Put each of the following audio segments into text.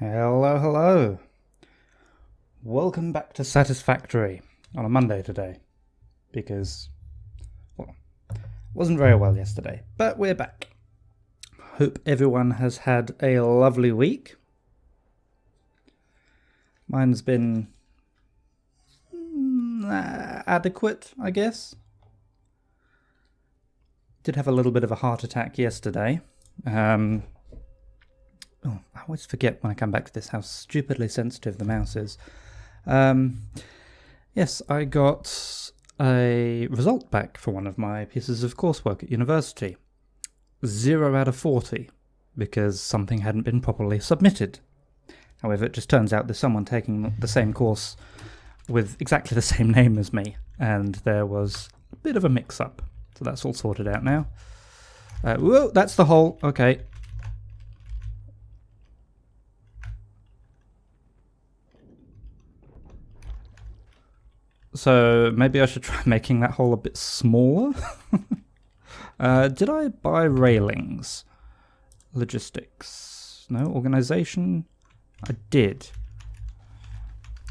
Hello, hello. Welcome back to Satisfactory on a Monday today. Because, well, wasn't very well yesterday, but we're back. Hope everyone has had a lovely week. Mine's been adequate, I guess. Did have a little bit of a heart attack yesterday. I always forget when I come back to this how stupidly sensitive the mouse is. Yes, I got a result back for one of my pieces of coursework at university. 0 out of 40, because something hadn't been properly submitted. However, it just turns out there's someone taking the same course with exactly the same name as me, and there was a bit of a mix-up. So that's all sorted out now. Whoa, that's the hole. Okay. So maybe I should try making that hole a bit smaller. Did I buy railings? Logistics. No. Organization? I did.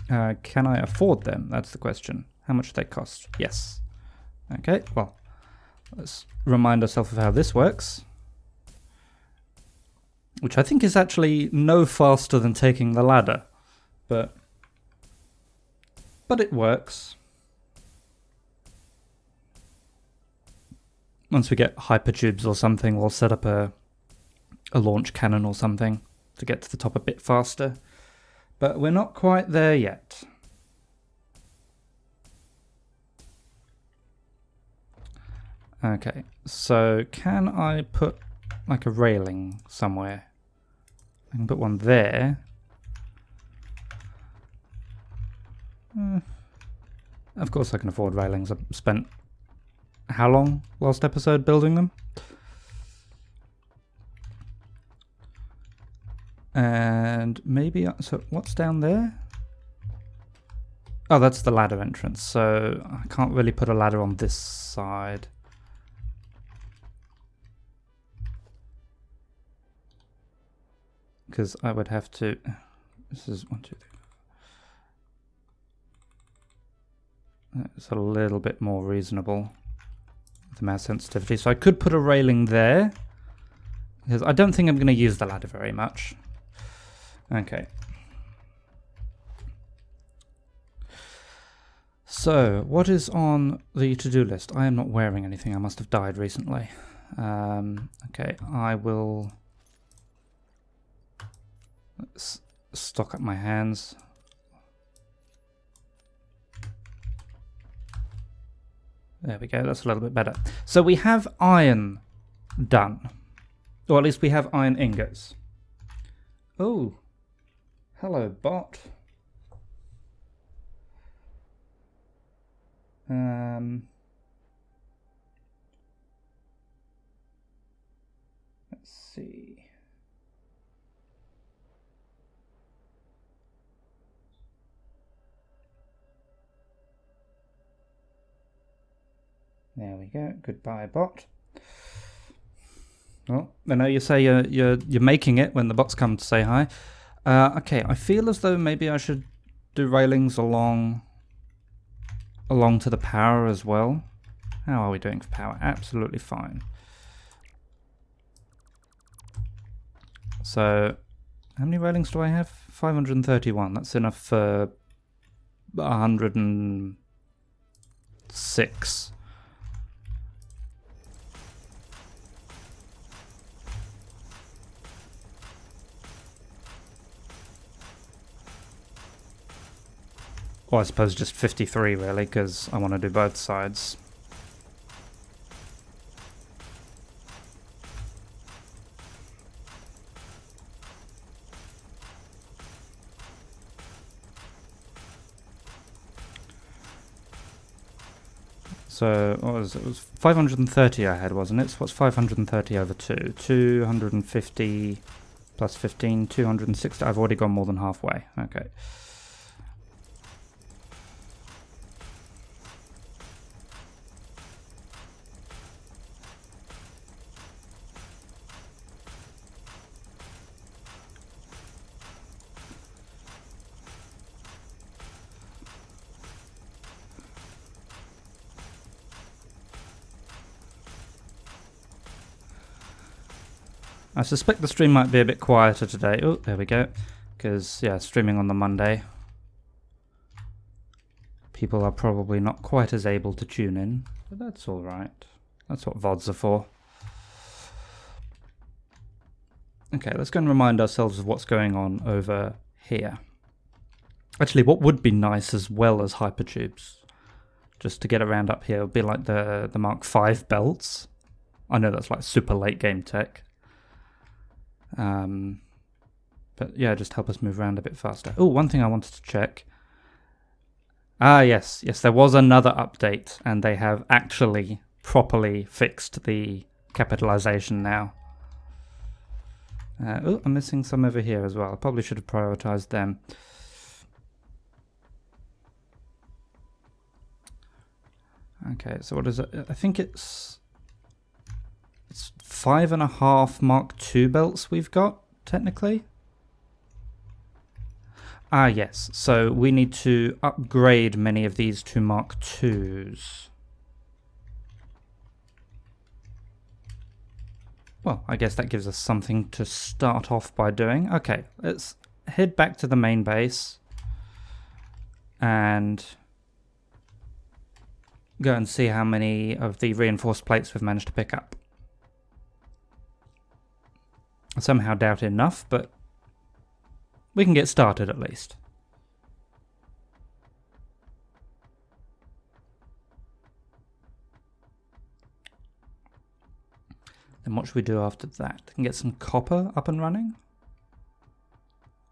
Can I afford them? That's the question. How much do they cost? Yes. Okay, well, let's remind ourselves of how this works. Which I think is actually no faster than taking the ladder. But it works. Once we get hypertubes or something, we'll set up a launch cannon or something to get to the top a bit faster. But we're not quite there yet. Okay, so can I put like a railing somewhere? I can put one there. Of course I can afford railings. I spent how long last episode building them? And maybe, so what's down there? Oh, that's the ladder entrance, so I can't really put a ladder on this side. Because I would have to, this is 1, 2, 3. It's a little bit more reasonable with the mouse sensitivity. So I could put a railing there, because I don't think I'm going to use the ladder very much. Okay. So, what is on the to-do list? I am not wearing anything. I must have died recently. Okay, I will stock up my hands. There we go, that's a little bit better. So we have iron done. Or at least we have iron ingots. Oh, hello bot. Let's see. There we go. Goodbye, bot. Well, I know you say you're making it when the bots come to say hi. Okay, I feel as though maybe I should do railings along to the power as well. How are we doing for power? Absolutely fine. So, how many railings do I have? 531. That's enough for 106. Well, I suppose just 53 really, because I want to do both sides. So, what was it? It was 530 I had, wasn't it? So what's 530 over 2? 250 plus 15, 260. I've already gone more than halfway. Okay. I suspect the stream might be a bit quieter today. Oh, there we go. Because, yeah, streaming on the Monday, people are probably not quite as able to tune in. But that's alright. That's what VODs are for. Okay, let's go and remind ourselves of what's going on over here. Actually, what would be nice as well as hypertubes, just to get around up here, would be like the Mark V belts. I know that's like super late game tech. But yeah, just help us move around a bit faster. Oh, one thing I wanted to check. Ah, yes, there was another update, and they have actually properly fixed the capitalization now. Oh, I'm missing some over here as well. I probably should have prioritized them. Okay, so what is it? I think it's 5.5 Mark II belts we've got, technically. Ah, yes. So we need to upgrade many of these to Mark IIs. Well, I guess that gives us something to start off by doing. Okay, let's head back to the main base and go and see how many of the reinforced plates we've managed to pick up. I somehow doubt enough, but we can get started at least. Then what should we do after that? Can get some copper up and running?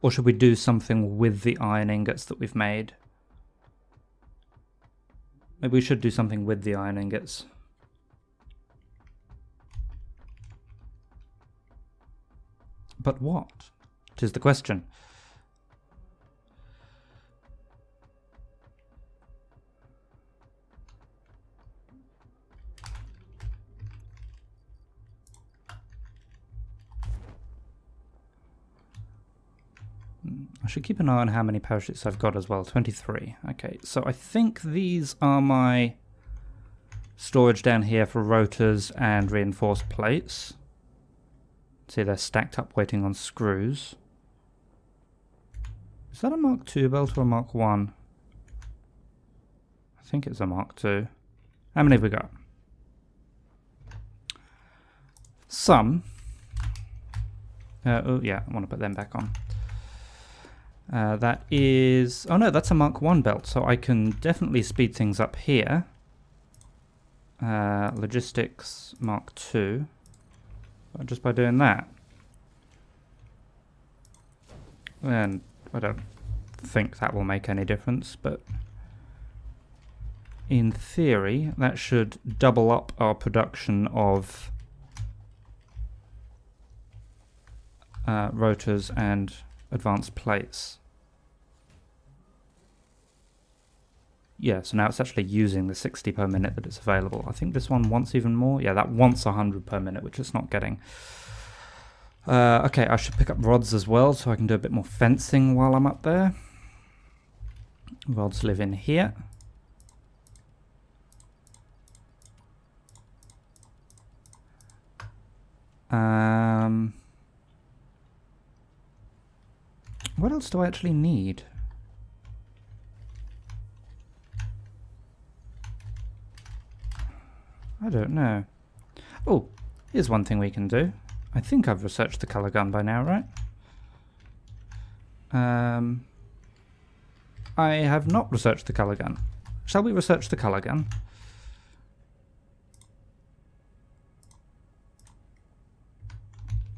Or should we do something with the iron ingots that we've made? Maybe we should do something with the iron ingots. But what? 'Tis the question. I should keep an eye on how many parachutes I've got as well. 23. Okay, so I think these are my storage down here for rotors and reinforced plates. See, they're stacked up waiting on screws. Is that a Mark II belt or a Mark I? I think it's a Mark II. How many have we got? Some. Oh yeah, I want to put them back on. That is... Oh no, that's a Mark I belt, so I can definitely speed things up here. Logistics Mark II. Just by doing that. And I don't think that will make any difference, but in theory that should double up our production of rotors and advanced plates. Yeah, so now it's actually using the 60 per minute that it's available. I think this one wants even more. Yeah, that wants 100 per minute, which it's not getting. Okay, I should pick up rods as well, so I can do a bit more fencing while I'm up there. Rods live in here. What else do I actually need? I don't know. Oh, here's one thing we can do. I think I've researched the colour gun by now, right? I have not researched the colour gun. Shall we research the colour gun?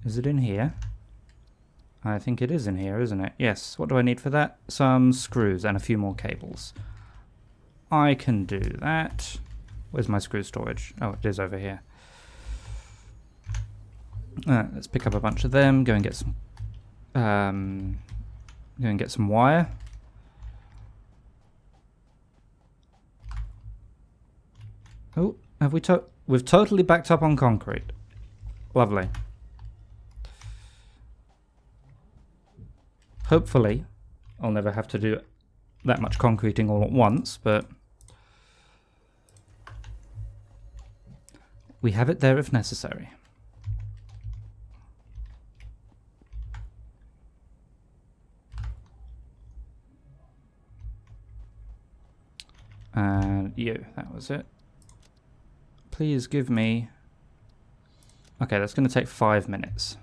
Is it in here? I think it is in here, isn't it? Yes. What do I need for that? Some screws and a few more cables. I can do that. Where's my screw storage? Oh, it is over here. Let's pick up a bunch of them. Go and get some. Go and get some wire. Oh, have we? We've totally backed up on concrete. Lovely. Hopefully, I'll never have to do that much concreting all at once, but we have it there if necessary. And you, that was it. Please give me... Okay, that's going to take 5 minutes.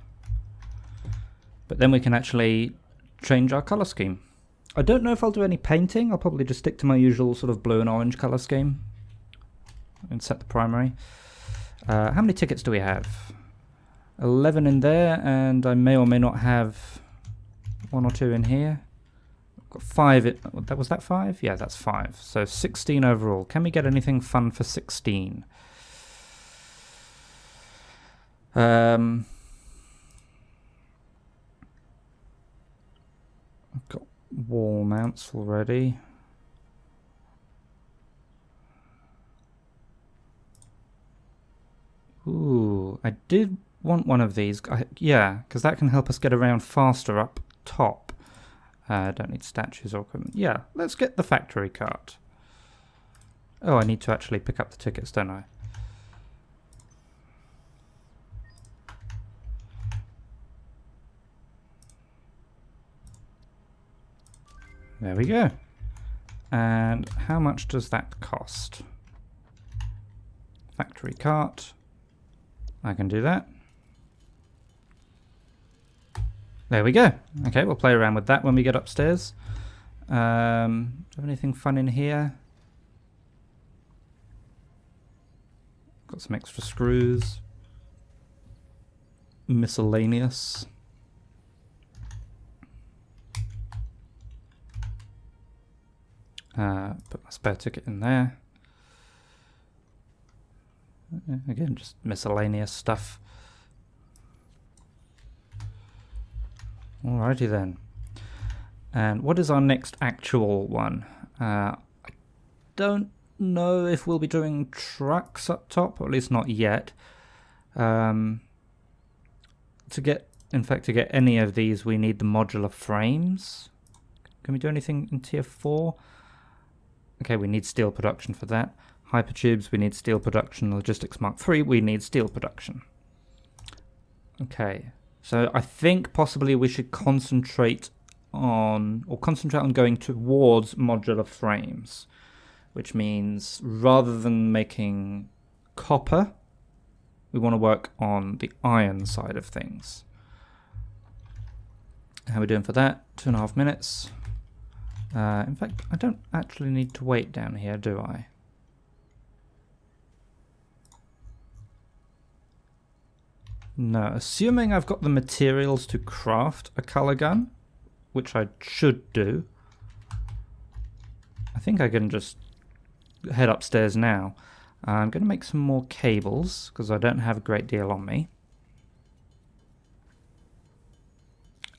But then we can actually change our colour scheme. I don't know if I'll do any painting. I'll probably just stick to my usual sort of blue and orange colour scheme. And set the primary. How many tickets do we have? 11 in there, and I may or may not have 1 or 2 in here. I've got 5. Was that 5? Yeah, that's 5. So 16 overall. Can we get anything fun for 16? I've got wall mounts already. Ooh, I did want one of these. Yeah, because that can help us get around faster up top. Don't need statues or equipment. Yeah, let's get the factory cart. Oh, I need to actually pick up the tickets, don't I? There we go. And how much does that cost? Factory cart. I can do that. There we go. Okay, we'll play around with that when we get upstairs. Do you have anything fun in here? Got some extra screws. Miscellaneous. Put my spare ticket in there. Again, just miscellaneous stuff. Alrighty then. And what is our next actual one? I don't know if we'll be doing trucks up top, or at least not yet. In fact, to get any of these, we need the modular frames. Can we do anything in tier 4? Okay, we need steel production for that. Hypertubes, we need steel production. Logistics Mark III, we need steel production. Okay, so I think possibly we should concentrate on going towards modular frames, which means rather than making copper, we want to work on the iron side of things. How are we doing for that? 2.5 minutes. In fact, I don't actually need to wait down here, do I? No, assuming I've got the materials to craft a color gun, which I should do. I think I can just head upstairs now. I'm going to make some more cables, because I don't have a great deal on me.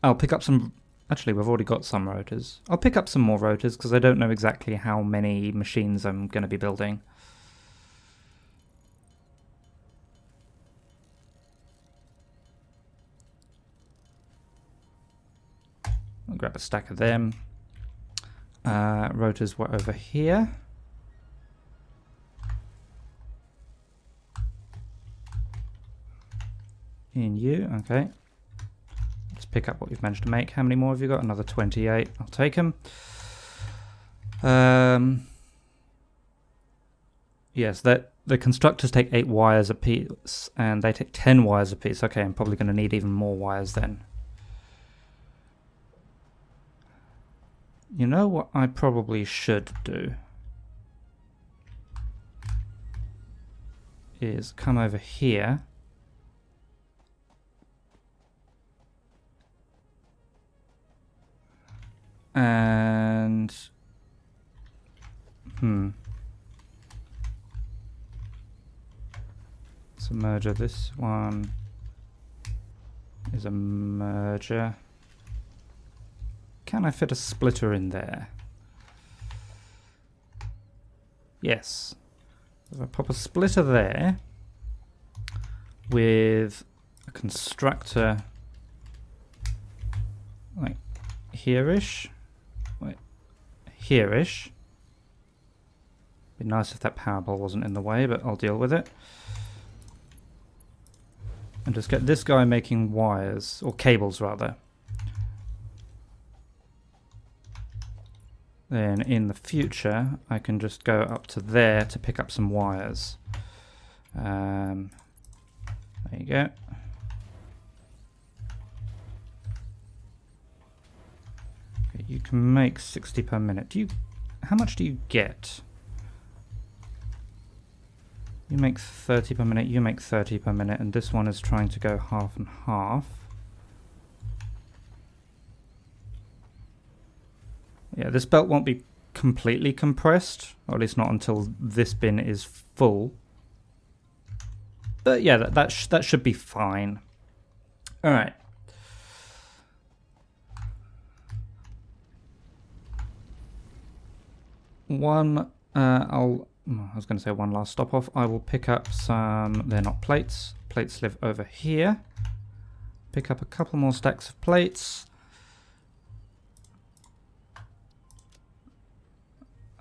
I'll pick up some... Actually, we've already got some rotors. I'll pick up some more rotors, because I don't know exactly how many machines I'm going to be building. I'll grab a stack of them. Rotors were over here. In you, okay. Just pick up what you've managed to make. How many more have you got? Another 28. I'll take them. Yes, the constructors take 8 wires a piece, and they take 10 wires a piece. Okay, I'm probably going to need even more wires then. You know what I probably should do? Is come over here. And... It's a merger. This one is a merger. Can I fit a splitter in there? Yes. If I pop a splitter there with a constructor like here-ish. Wait, here-ish. Be nice if that power ball wasn't in the way, but I'll deal with it. And just get this guy making wires, or cables rather. then in the future I can just go up to there to pick up some wires. There you go. Okay, you can make 60 per minute. How much do you get? You make 30 per minute, you make 30 per minute, and this one is trying to go half and half. Yeah, this belt won't be completely compressed, or at least not until this bin is full. But yeah, that should be fine. All right. I was going to say one last stop off. I will pick up some, they're not plates. Plates live over here. Pick up a couple more stacks of plates.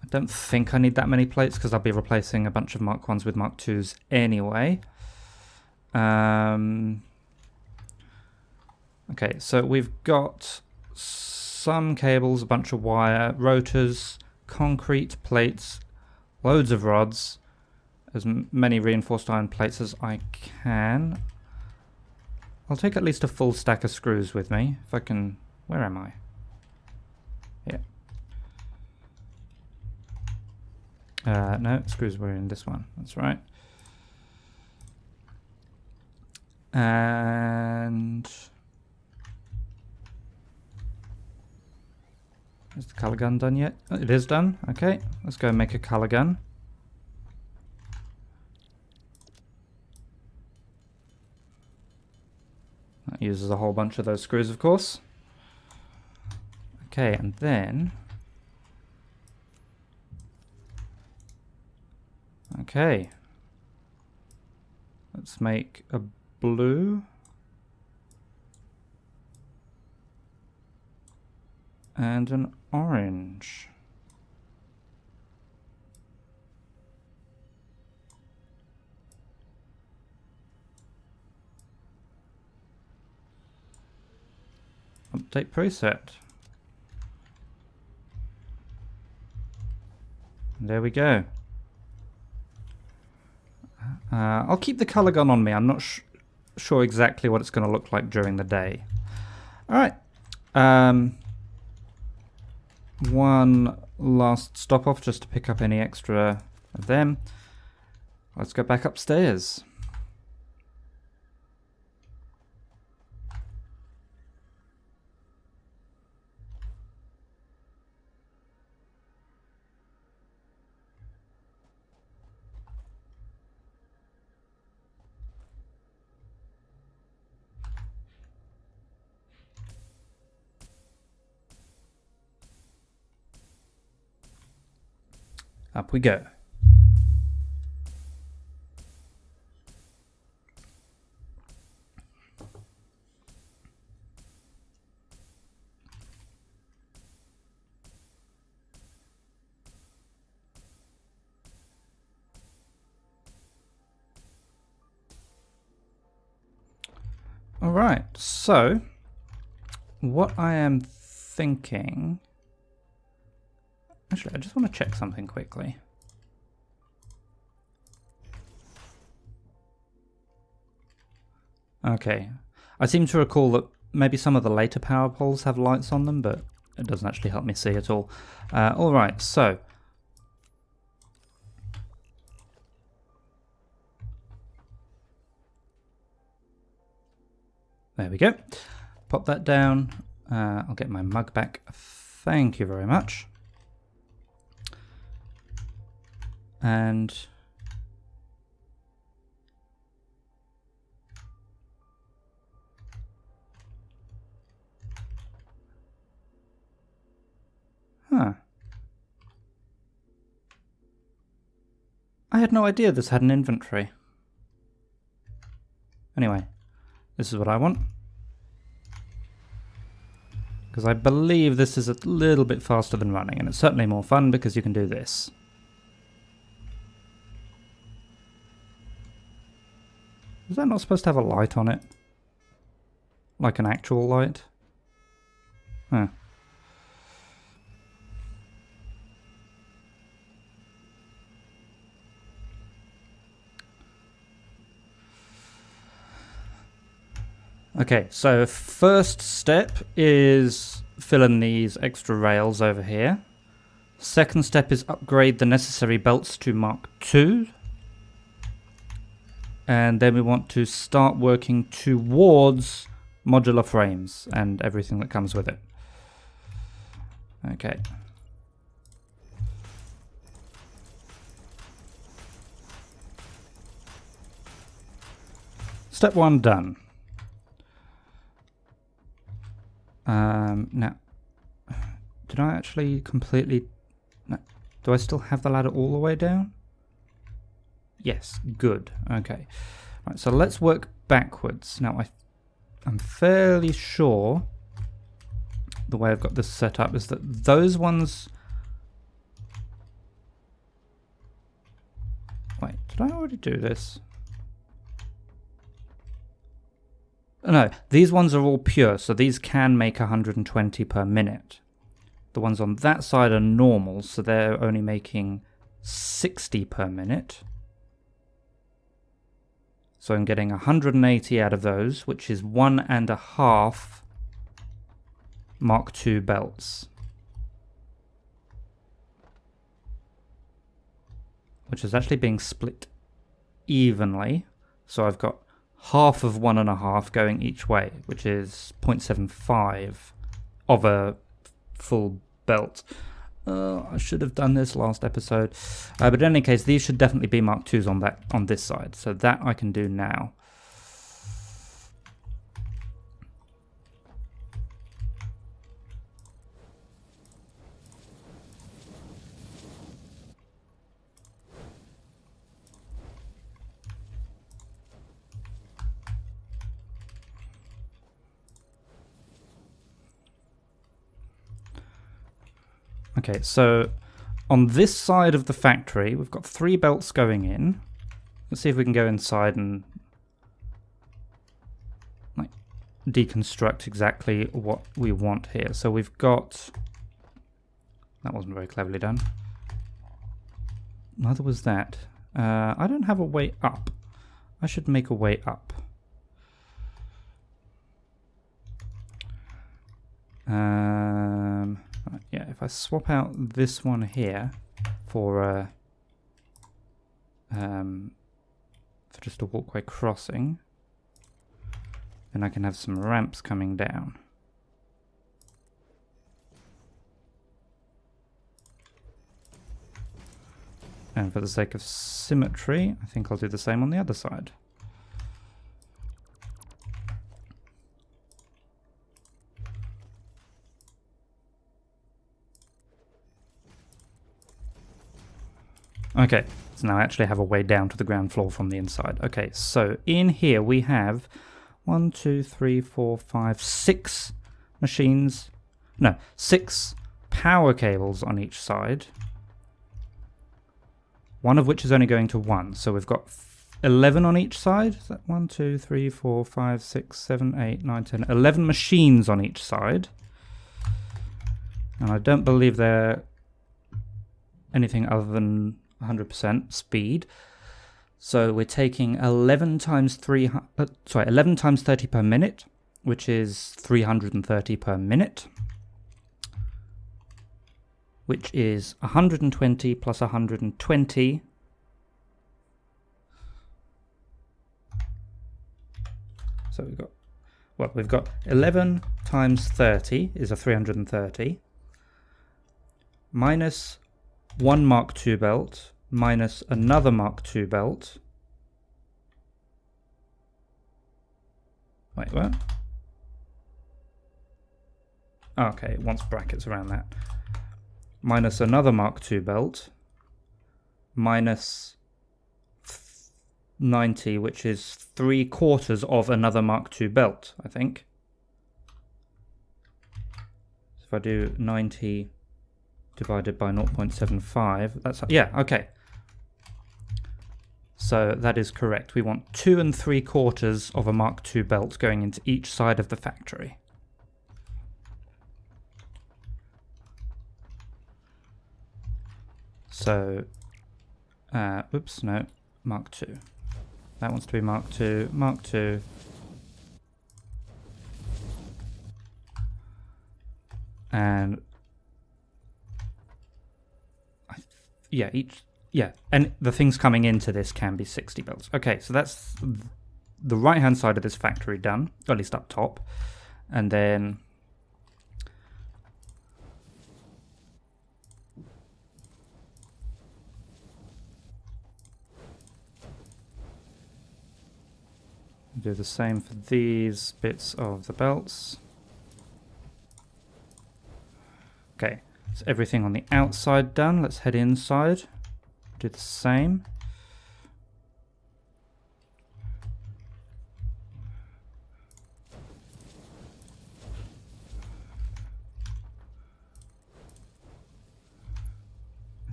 I don't think I need that many plates because I'll be replacing a bunch of Mark 1s with Mark 2s anyway. Okay, so we've got some cables, a bunch of wire, rotors, concrete plates, loads of rods, as many reinforced iron plates as I can. I'll take at least a full stack of screws with me, if I can. Where am I? Yeah. No, screws were in this one, that's right. And is the color gun done yet? Oh, it is done. Okay, let's go and make a color gun. That uses a whole bunch of those screws, of course. Okay, and then okay, let's make a blue and an orange. Update preset. There we go. I'll keep the color gun on me. I'm not sure exactly what it's going to look like during the day. Alright. One last stop off just to pick up any extra of them. Let's go back upstairs. Up we go. All right, so what I am thinking... Actually, I just want to check something quickly. Okay, I seem to recall that maybe some of the later power poles have lights on them, but it doesn't actually help me see at all. All right, so... There we go. Pop that down. I'll get my mug back. Thank you very much. And I had no idea this had an inventory. Anyway, this is what I want. Because I believe this is a little bit faster than running, and it's certainly more fun because you can do this. Is that not supposed to have a light on it? Like an actual light? Huh. Okay, so first step is fill in these extra rails over here. Second step is upgrade the necessary belts to Mark II. And then we want to start working towards modular frames and everything that comes with it. Okay. Step 1 done. Now, did I actually completely... No, do I still have the ladder all the way down? Yes, good. Okay. Right, so let's work backwards. Now, I'm fairly sure the way I've got this set up is that those ones... Wait, did I already do this? No, these ones are all pure, so these can make 120 per minute. The ones on that side are normal, so they're only making 60 per minute. So I'm getting 180 out of those, which is 1.5 Mark II belts. Which is actually being split evenly. So I've got half of 1.5 going each way, which is 0.75 of a full belt. I should have done this last episode. But in any case, these should definitely be Mark IIs on this side. So that I can do now. Okay, so on this side of the factory, we've got 3 belts going in. Let's see if we can go inside and deconstruct exactly what we want here. So we've got... That wasn't very cleverly done. Neither was that. I don't have a way up. I should make a way up. Yeah, if I swap out this one here for just a walkway crossing, then I can have some ramps coming down. And for the sake of symmetry, I think I'll do the same on the other side. Okay, so now I actually have a way down to the ground floor from the inside. Okay, so in here we have 1, 2, 3, 4, 5, 6 machines. No, 6 power cables on each side. One of which is only going to 1. So we've got 11 on each side. Is that 1, 2, 3, 4, 5, 6, 7, 8, 9, 10, 11 machines on each side. And I don't believe they're anything other than 100% speed. So we're taking 11 times 30 per minute, which is 330 per minute, which is 120 plus 120. So we've got 11 times 30 is a 330 minus 1 Mark II belt minus another Mark II belt. Wait, what? Okay, it wants brackets around that. Minus another Mark II belt minus 90, which is 3/4 of another Mark II belt, I think. So if I do 90 divided by 0.75, that's... Yeah, okay. So that is correct. We want 2 3/4 of a Mark II belt going into each side of the factory. So, oops, no, Mark II. That wants to be Mark II, Mark II, And and the things coming into this can be 60 belts. Okay, so that's the right hand side of this factory done, or at least up top. And then do the same for these bits of the belts. Okay, so everything on the outside done. Let's head inside. Do the same.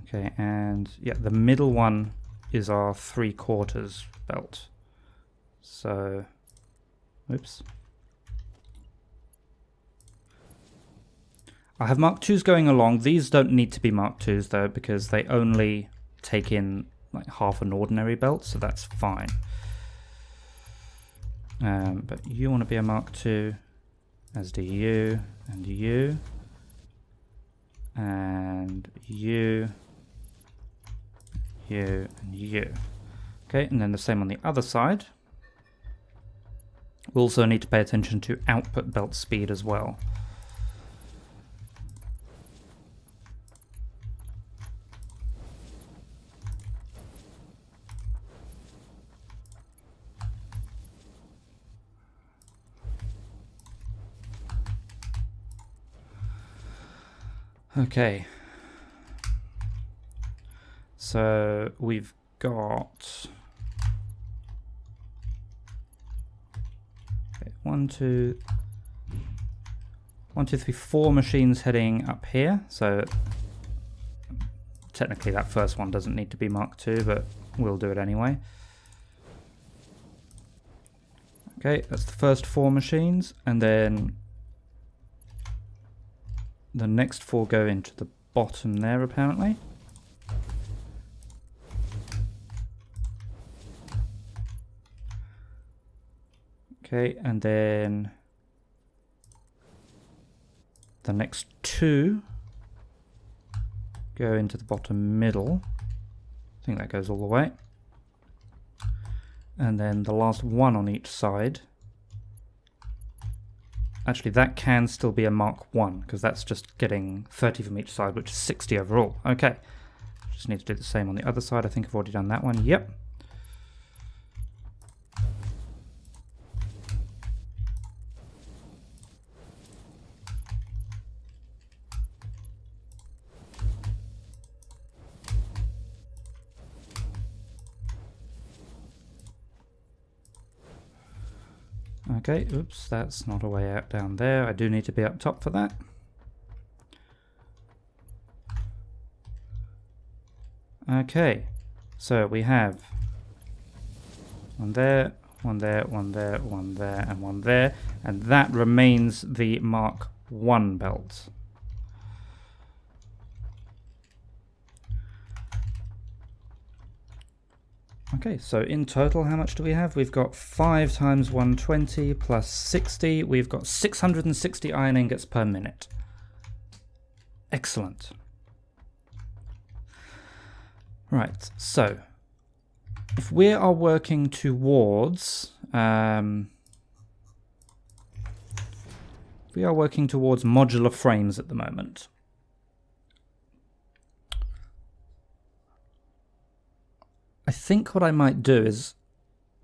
Okay, and yeah, the middle one is our 3/4 belt. So, oops. I have Mark IIs going along. These don't need to be Mark IIs though, because they only take in like half an ordinary belt, so that's fine. But you want to be a Mark II, as do you, and you, and you, you, and you. Okay, and then the same on the other side. We'll also need to pay attention to output belt speed as well. Okay, so we've got 1, 2, 3, 4 machines heading up here. So technically that first one doesn't need to be Mark II, but we'll do it anyway. Okay, that's the first 4 machines, and then the next 4 go into the bottom there, apparently. Okay, and then the next 2 go into the bottom middle. I think that goes all the way. And then the last 1 on each side. Actually, that can still be a Mark I, because that's just getting 30 from each side, which is 60 overall. Okay, just need to do the same on the other side. I think I've already done that one. Yep. Okay, oops, that's not a way out down there. I do need to be up top for that. Okay, so we have 1 there, 1 there, 1 there, 1 there, and 1 there, and that remains the Mark I belt. Okay, so in total, how much do we have? We've got 5 times 120 plus 60. We've got 660 iron ingots per minute. Excellent. Right, so if we are working towards modular frames at the moment. I think what I might do is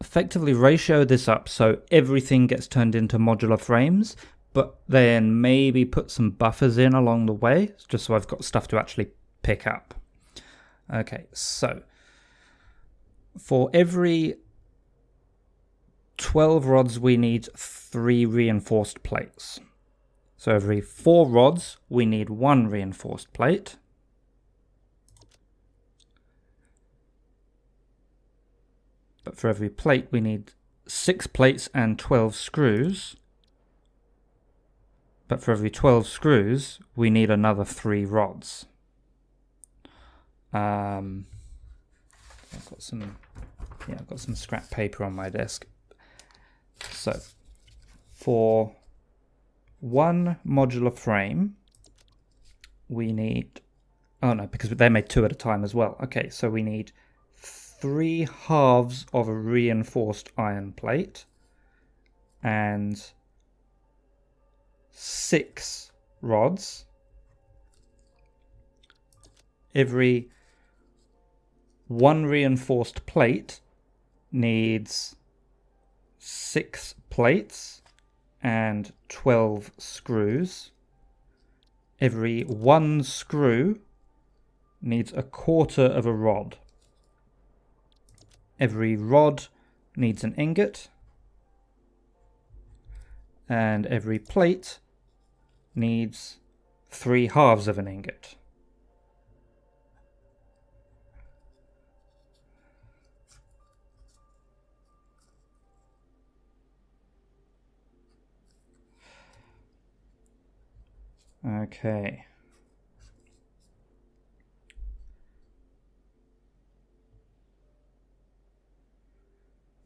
effectively ratio this up so everything gets turned into modular frames, but then maybe put some buffers in along the way, just so I've got stuff to actually pick up. Okay, so for every 12 rods we need 3 reinforced plates. So every 4 rods we need 1 reinforced plate. But for every plate we need 6 plates and 12 screws. But for every 12 screws we need another 3 rods. I've got some scrap paper on my desk. So for 1 modular frame we need... Oh no, because they made 2 at a time as well. Okay, so we need 3 halves of a reinforced iron plate and 6 rods. Every 1 reinforced plate needs 6 plates and 12 screws. Every 1 screw needs 1/4 of a rod. Every rod needs an ingot, and every plate needs 3 halves of an ingot. Okay.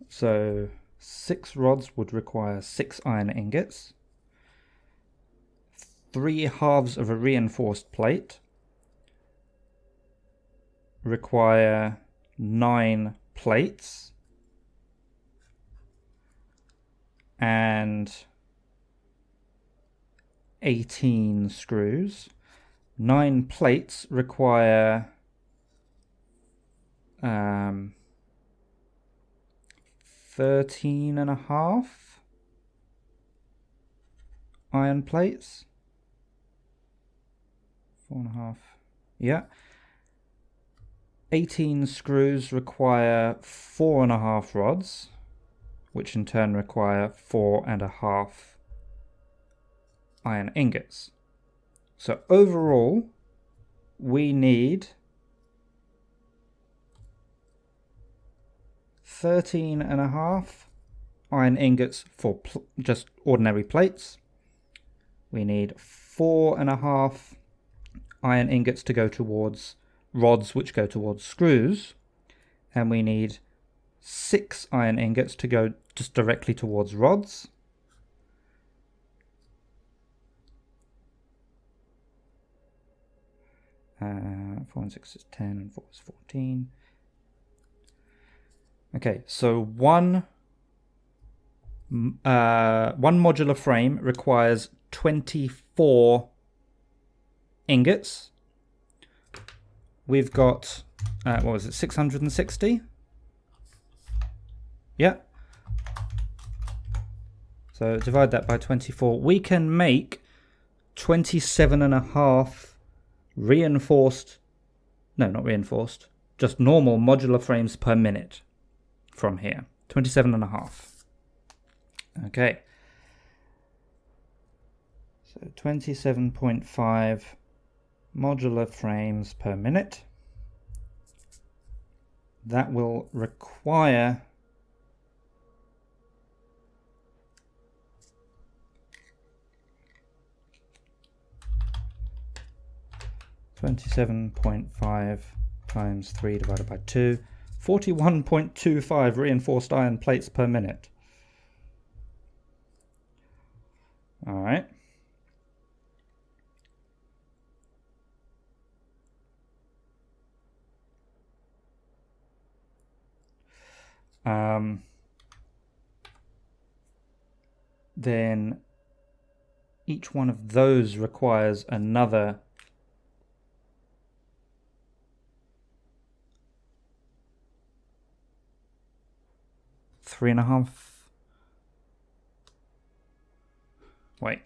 So 6 rods would require 6 iron ingots, 3 halves of a reinforced plate require 9 plates, and 18 screws. 9 plates require 13.5 iron plates. 4.5. Yeah. 18 screws require 4.5 rods, which in turn require 4.5 iron ingots. So overall, we need 13.5 iron ingots for just ordinary plates. We need 4.5 iron ingots to go towards rods, which go towards screws, and we need 6 iron ingots to go just directly towards rods. Uh, 4 and 6 is 10, and 4 is 14. Okay, so one modular frame requires 24 ingots. We've got, what was it, 660? Yeah. So divide that by 24. We can make 27.5 reinforced, no, not reinforced, just normal modular frames per minute from here. 27.5. Okay. So 27.5 modular frames per minute. That will require 27.5 times 3 divided by 2, 41.25 reinforced iron plates per minute. All right. Then each one of those requires another 3.5. Wait.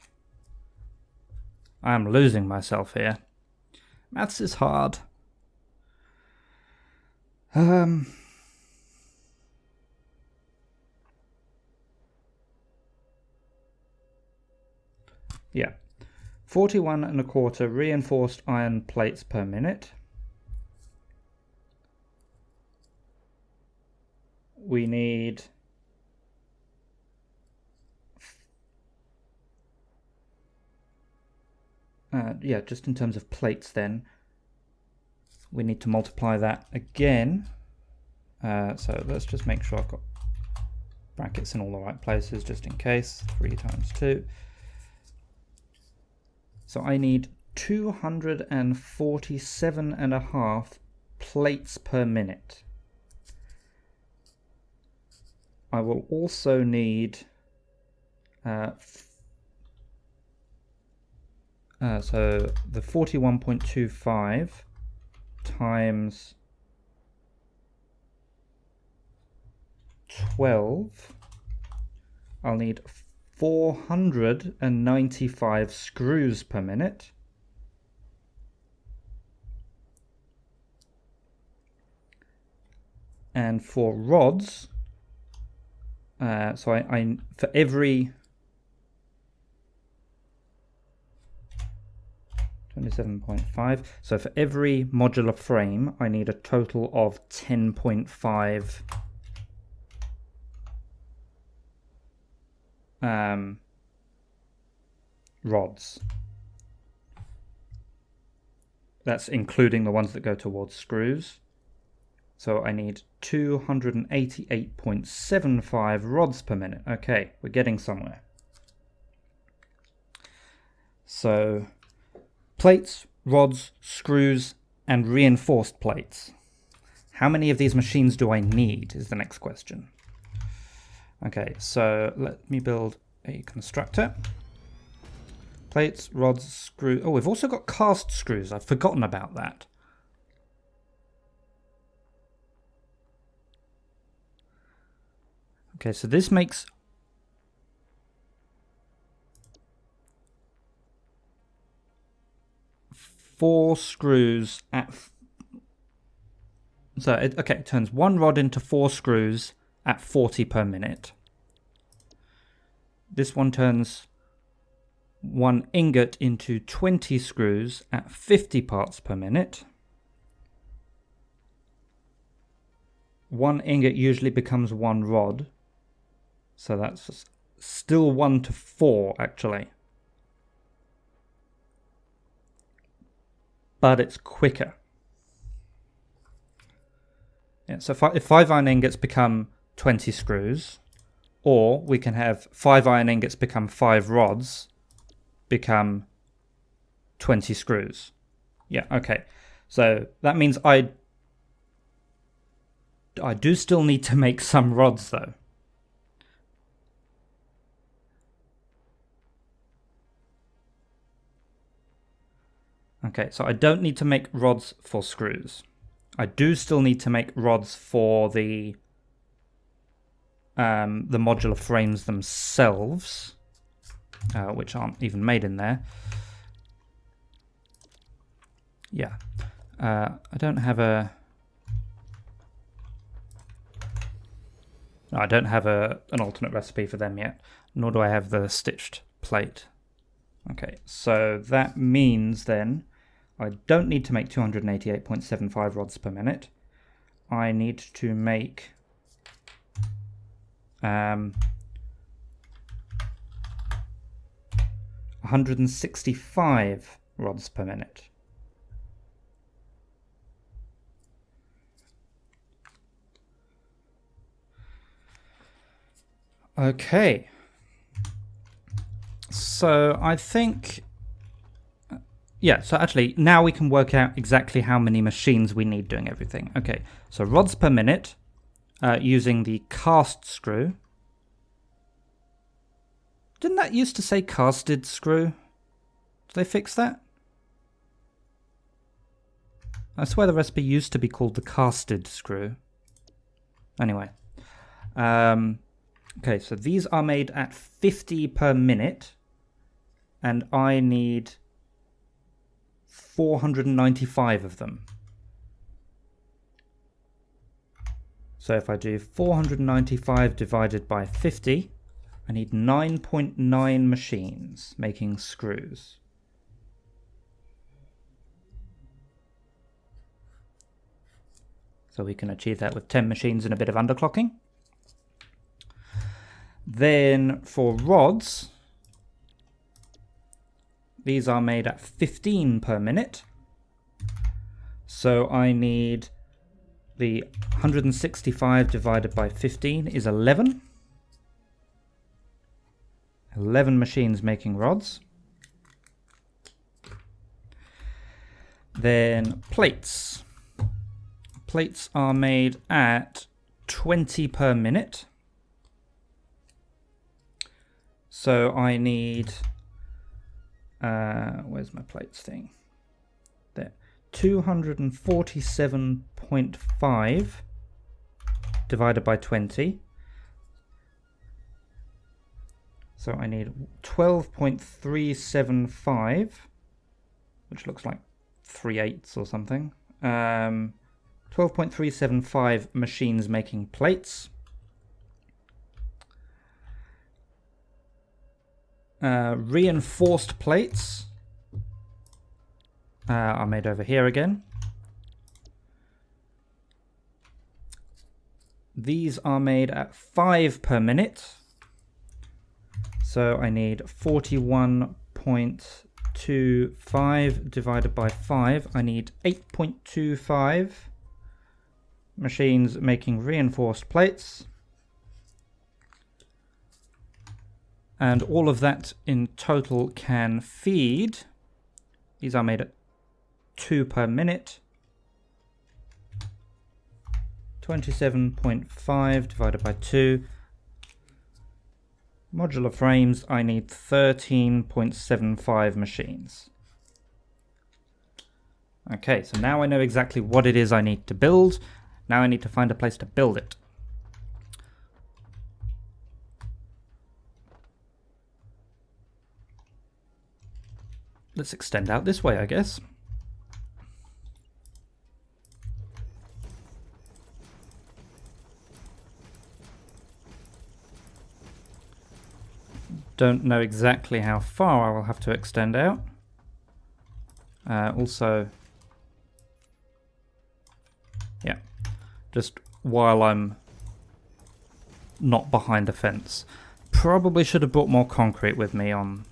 I am losing myself here. Maths is hard. Yeah. 41.25 reinforced iron plates per minute. We need just in terms of plates then, we need to multiply that again. So let's just make sure I've got brackets in all the right places just in case. 3 times 2. So I need 247.5 plates per minute. I will also need so the 41.25 times 12, I'll need 495 screws per minute. And for rods, so I for every 27.5, so for every modular frame, I need a total of 10.5 rods. That's including the ones that go towards screws. So I need 288.75 rods per minute. Okay, we're getting somewhere. So plates, rods, screws, and reinforced plates. How many of these machines do I need is the next question. Okay, so let me build a constructor. Plates, rods, screws. Oh, we've also got cast screws. I've forgotten about that. Okay, so this makes 4 screws at... So, it turns 1 rod into 4 screws at 40 per minute. This one turns 1 ingot into 20 screws at 50 parts per minute. 1 ingot usually becomes 1 rod. So that's still 1 to 4, actually. But it's quicker. Yeah, so if 5 iron ingots become 20 screws, or we can have 5 iron ingots become 5 rods, become 20 screws. Yeah, okay. So that means I do still need to make some rods, though. Okay, so I don't need to make rods for screws. I do still need to make rods for the modular frames themselves, which aren't even made in there. Yeah, I don't have a... No, I don't have an alternate recipe for them yet, nor do I have the stitched plate. Okay, so that means then I don't need to make 288.75 rods per minute. I need to make 165 rods per minute. Okay. So I think... Yeah, so actually, now we can work out exactly how many machines we need doing everything. Okay, so rods per minute using the cast screw. Didn't that used to say casted screw? Did they fix that? I swear the recipe used to be called the casted screw. Anyway. Okay, so these are made at 50 per minute. And I need 495 of them. So if I do 495 divided by 50, I need 9.9 machines making screws. So we can achieve that with 10 machines and a bit of underclocking. Then for rods, these are made at 15 per minute. So I need the 165 divided by 15 is 11. 11 machines making rods. Then plates. Plates are made at 20 per minute. So I need, where's my plates thing? There, 247.5 divided by 20. So I need 12.375, which looks like 3/8 or something. 12.375 machines making plates. Reinforced plates are made over here again. These are made at 5 per minute. So I need 41.25 divided by 5. I need 8.25 machines making reinforced plates. And all of that in total can feed. These are made at 2 per minute. 27.5 divided by 2. Modular frames, I need 13.75 machines. Okay, so now I know exactly what it is I need to build. Now I need to find a place to build it. Let's extend out this way, I guess. Don't know exactly how far I will have to extend out. Also, yeah, just while I'm not behind a fence. Probably should have brought more concrete with me on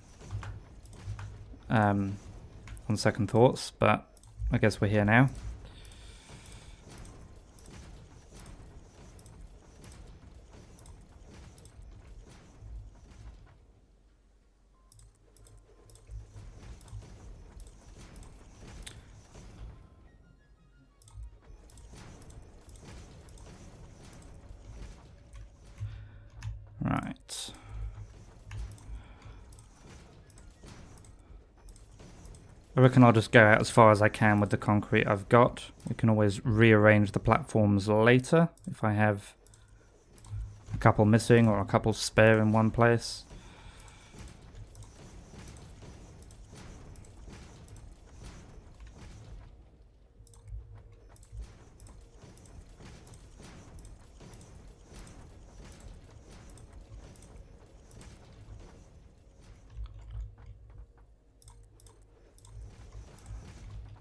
second thoughts, but I guess we're here now. Right. I reckon I'll just go out as far as I can with the concrete I've got. We can always rearrange the platforms later if I have a couple missing or a couple spare in one place.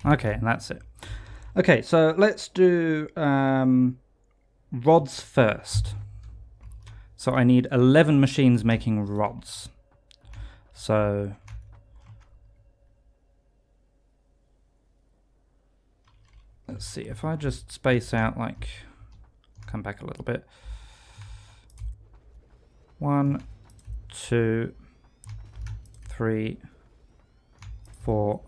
Okay, and that's it. Okay, so let's do rods first. So I need 11 machines making rods. So let's see, if I just space out, like, come back a little bit. 1, 2, 3, 4,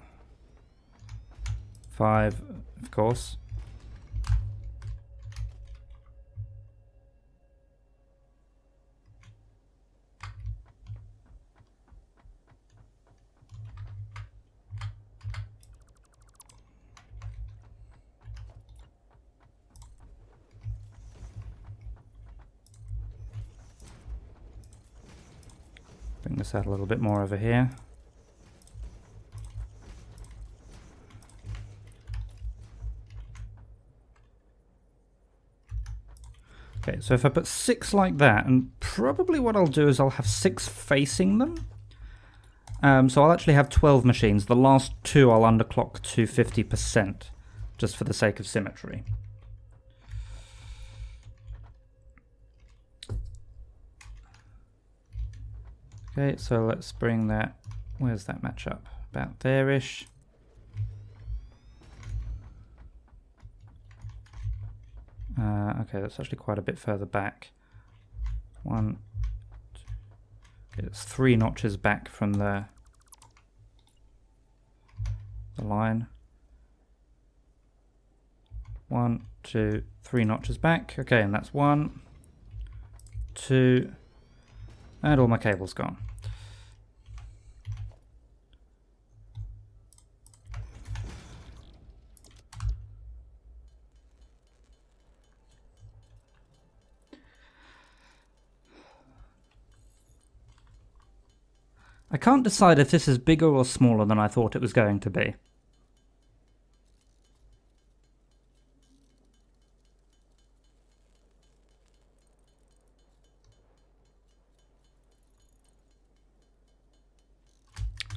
5, of course. Bring this out a little bit more over here. Okay, so if I put 6 like that, and probably what I'll do is I'll have 6 facing them. So I'll actually have 12 machines. The last 2 I'll underclock to 50%, just for the sake of symmetry. Okay, so let's bring that, where's that match up? About there-ish. Okay, that's actually quite a bit further back. 1, 2, okay, it's 3 notches back from the line. 1, 2, 3 notches back. Okay, and that's 1, 2, and all my cables gone. I can't decide if this is bigger or smaller than I thought it was going to be.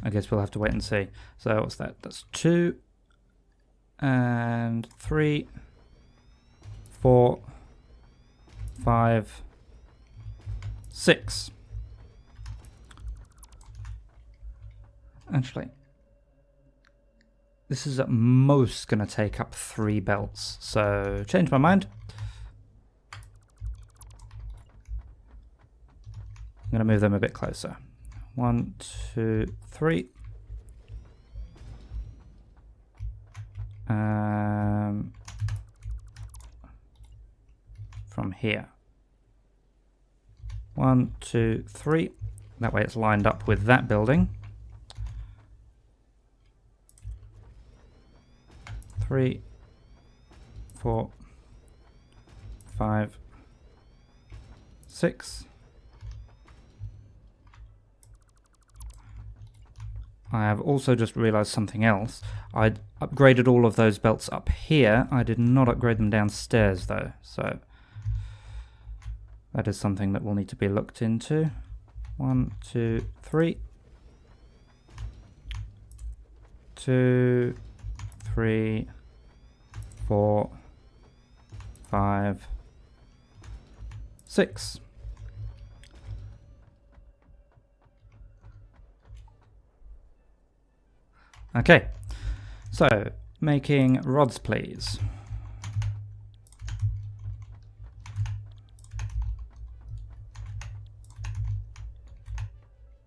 I guess we'll have to wait and see. So what's that? That's 2 and 3, 4, 5, 6. Actually, this is at most going to take up 3 belts, so change my mind. I'm going to move them a bit closer. 1, 2, 3. From here. 1, 2, 3. That way it's lined up with that building. 3, 4, 5, 6. I have also just realized something else. I upgraded all of those belts up here. I did not upgrade them downstairs though, so that is something that will need to be looked into. 1, 2, 3. 2, 3, 4, 5, 6. Okay, so making rods, please.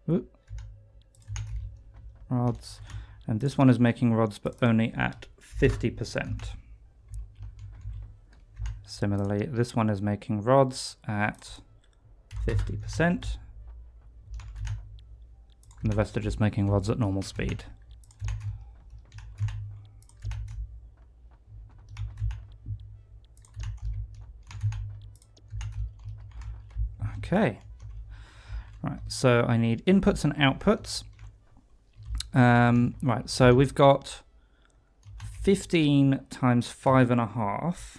Oop. Rods, and this one is making rods, but only at 50%. Similarly, this one is making rods at 50%, and the rest are just making rods at normal speed. Okay, right, so I need inputs and outputs. Right, so we've got 15 times 5.5.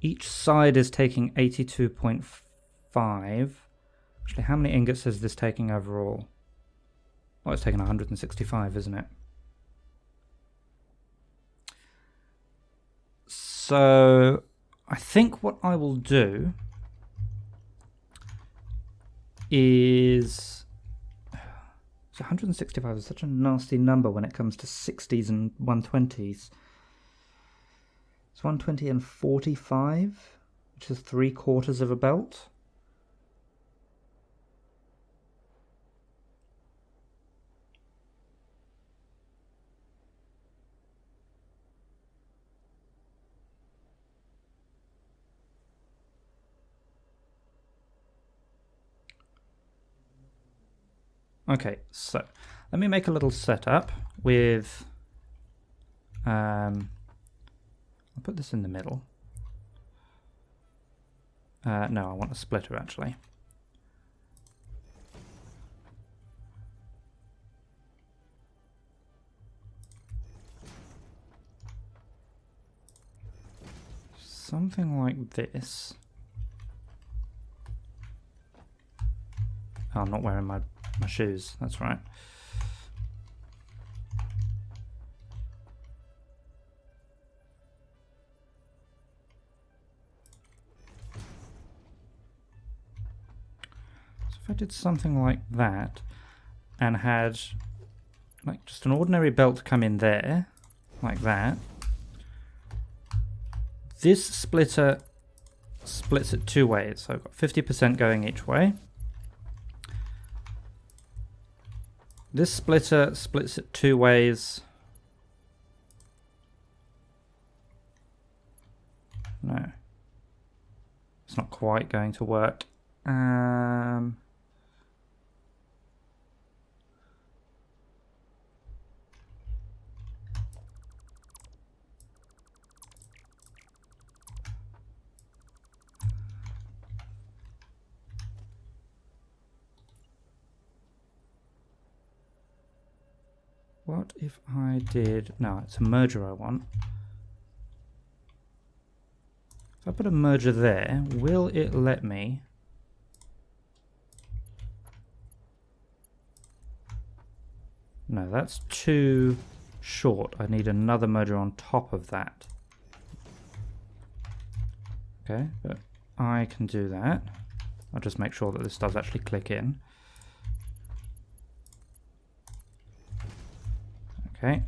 Each side is taking 82.5. Actually, how many ingots is this taking overall? Oh, it's taking 165, isn't it? So I think what I will do is 165 is such a nasty number when it comes to 60s and 120s. It's 120 and 45, which is 3/4 of a belt. Okay, so let me make a little setup with, I'll put this in the middle. No, I want a splitter actually. Something like this. Oh, I'm not wearing my shoes, that's right. So if I did something like that and had like just an ordinary belt come in there, like that, this splitter splits it 2 ways. So I've got 50% going each way. This splitter splits it 2 ways No. It's not quite going to work. What if I did... No, it's a merger I want. If I put a merger there, will it let me... No, that's too short. I need another merger on top of that. Okay, but I can do that. I'll just make sure that this does actually click in. Okay.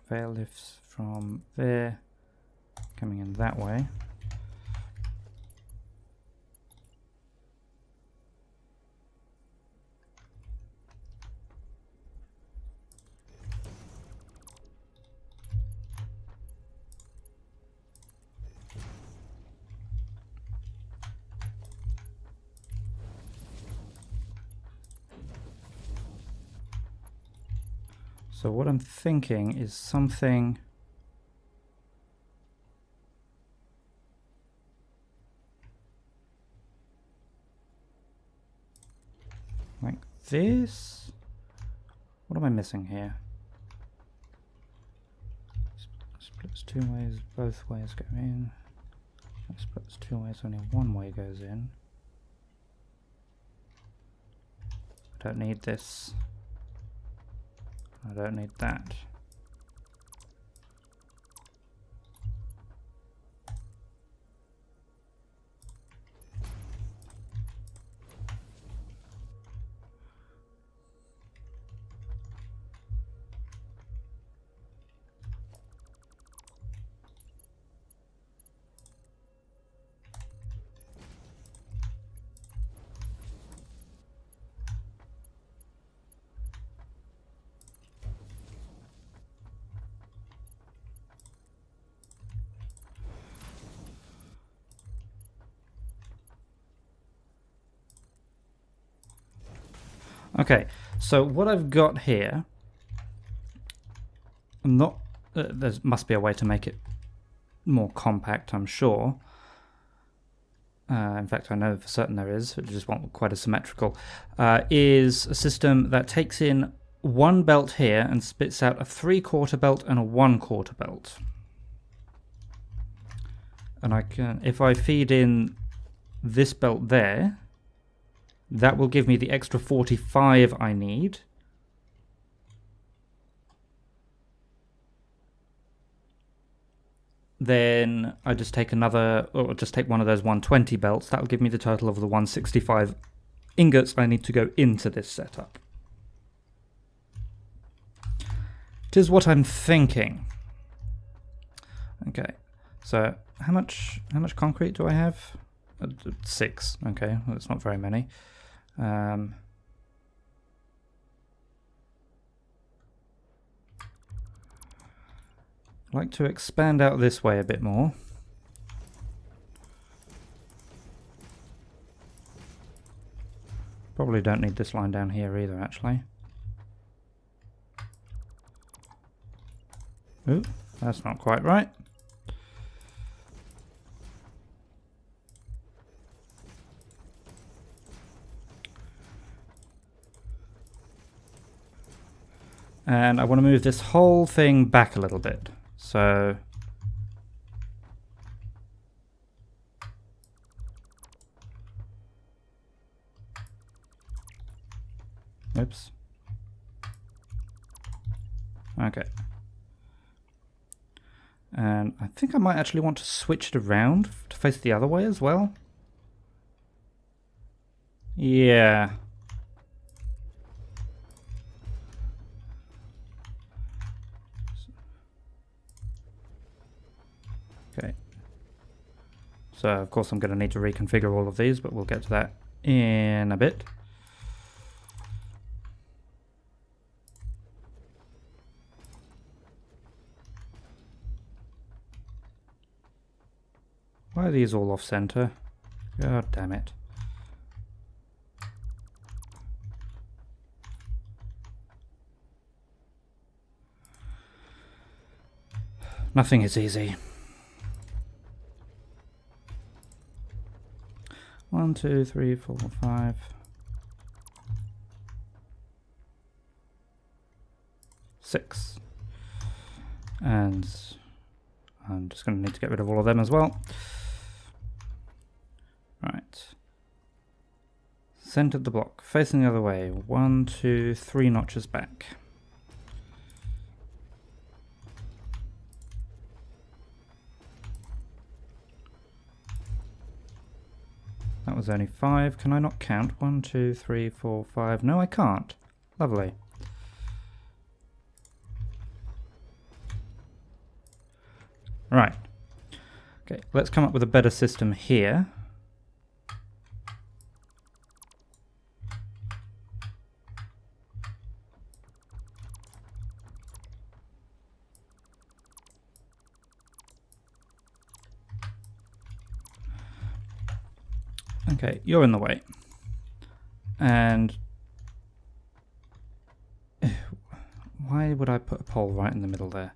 Conveyor lifts from there, coming in that way. So what I'm thinking is something like this. What am I missing here? Splits two ways, both ways go in. Splits two ways, only one way goes in. I don't need this. I don't need that. Okay, so what I've got here, there must be a way to make it more compact, I'm sure. In fact, I know for certain there is, it just won't quite as symmetrical, is a system that takes in one belt here and spits out a 3/4 belt and a 1/4 belt. And I can, if I feed in this belt there, that will give me the extra 45 I need. Then I just take another, or just take one of those 120 belts. That will give me the total of the 165 ingots I need to go into this setup. It is what I'm thinking. Okay, so how much concrete do I have? 6. Okay, well, that's not very many. I'd like to expand out this way a bit more. Probably don't need this line down here either, actually. Ooh, that's not quite right. And I want to move this whole thing back a little bit. So oops. And I think I might actually want to switch it around to face the other way as well. Yeah. Okay. So, of course, I'm going to need to reconfigure all of these, but we'll get to that in a bit. Why are these all off-center? God damn it. Nothing is easy. 1, 2, 3, 4, 5. 6. And I'm just going to need to get rid of all of them as well. Right. Centered the block, facing the other way. 1, 2, 3 notches back. That was only 5. Can I not count? 1, 2, 3, 4, 5. No, I can't. Lovely. Right. Okay, let's come up with a better system here. Okay, you're in the way. And why would I put a pole right in the middle there?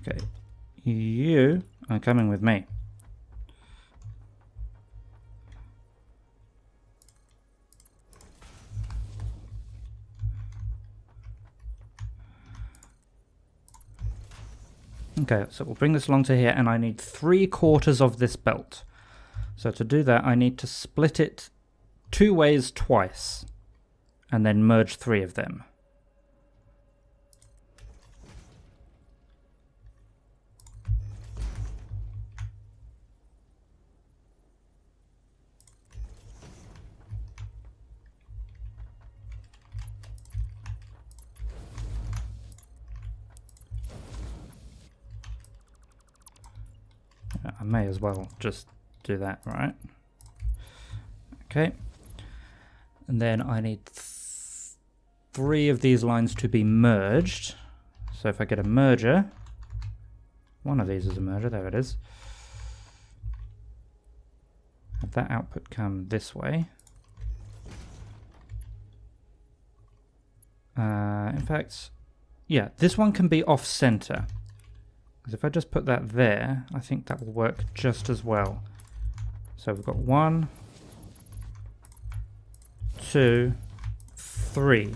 Okay, you are coming with me. Okay, so we'll bring this along to here, and I need 3/4 of this belt. So to do that, I need to split it 2 ways twice, and then merge 3 of them. I may as well just do that, right? Okay. And then I need 3 of these lines to be merged. So if I get a merger, one of these is a merger, there it is. Have that output come this way. In fact, yeah, this one can be off-center. Because if I just put that there, I think that will work just as well. So we've got 1, 2, 3.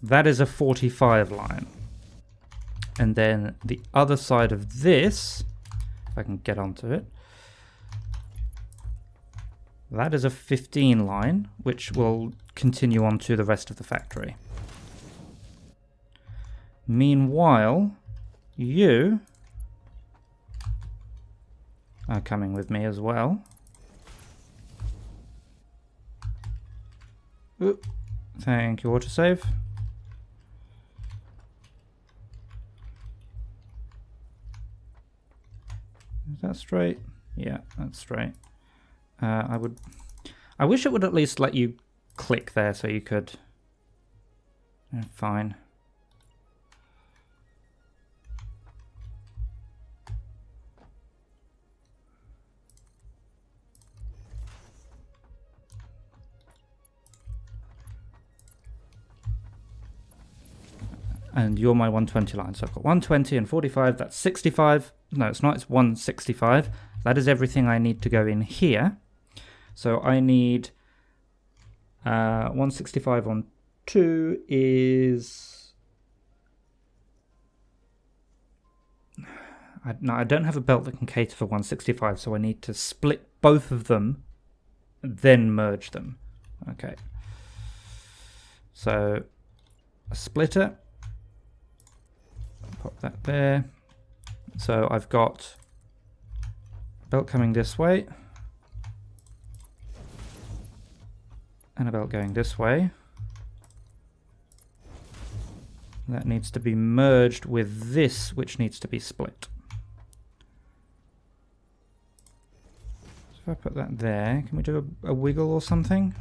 That is a 45 line. And then the other side of this, if I can get onto it, that is a 15 line, which will continue on to the rest of the factory. Meanwhile, you are coming with me as well. Oop. Thank you, autosave. Is that straight? Yeah, that's straight. I wish it would at least let you click there so you could. Fine. And you're my 120 line. So I've got 120 and 45, that's 65. No, it's not, it's 165. That is everything I need to go in here. So I need 165 on 2 is... No, I don't have a belt that can cater for 165, so I need to split both of them, then merge them. Okay. So, a splitter. Pop that there. So I've got a belt coming this way. And a belt going this way. That needs to be merged with this, which needs to be split. So if I put that there, can we do a wiggle or something?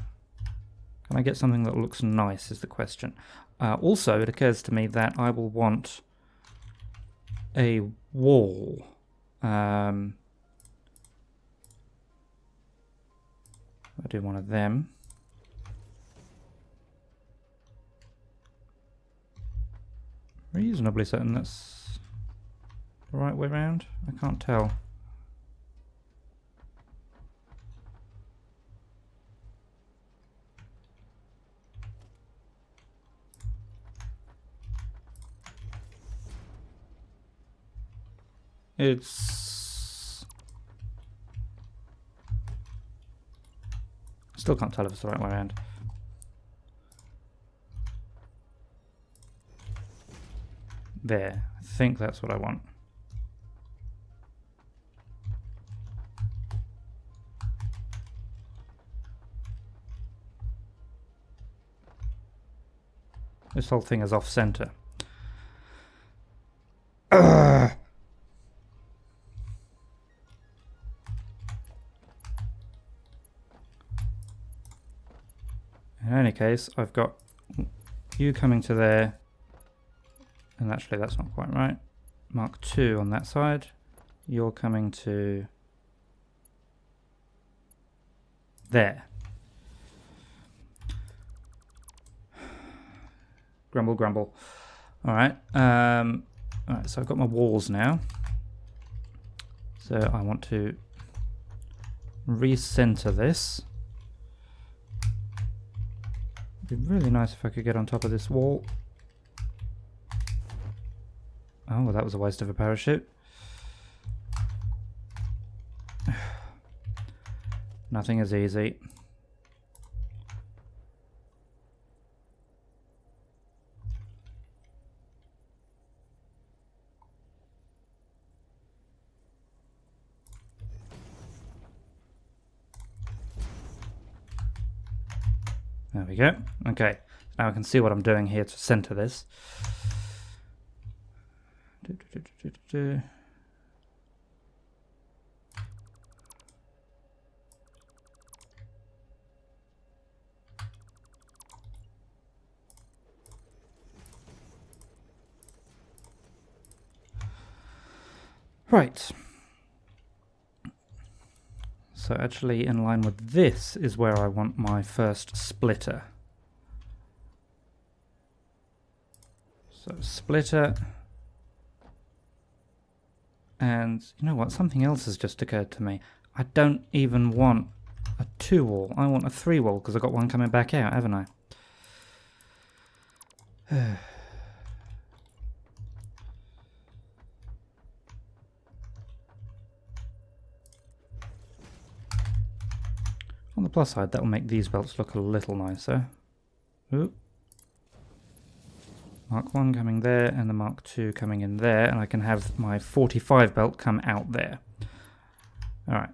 Can I get something that looks nice is the question. Also, it occurs to me that I will want a wall. I do one of them. Reasonably certain that's the right way round. I can't tell. It's... Still can't tell if it's the right way around. There. I think that's what I want. This whole thing is off center. In any case, I've got you coming to there, and actually that's not quite right. Mark 2 on that side. You're coming to there. Grumble, grumble. Alright, alright, so I've got my walls now. So I want to recenter this. It'd be really nice if I could get on top of this wall. Oh, well, that was a waste of a parachute. Nothing is easy. There we go. Okay, now I can see what I'm doing here to center this. Right. So actually in line with this is where I want my first splitter. So splitter. And you know what? Something else has just occurred to me. I don't even want a 2-wall. I want a 3-wall because I've got one coming back out, haven't I? On the plus side, that will make these belts look a little nicer. Ooh. Mark 1 coming there, and the Mark 2 coming in there, and I can have my 45 belt come out there. Alright.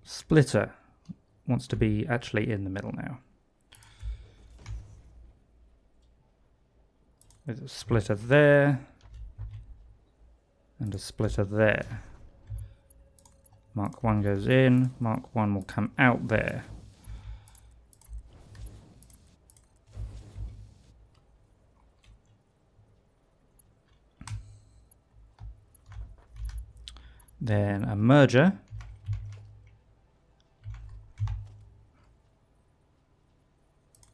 Splitter wants to be actually in the middle now. There's a splitter there, and a splitter there. Mark 1 goes in, Mark 1 will come out there. Then a merger.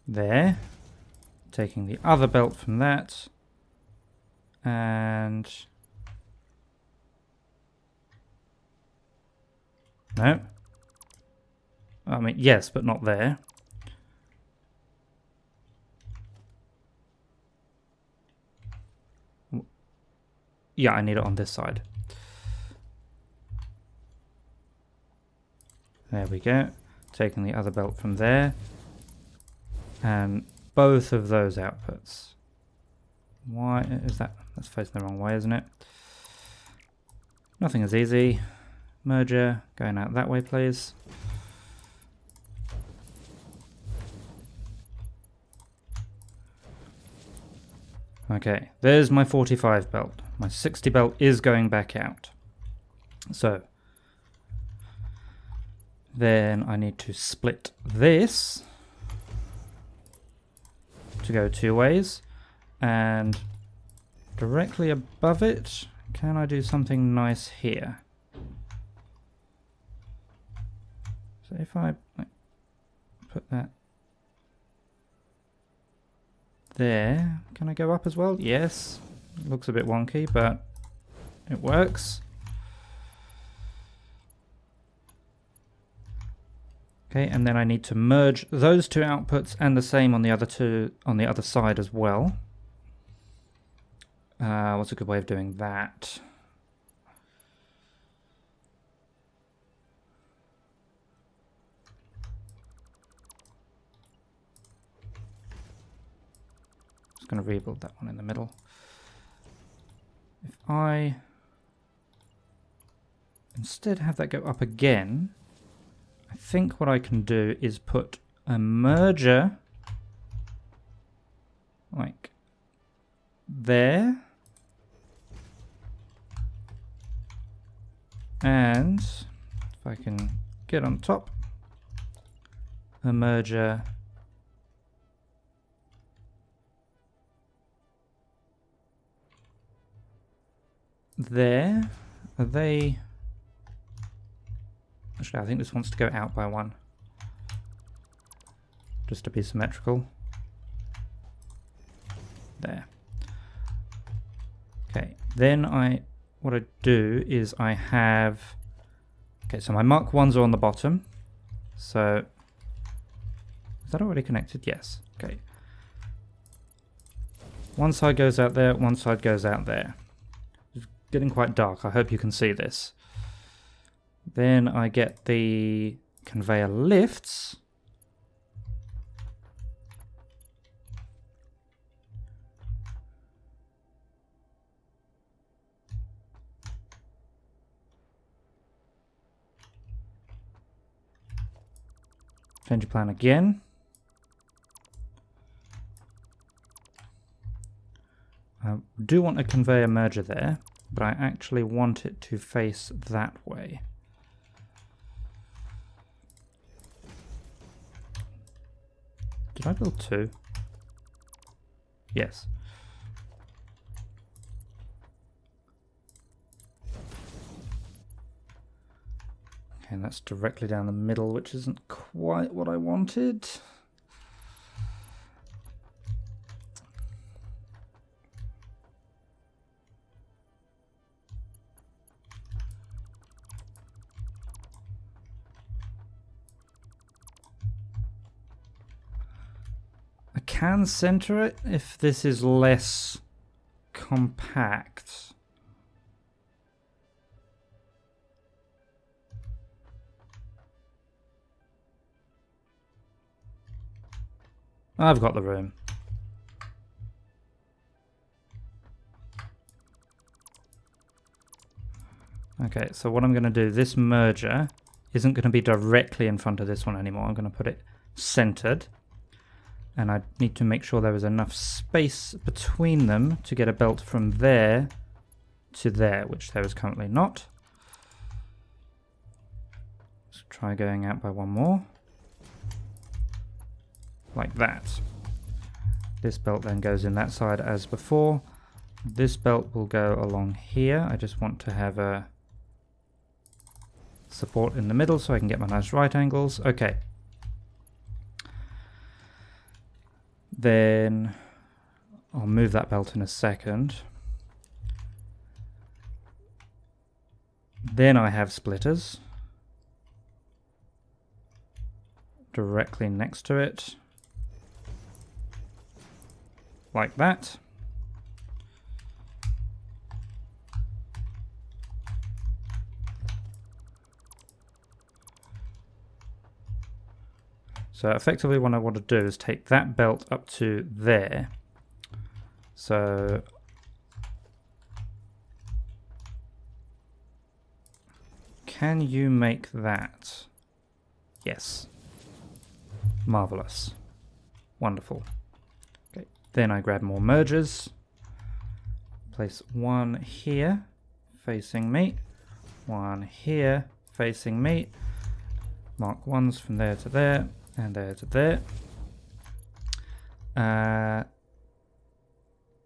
There. Taking the other belt from that. And... no. I mean, yes, but not there. Yeah, I need it on this side. There we go. Taking the other belt from there. And both of those outputs. Why is that? That's facing the wrong way, isn't it? Nothing is easy. Merger, going out that way, please. Okay, there's my 45 belt. My 60 belt is going back out. So, then I need to split this to go 2 ways. And directly above it, can I do something nice here? So if I put that there, can I go up as well? Yes. It looks a bit wonky, but it works. Okay, and then I need to merge those 2 outputs and the same on the other side as well. What's a good way of doing that? Just going to rebuild that one in the middle. If I instead have that go up again, I think what I can do is put a merger like there, and if I can get on top, a merger there. Are they... Actually, I think this wants to go out by 1. Just to be symmetrical. There. Okay, then what I do is I have... Okay, so my Mark 1s are on the bottom. So... Is that already connected? Yes. Okay. One side goes out there, one side goes out there. It's getting quite dark. I hope you can see this. Then I get the conveyor lifts. Change your plan again. I do want a conveyor merger there, but I actually want it to face that way. Did I build 2? Yes. Okay, and that's directly down the middle, which isn't quite what I wanted. I can center it if this is less compact. I've got the room. Okay, so what I'm going to do, this merger isn't going to be directly in front of this one anymore. I'm going to put it centered. And I need to make sure there is enough space between them to get a belt from there to there, which there is currently not. Let's try going out by 1 more. Like that. This belt then goes in that side as before. This belt will go along here. I just want to have a support in the middle so I can get my nice right angles. Okay. Then I'll move that belt in a second. Then I have splitters directly next to it. Like that. So effectively what I want to do is take that belt up to there. So can you make that? Yes. Marvelous. Wonderful. Okay, then I grab more mergers. Place one here, facing me. One here, facing me. Mark ones from there to there, and there to there.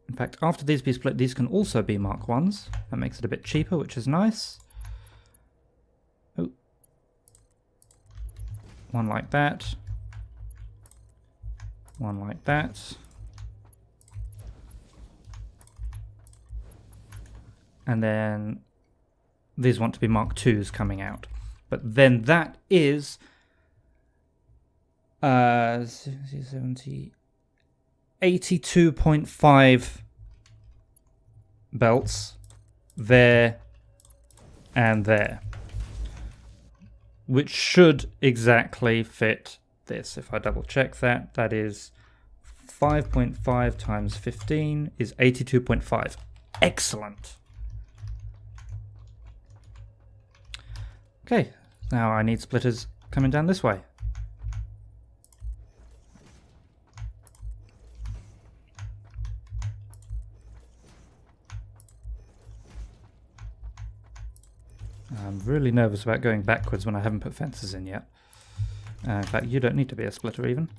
In fact, after these be split, these can also be Mark 1s. That makes it a bit cheaper, which is nice. Oh. One like that. One like that. And then these want to be Mark 2s coming out. But then that is 70, 82.5 belts there and there, which should exactly fit this. If I double check that, that is 5.5 times 15 is 82.5. Excellent. Okay, now I need splitters coming down this way. I'm really nervous about going backwards when I haven't put fences in yet. In fact, you don't need to be a splitter even.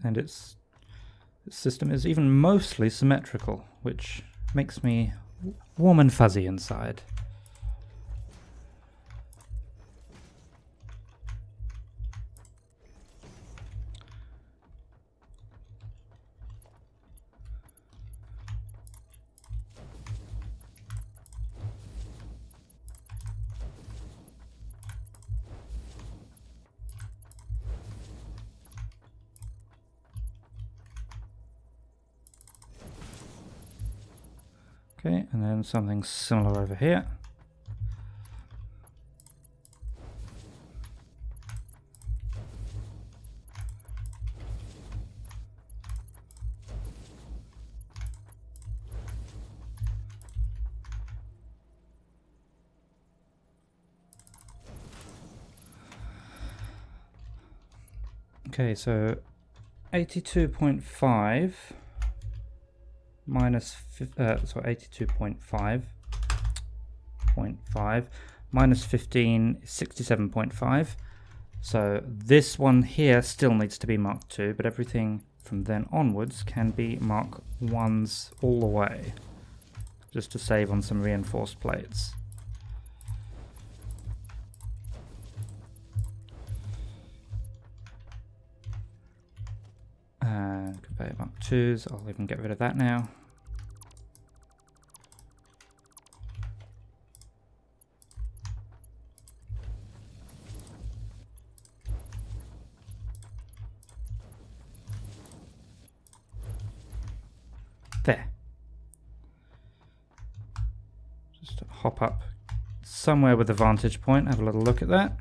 And its system is even mostly symmetrical, which makes me warm and fuzzy inside. Okay, and then something similar over here. Okay, so 82.5 minus 82.5 minus 15 is 67.5. So this one here still needs to be Mark 2, but everything from then onwards can be Mark 1s all the way, just to save on some reinforced plates. And conveyor Mark 2s, I'll even get rid of that now. There. Just hop up somewhere with a vantage point, have a little look at that.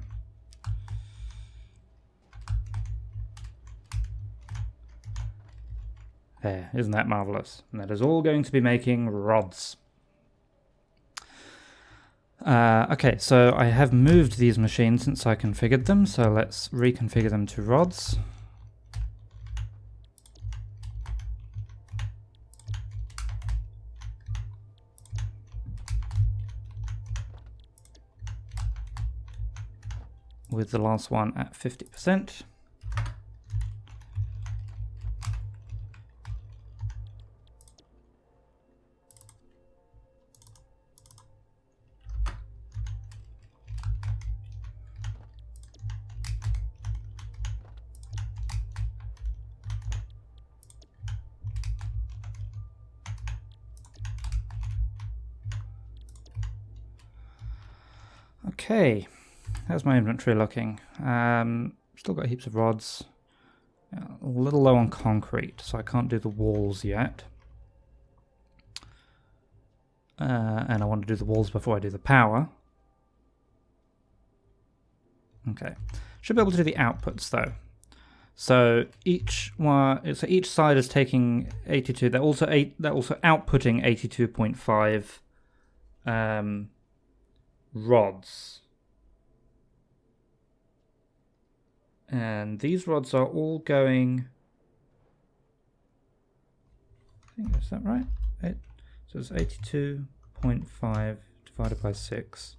There, isn't that marvelous? And that is all going to be making rods. Okay, so I have moved these machines since I configured them, so let's reconfigure them to rods. With the last one at 50%. Okay, how's my inventory looking? Still got heaps of rods. A little low on concrete, so I can't do the walls yet. And I want to do the walls before I do the power. Okay, should be able to do the outputs though. So each side is taking 82. They're also outputting 82.5 rods, and these rods are all going. I think is that right? So it's 82.5 divided by 6.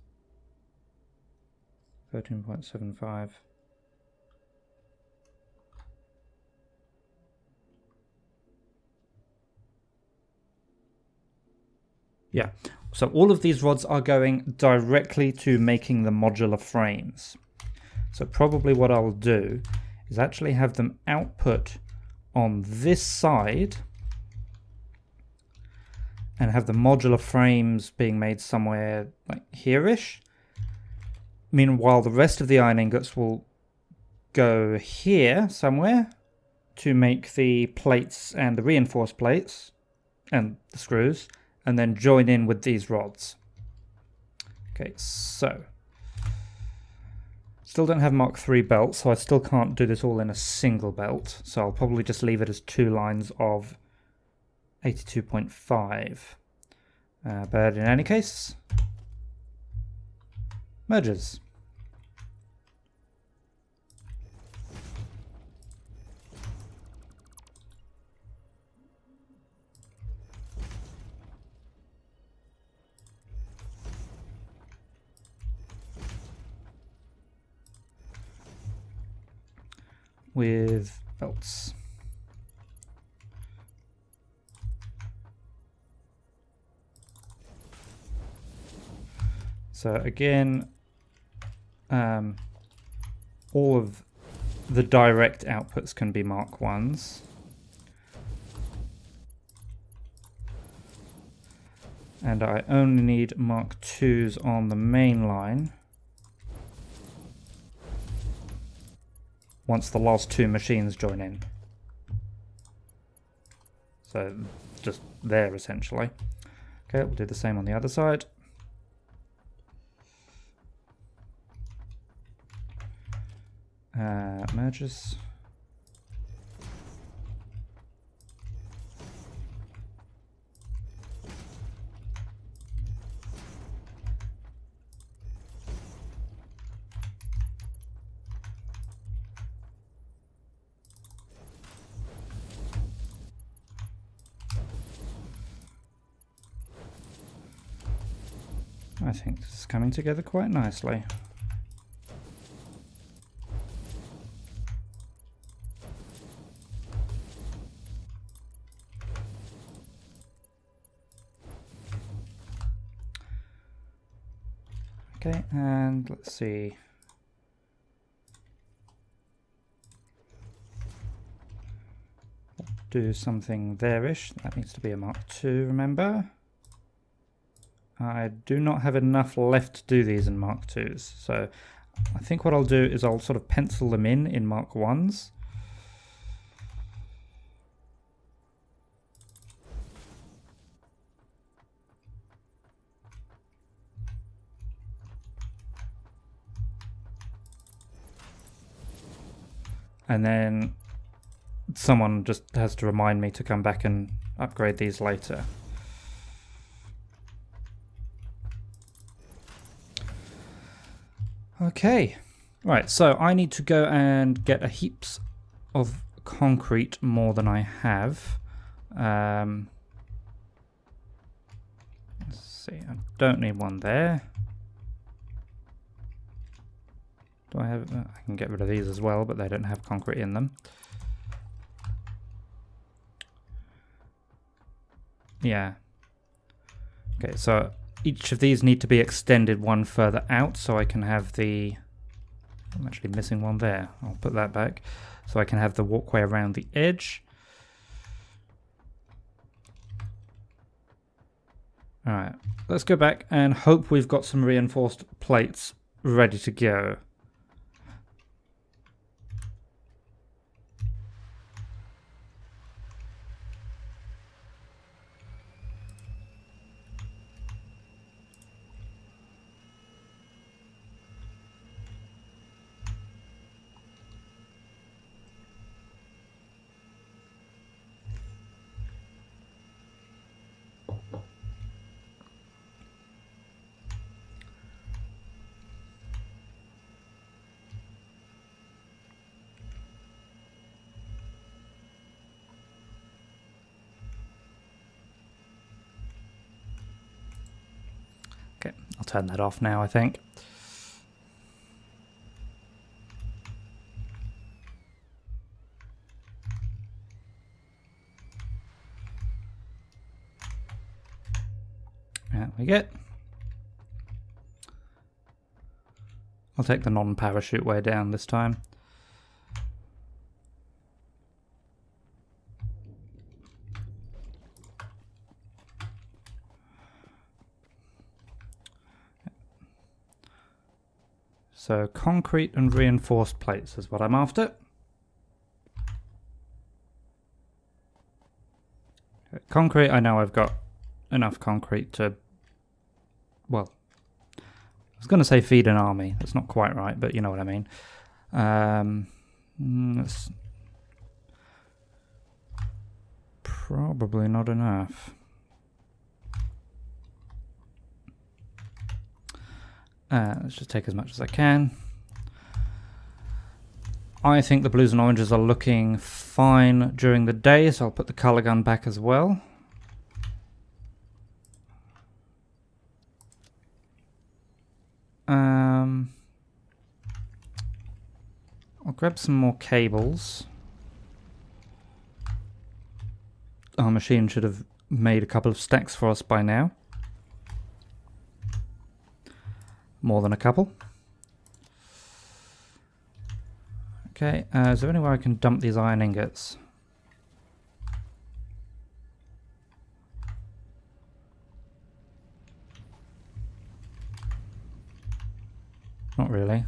13.75. Yeah, so all of these rods are going directly to making the modular frames. So probably what I'll do is actually have them output on this side and have the modular frames being made somewhere like here-ish. Meanwhile, the rest of the iron ingots will go here somewhere to make the plates and the reinforced plates and the screws, and then join in with these rods. Okay, so still don't have Mark III belts, so I still can't do this all in a single belt, so I'll probably just leave it as 2 lines of 82.5. But in any case, merges. With belts. So again, all of the direct outputs can be Mark 1s. And I only need Mark 2s on the main line once the last 2 machines join in. So just there essentially. Okay, we'll do the same on the other side. Merges. I think this is coming together quite nicely. Okay, and let's see. Do something there-ish. That needs to be a Mark II, remember? I do not have enough left to do these in Mark IIs, so I think what I'll do is I'll sort of pencil them in Mark 1s. And then someone just has to remind me to come back and upgrade these later. Okay, right, so I need to go and get a heaps of concrete more than I have. Let's see, I don't need one there. Do I have, I can get rid of these as well, but they don't have concrete in them. Yeah. Okay, so each of these need to be extended one further out so I can have the... I'm actually missing one there. I'll put that back. So I can have the walkway around the edge. Alright, let's go back and hope we've got some reinforced plates ready to go. Okay, I'll turn that off now, I think. There we go. I'll take the non-parachute way down this time. So concrete and reinforced plates is what I'm after. Concrete, I know I've got enough concrete to, well, I was going to say feed an army. That's not quite right, but you know what I mean. That's probably not enough. Let's just take as much as I can. I think the blues and oranges are looking fine during the day, so I'll put the colour gun back as well. I'll grab some more cables. Our machine should have made a couple of stacks for us by now. More than a couple. Okay, is there anywhere I can dump these iron ingots? Not really.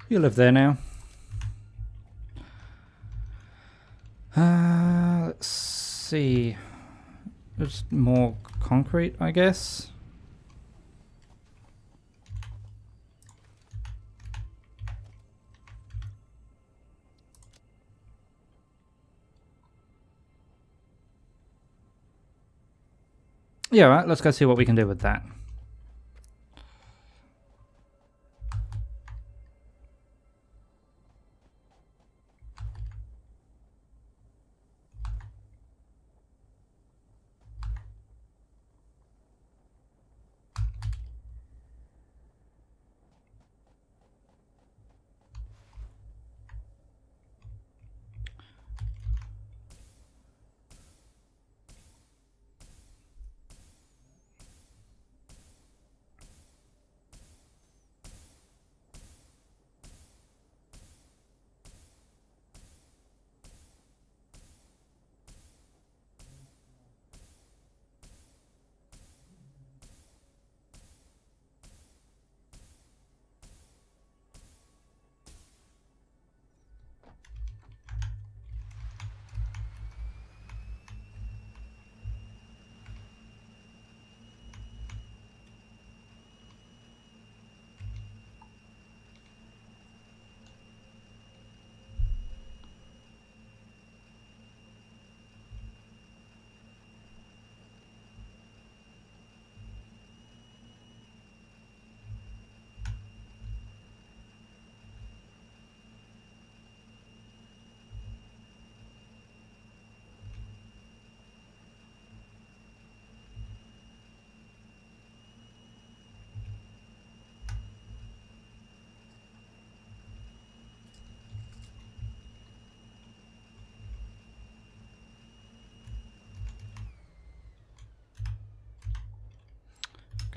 You live there now. Let's see. There's more concrete, I guess. Yeah, right, let's go see what we can do with that.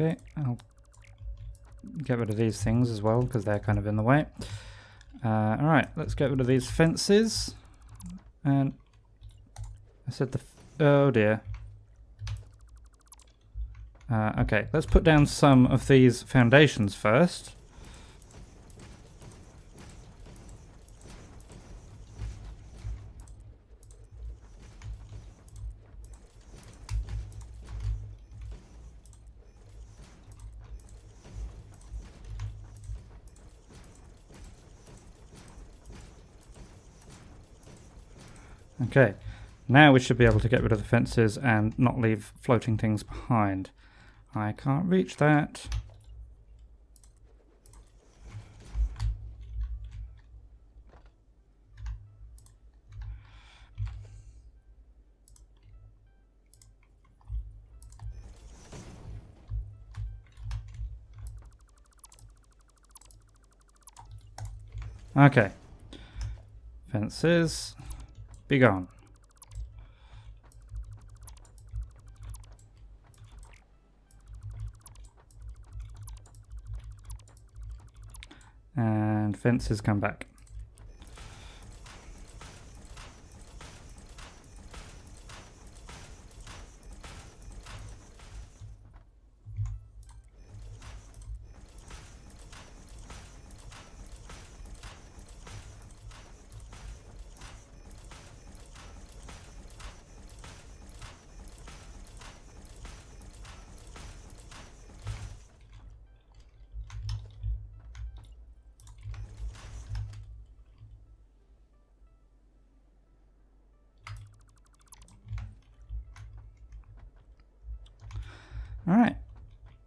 Okay, I'll get rid of these things as well because they're kind of in the way. Alright, let's get rid of these fences. And I said oh dear. Okay, let's put down some of these foundations first. Okay, now we should be able to get rid of the fences and not leave floating things behind. I can't reach that. Okay. Fences, be gone. And fences come back. Alright,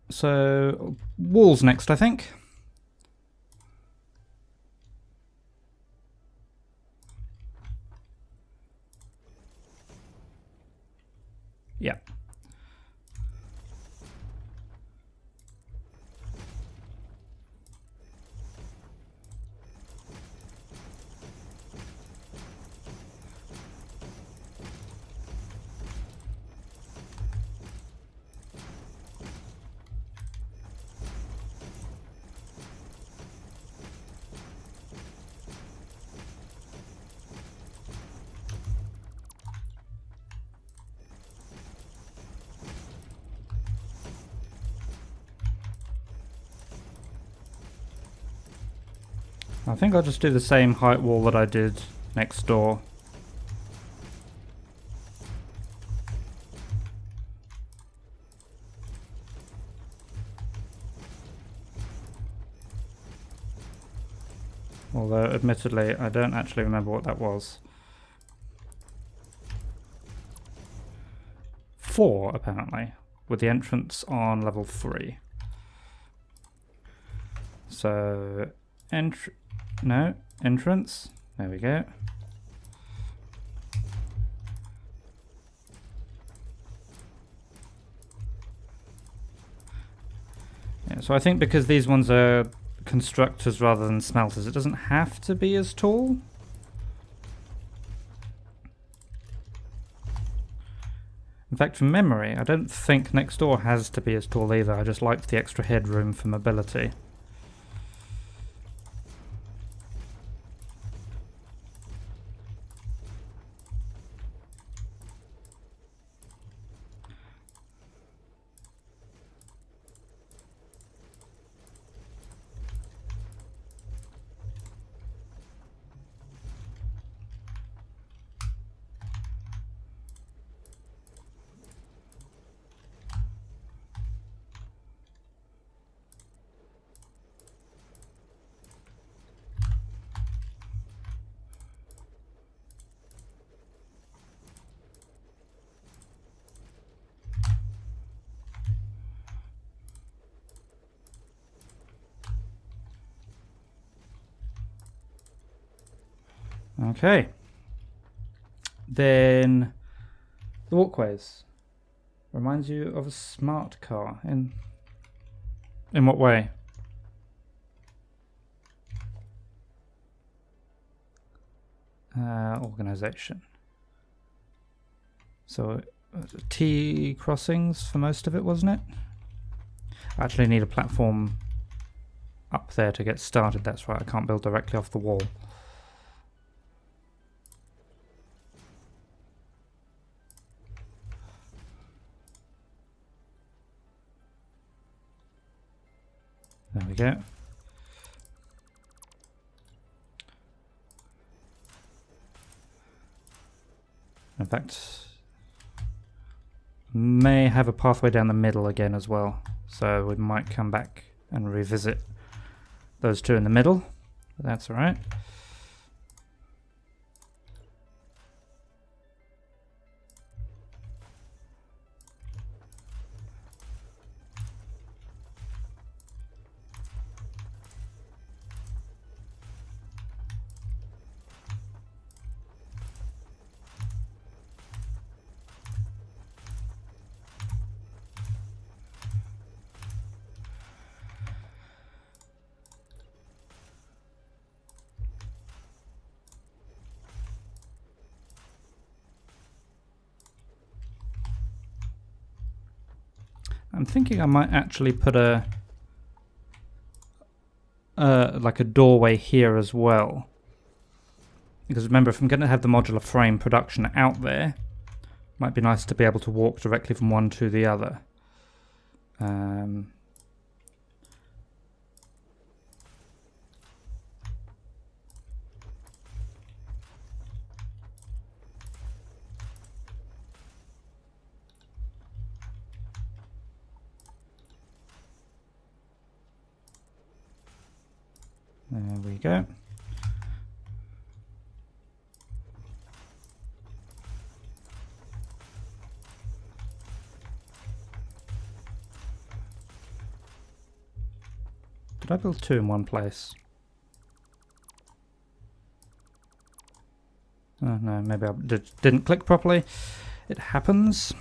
so walls next, I think. Yeah. I think I'll just do the same height wall that I did next door. Although, admittedly, I don't actually remember what that was. 4, apparently, with the entrance on level 3. So, entrance. There we go. Yeah, so I think because these ones are constructors rather than smelters, it doesn't have to be as tall. In fact, from memory, I don't think next door has to be as tall either. I just liked the extra headroom for mobility. Okay. Then the walkways. Reminds you of a smart car. In what way? Organization. So T crossings for most of it, wasn't it? I actually need a platform up there to get started. That's right, I can't build directly off the wall. There we go. In fact, may have a pathway down the middle again as well. So we might come back and revisit those two in the middle. But that's alright. I'm thinking I might actually put a like a doorway here as well. Because remember, if I'm going to have the modular frame production out there, it might be nice to be able to walk directly from one to the other. There we go. Did I build two in one place? Oh no, maybe I didn't click properly. It happens.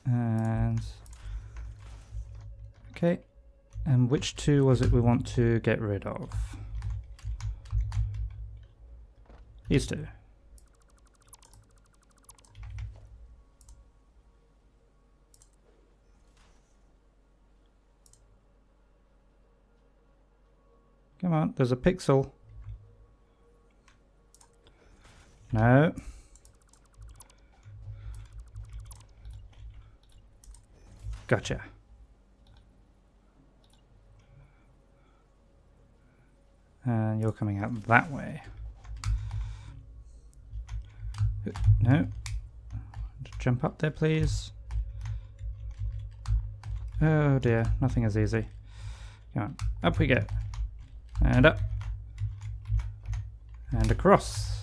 And okay, and which two was it we want to get rid of? These two. Come on, there's a pixel. No. Gotcha. And you're coming out that way. No. Just jump up there, please. Oh dear, nothing is easy. Come on, up we go. And up. And across.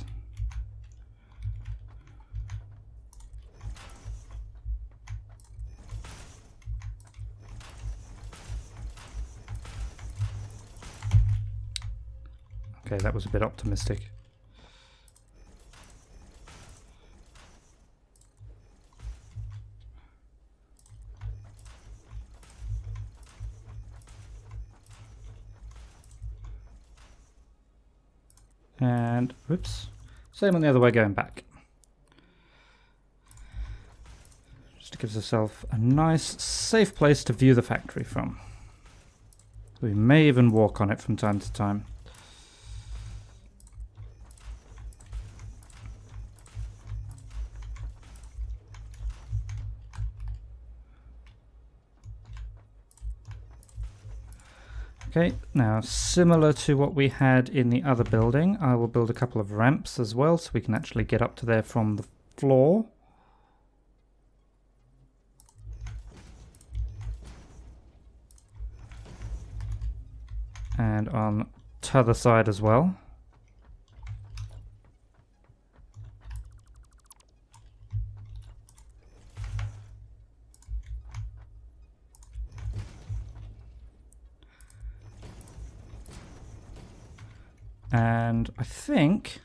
Okay, that was a bit optimistic. And, whoops, same on the other way going back. Just gives ourselves a nice, safe place to view the factory from. We may even walk on it from time to time. Okay, now similar to what we had in the other building, I will build a couple of ramps as well so we can actually get up to there from the floor. And on the other side as well. And I think,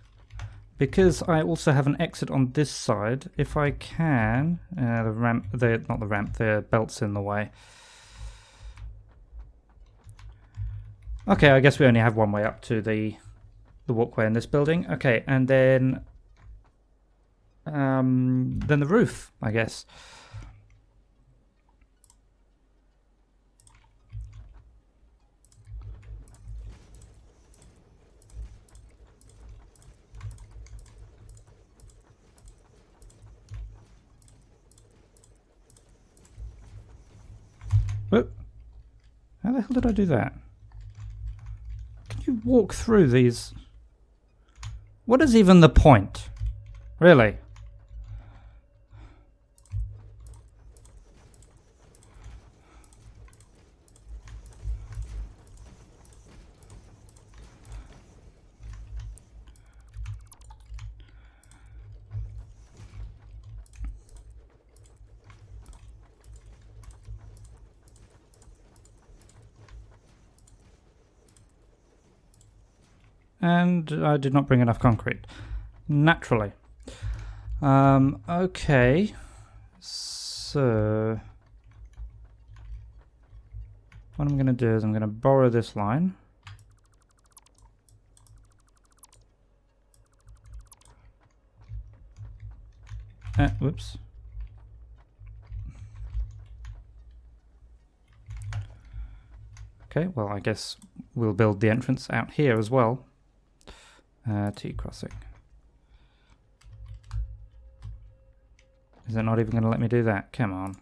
because I also have an exit on this side, if I can, the ramp, not the ramp, the belt's in the way. Okay, I guess we only have one way up to the walkway in this building. Okay, and then the roof, I guess. Whoop. How the hell did I do that? Can you walk through these? What is even the point? Really? And I did not bring enough concrete. Naturally. Okay. So what I'm going to do is I'm going to borrow this line. Whoops. Okay, well, I guess we'll build the entrance out here as well. T crossing. Is it not even going to let me do that? Come on.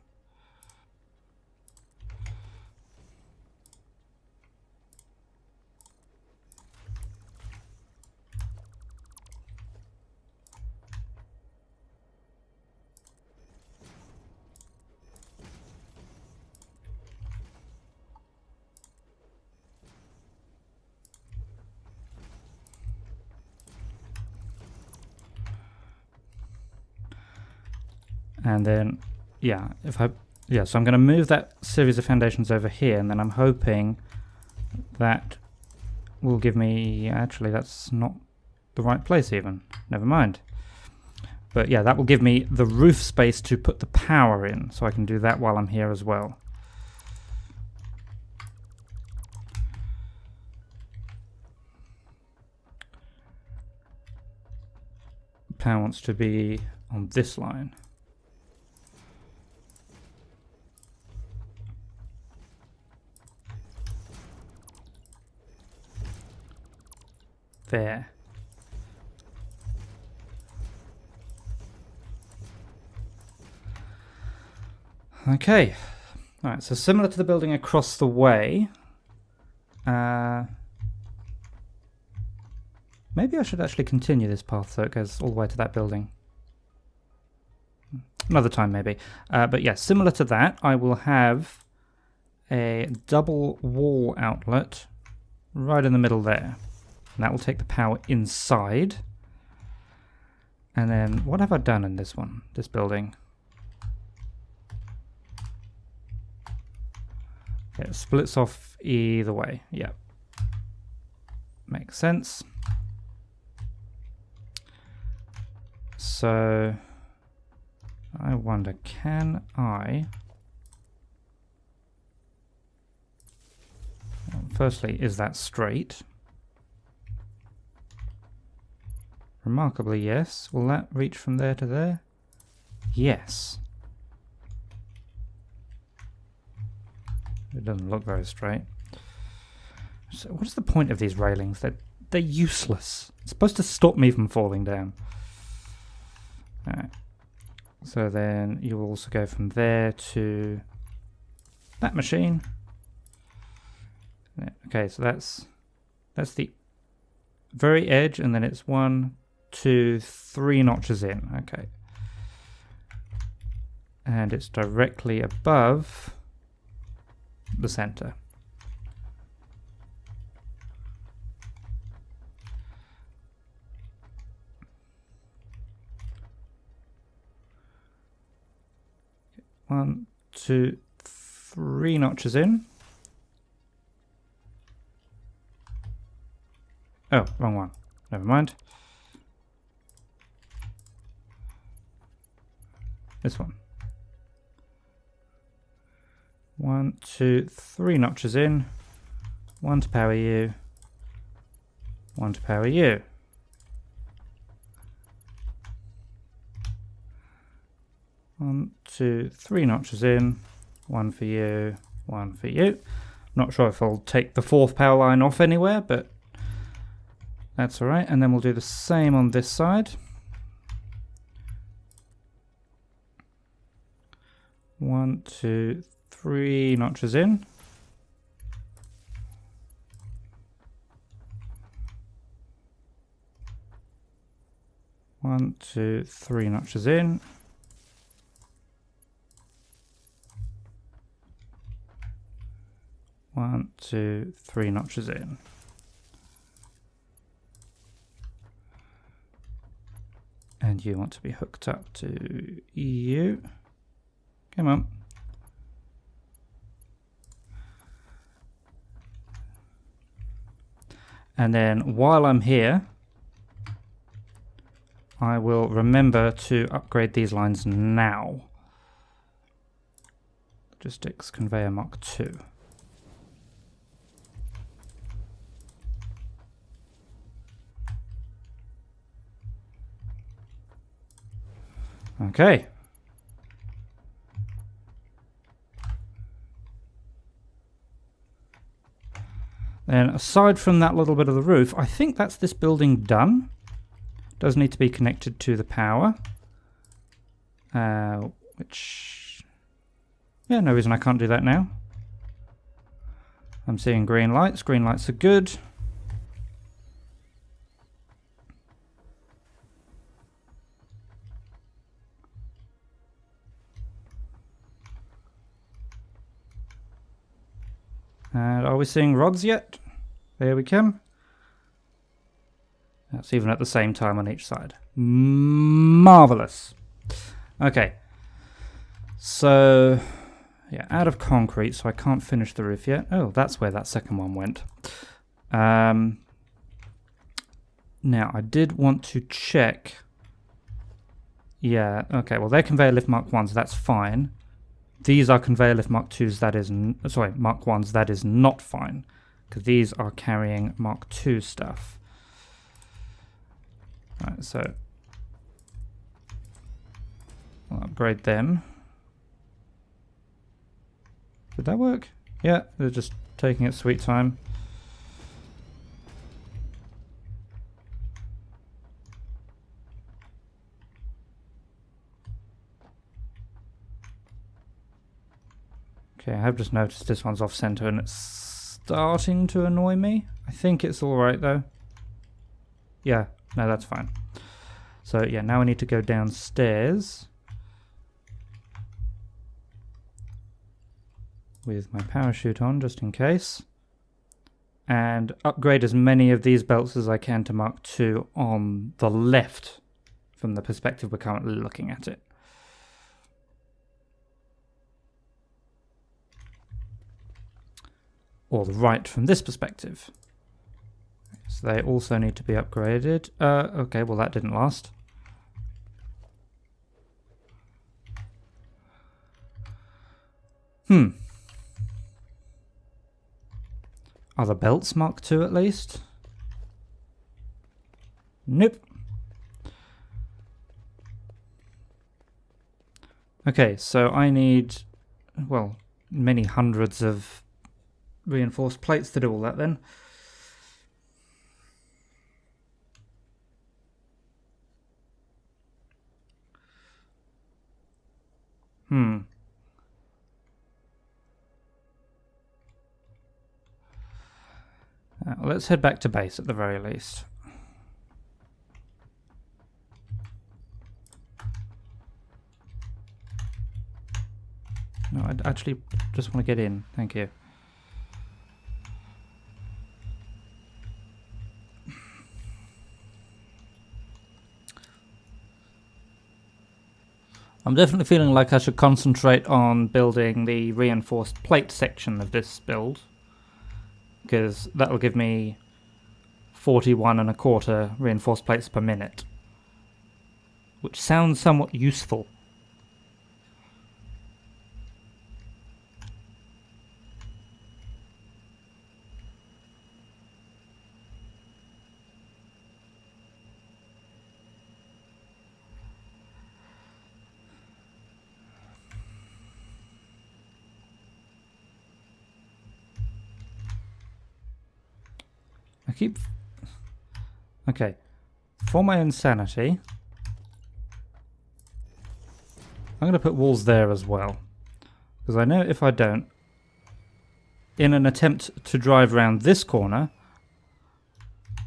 And then, yeah, so I'm going to move that series of foundations over here, and then I'm hoping that will give me, actually that's not the right place even, never mind. But yeah, that will give me the roof space to put the power in, so I can do that while I'm here as well. Power wants to be on this line. There. Okay. Alright, so similar to the building across the way. Maybe I should actually continue this path so it goes all the way to that building. Another time maybe. But yeah, similar to that, I will have a double wall outlet right in the middle there. And that will take the power inside. And then, what have I done in this one, this building? Okay, it splits off either way, yeah. Makes sense. So, I wonder, can I... Well, firstly, is that straight? Remarkably, yes. Will that reach from there to there? Yes. It doesn't look very straight. So what is the point of these railings? They're useless. It's supposed to stop me from falling down. Alright. So then you will also go from there to that machine. Okay, so that's the very edge, and then it's 1, 2, 3 notches in. Okay. And it's directly above the center. One, 2, 3 notches in. Oh, wrong one. Never mind. This one. 1, 2, 3 notches in. 1 to power you. 1 to power you. One, 2, 3 notches in. 1 for you. 1 for you. Not sure if I'll take the 4th power line off anywhere, but that's alright. And then we'll do the same on this side. 1, 2, 3 notches in. 1, 2, 3 notches in. 1, 2, 3 notches in. And you want to be hooked up to you. Come on. And then while I'm here, I will remember to upgrade these lines now. Logistics Conveyor Mark 2. Okay. Then aside from that little bit of the roof, I think that's this building done. Does need to be connected to the power. Which... yeah, no reason I can't do that now. I'm seeing green lights. Green lights are good. And are we seeing rods yet? There we come. That's even at the same time on each side. Marvellous. Okay. So, yeah, out of concrete, so I can't finish the roof yet. Oh, that's where that second one went. Now, I did want to check. Yeah, okay, well, they're conveyor lift Mark 1s, that's fine. These are conveyor lift Mark 2s, that is... sorry, Mark 1s, that is not fine. Because these are carrying Mark 2 stuff. Right, so... I'll upgrade them. Did that work? Yeah, they're just taking its sweet time. Okay, I have just noticed this one's off center and it's starting to annoy me. I think it's alright though. Yeah, no, that's fine. So yeah, now I need to go downstairs with my parachute on just in case, and upgrade as many of these belts as I can to Mark II on the left from the perspective we're currently looking at it. Or the right from this perspective. So they also need to be upgraded. Okay, well that didn't last. Are the belts Mark II at least? Nope. Okay, so I need, well, many hundreds of reinforced plates to do all that then. Let's head back to base at the very least. No, I actually just want to get in. Thank you. I'm definitely feeling like I should concentrate on building the reinforced plate section of this build, because that'll give me 41¼ reinforced plates per minute, which sounds somewhat useful. Okay, for my insanity, I'm going to put walls there as well, because I know if I don't, in an attempt to drive around this corner,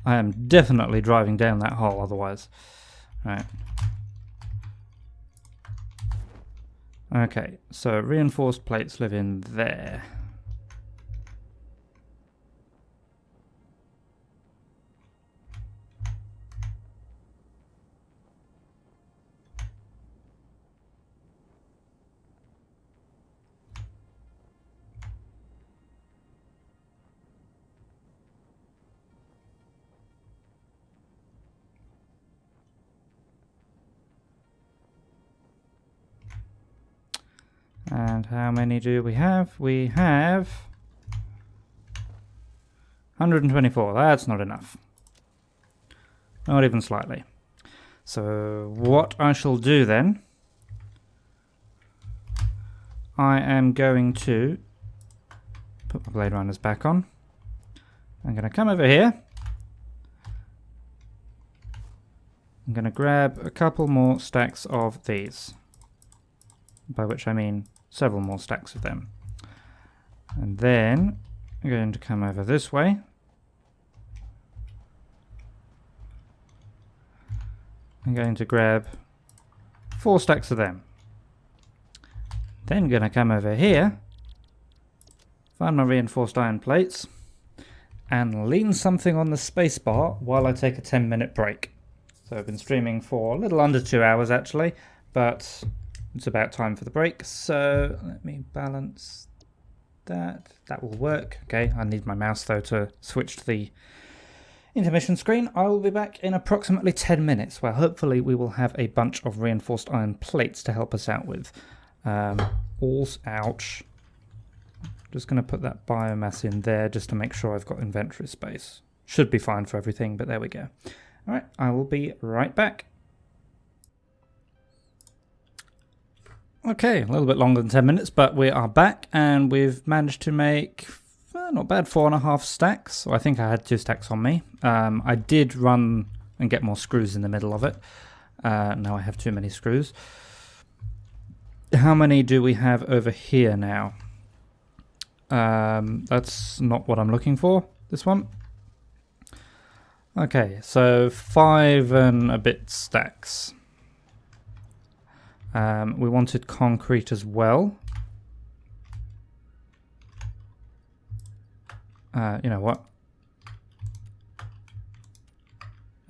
I am definitely driving down that hole otherwise. Right. Okay, so reinforced plates live in there. And how many do we have? We have 124. That's not enough. Not even slightly. So what I shall do then I am going to put my blade runners back on. I'm going to come over here. I'm going to grab a couple more stacks of these, by which I mean several more stacks of them. And then I'm going to come over this way. I'm going to grab 4 stacks of them. Then going to come over here, find my reinforced iron plates, and lean something on the spacebar while I take a 10-minute break. So I've been streaming for a little under 2 hours actually, but it's about time for the break. So let me balance that. That will work. Okay, I need my mouse though to switch to the intermission screen. I will be back in approximately 10 minutes, where hopefully we will have a bunch of reinforced iron plates to help us out with. Ouch. Just going to put that biomass in there just to make sure I've got inventory space. Should be fine for everything, but there we go. Alright, I will be right back. Okay, a little bit longer than 10 minutes, but we are back and we've managed to make, not bad, 4.5 stacks. So I think I had 2 stacks on me. I did run and get more screws in the middle of it. Now I have too many screws. How many do we have over here now? That's not what I'm looking for, this one. Okay, so 5 and a bit stacks. We wanted concrete as well. You know what?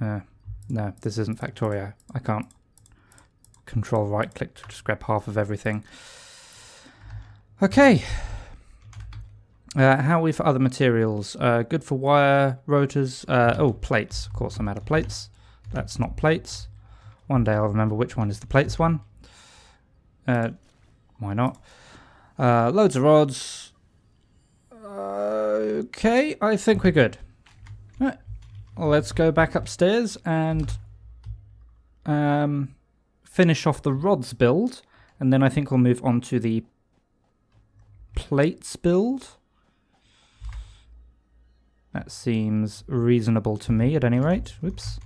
No, this isn't Factorio. I can't control right click to just grab half of everything. Okay. How are we for other materials? Good for wire, rotors. Oh, plates. Of course, I'm out of plates. That's not plates. One day I'll remember which one is the plates one. Why not? Loads of rods. Okay, I think we're good. Right. Well, let's go back upstairs and finish off the rods build. And then I think we'll move on to the plates build. That seems reasonable to me at any rate. Whoops.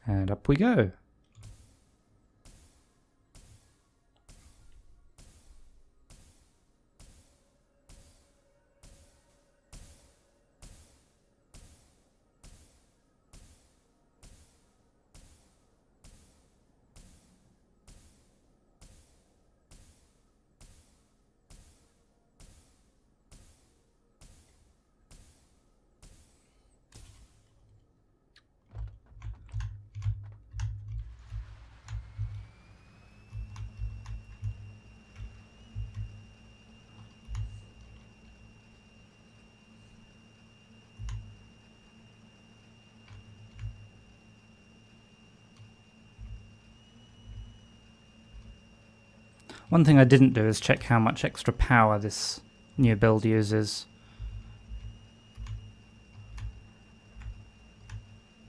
And up we go. One thing I didn't do is check how much extra power this new build uses.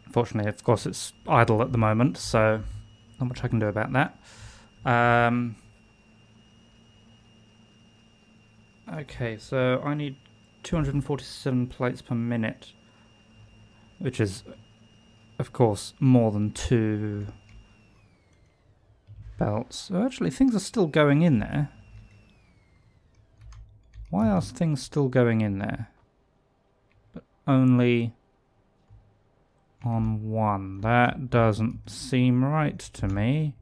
Unfortunately, of course, it's idle at the moment, so not much I can do about that. Okay, so I need 247 plates per minute, which is, of course, more than 2 belts. So actually, things are still going in there. Why are things still going in there? But only on 1. That doesn't seem right to me.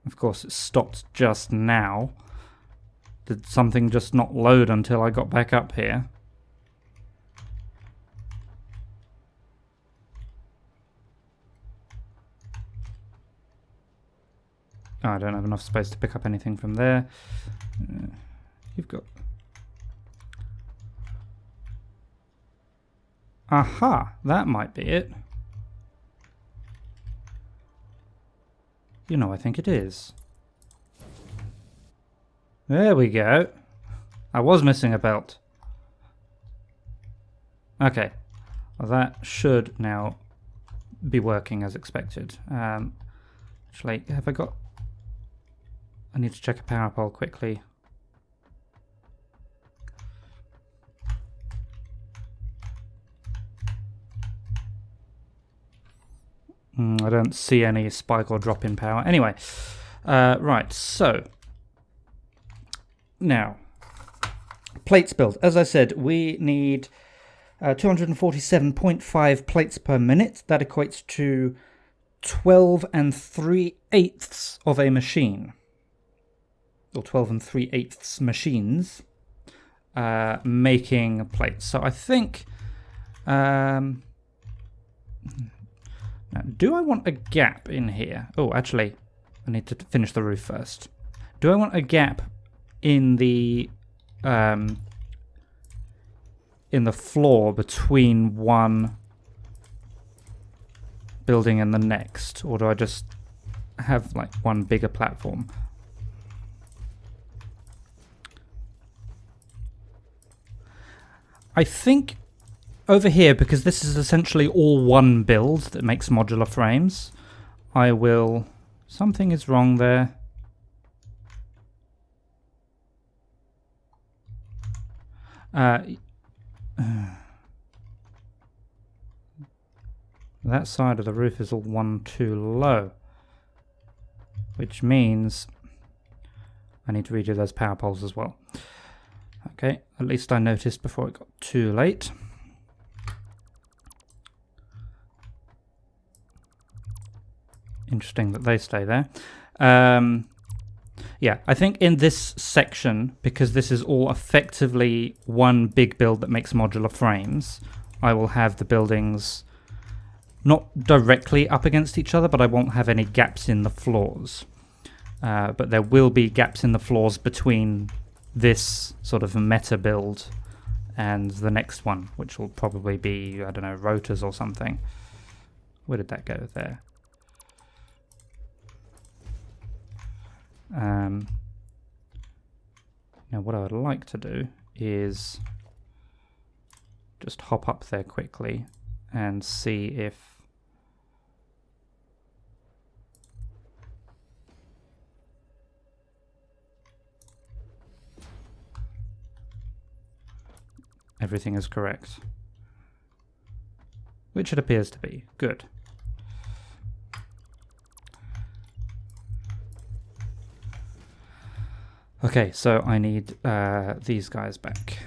Of course, it stopped just now. Did something just not load until I got back up here? Oh, I don't have enough space to pick up anything from there. You've got... Aha, that might be it. You know, I think it is. There we go. I was missing a belt. Okay. Well, that should now be working as expected. Actually, have I got... I need to check a power pole quickly. I don't see any spike or drop in power. Anyway, right, so... Now, plates built. As I said, we need 247.5 plates per minute. That equates to 12 3/8 of a machine. Or 12 3/8 machines making plates. So I think... now, do I want a gap in here? Oh, actually, I need to finish the roof first. Do I want a gap in the floor between one building and the next, or do I just have like one bigger platform? I think over here, because this is essentially all one build that makes modular frames, I will... Something is wrong there. That side of the roof is all one too low, which means I need to redo those power poles as well. Okay, at least I noticed before it got too late. Interesting that they stay there. Yeah, I think in this section, because this is all effectively one big build that makes modular frames, I will have the buildings not directly up against each other, but I won't have any gaps in the floors. But there will be gaps in the floors between this sort of meta build and the next one, which will probably be, I don't know, rotors or something. Where did that go there? Now what I would like to do is just hop up there quickly and see if everything is correct, which it appears to be. Good. Okay, so I need these guys back.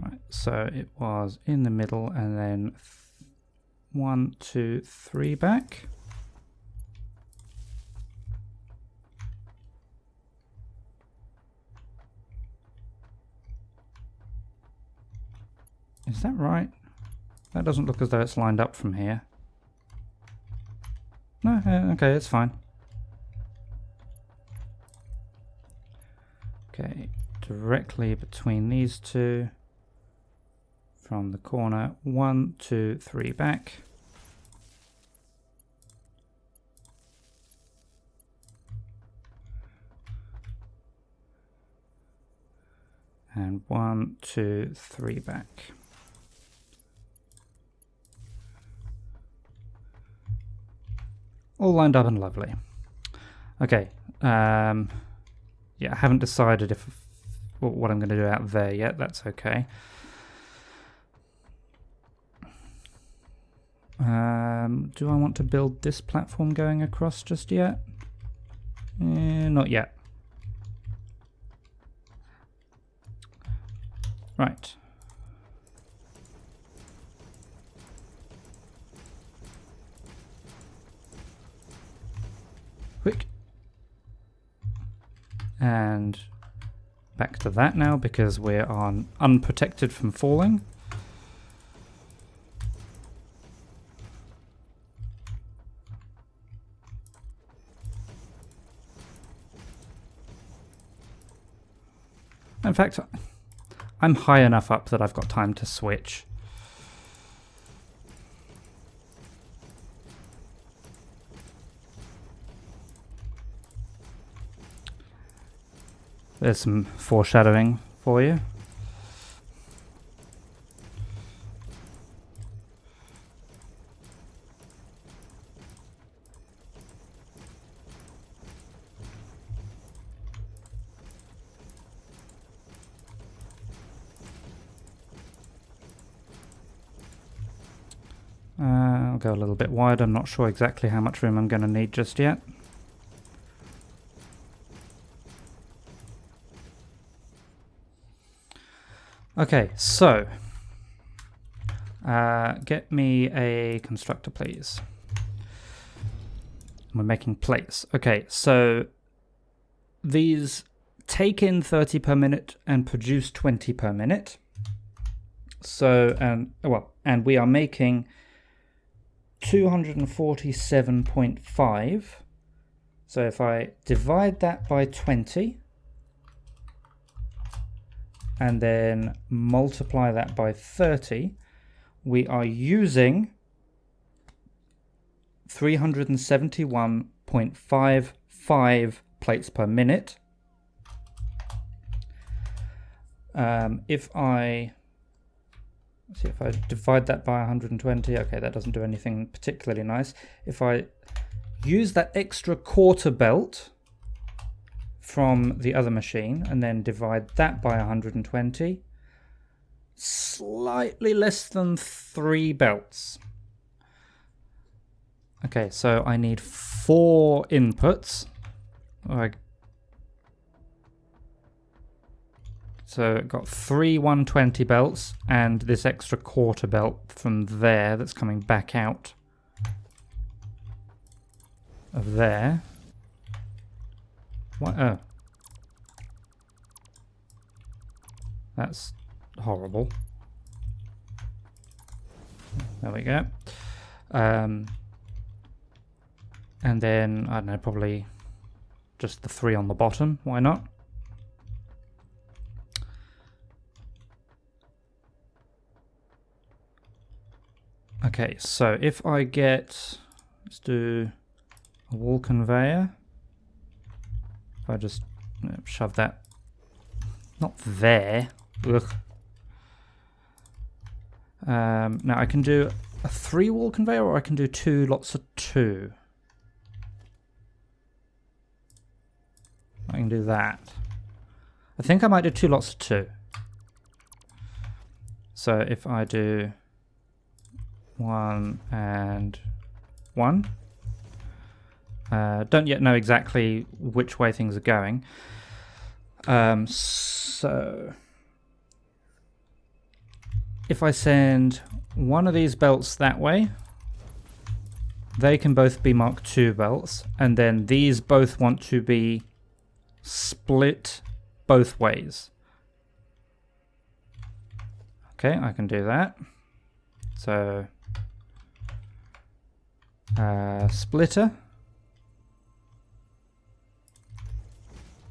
Right, so it was in the middle and then 1, 2, 3 back. Is that right? That doesn't look as though it's lined up from here. No, okay, it's fine. Okay, directly between these two, from the corner, 1, 2, 3 back. And 1, 2, 3 back. All lined up and lovely. Okay, yeah, I haven't decided what I'm going to do out there yet. That's okay. Do I want to build this platform going across just yet? Not yet. Right. Quick. And back to that now, because we're unprotected from falling. In fact, I'm high enough up that I've got time to switch. There's some foreshadowing for you. I'll go a little bit wide. I'm not sure exactly how much room I'm going to need just yet. Okay, so get me a constructor, please. We're making plates. Okay, so these take in 30 per minute and produce 20 per minute. So, and we are making 247.5. So if I divide that by 20 and then multiply that by 30, we are using 371.55 plates per minute. If I divide that by 120, okay, that doesn't do anything particularly nice. If I use that extra quarter belt from the other machine and then divide that by 120, slightly less than 3 belts. Okay, so I need 4 inputs. So I've got 3 120 belts and this extra quarter belt from there that's coming back out of there. What? Oh. That's horrible. There we go. And then, I don't know, probably just the 3 on the bottom. Why not? Okay, so if I get, let's do a wall conveyor. If I just shove that, not there. Ugh. Now I can do a 3 wall conveyor, or I can do 2 lots of 2. I can do that. I think I might do 2 lots of 2. So if I do 1 and 1. Don't yet know exactly which way things are going. So if I send one of these belts that way, they can both be Mark II belts, and then these both want to be split both ways. Okay, I can do that. So splitter,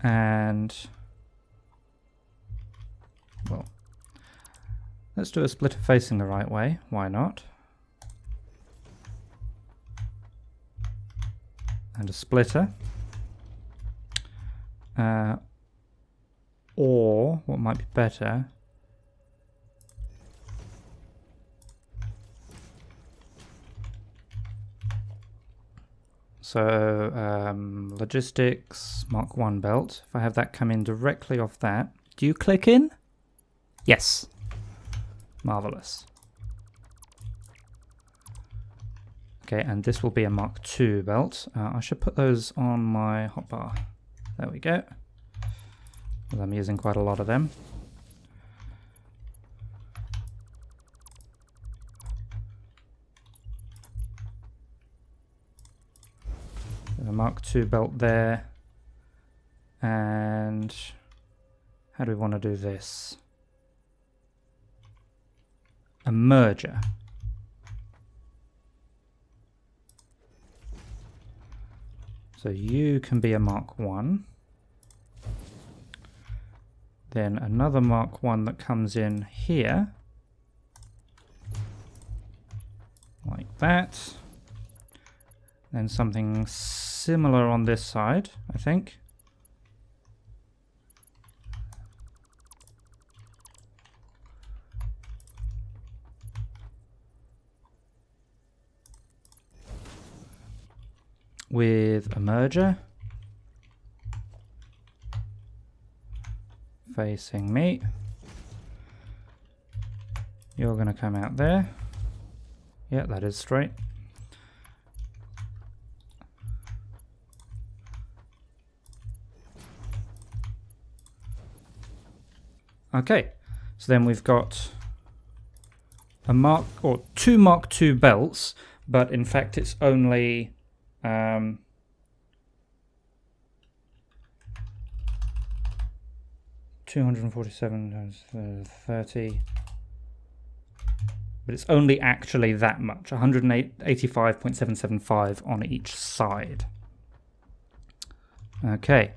and well, let's do a splitter facing the right way. Why not? And a splitter. Or what might be better, so logistics Mark 1 belt. If I have that come in directly off that, do you click in? Yes. Marvelous. Okay, and this will be a Mark II belt. I should put those on my hotbar. There we go. Because I'm using quite a lot of them. A Mark II belt there. And how do we want to do this? A merger. So you can be a Mark 1. Then another Mark 1 that comes in here. Like that. Then something similar on this side, I think. With a merger. Facing me. You're going to come out there. Yeah, that is straight. Okay, so then we've got a two Mark II belts, but in fact it's only 247 times 30, but it's only actually that much, 185.775 on each side. Okay.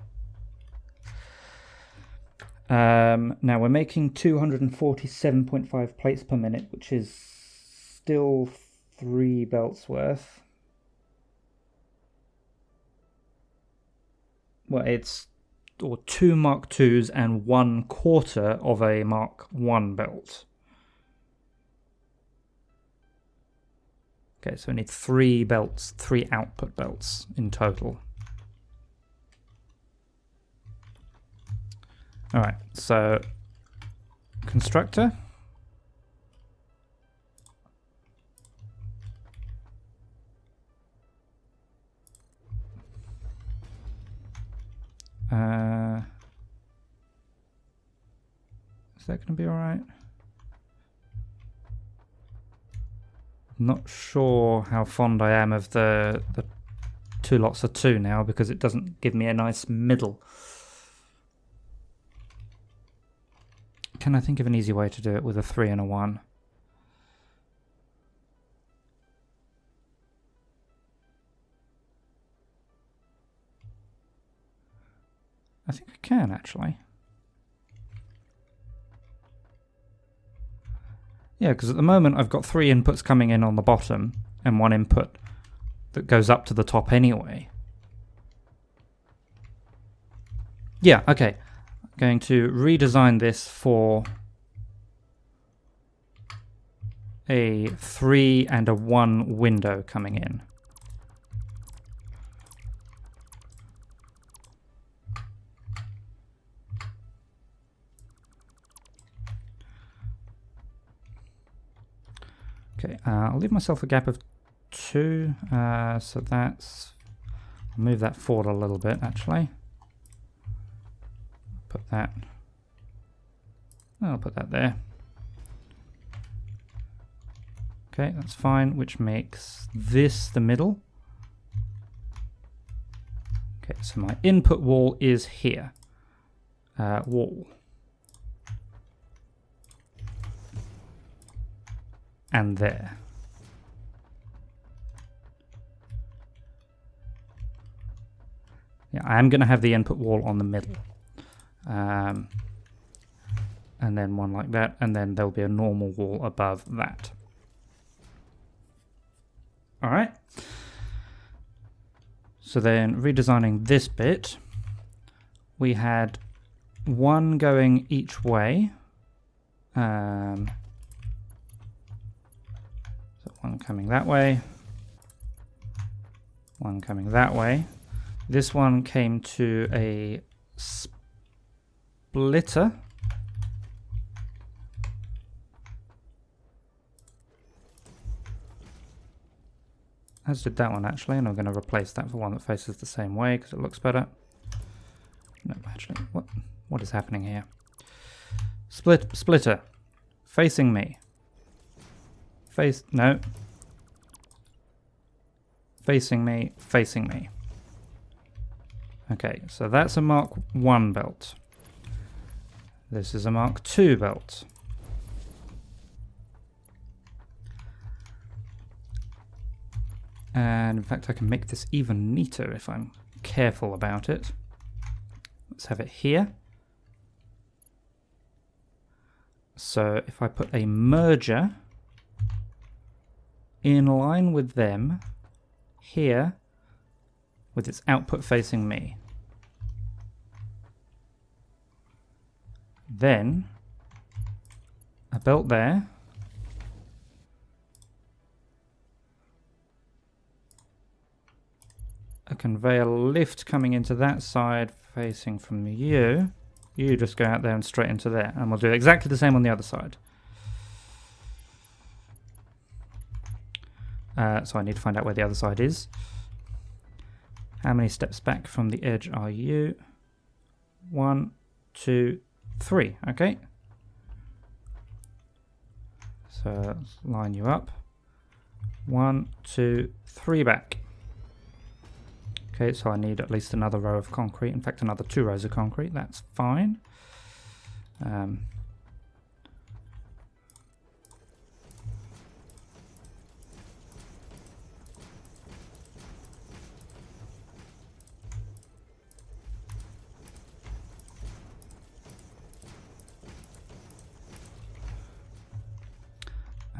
Now we're making 247.5 plates per minute, which is still 3 belts worth. Well, it's 2 Mark IIs and 1/4 of a Mark I belt. Okay, so we need 3 belts, 3 output belts in total. Alright, so constructor. Is that going to be alright? Not sure how fond I am of the 2 lots of 2 now, because it doesn't give me a nice middle. Can I think of an easy way to do it with a 3 and a 1? I think I can, actually. Yeah, because at the moment I've got 3 inputs coming in on the bottom and 1 input that goes up to the top anyway. Yeah, okay. I'm going to redesign this for a 3 and a 1 window coming in. Okay, I'll leave myself a gap of 2, so that's... I'll move that forward a little bit, actually. Put that... I'll put that there. Okay, that's fine, which makes this the middle. Okay, so my input wall is here. Wall. And there. Yeah, I am going to have the input wall on the middle. And then one like that, and then there'll be a normal wall above that. Alright. So then, redesigning this bit, we had 1 going each way. So 1 coming that way, 1 coming that way. This one came to a splitter. As did that one, actually, and I'm going to replace that for one that faces the same way because it looks better. No, actually, what is happening here? Splitter, facing me. No. Facing me, facing me. Okay, so that's a Mark I belt. This is a Mark II belt. And in fact, I can make this even neater if I'm careful about it. Let's have it here. So if I put a merger in line with them here, with its output facing me, then a belt there, a conveyor lift coming into that side facing from you. You just go out there and straight into there, and we'll do exactly the same on the other side. So I need to find out where the other side is. How many steps back from the edge are you? 1, 2, 3. Okay. So let's line you up. 1, 2, 3 back. Okay, so I need at least another row of concrete. In fact, another 2 rows of concrete. That's fine.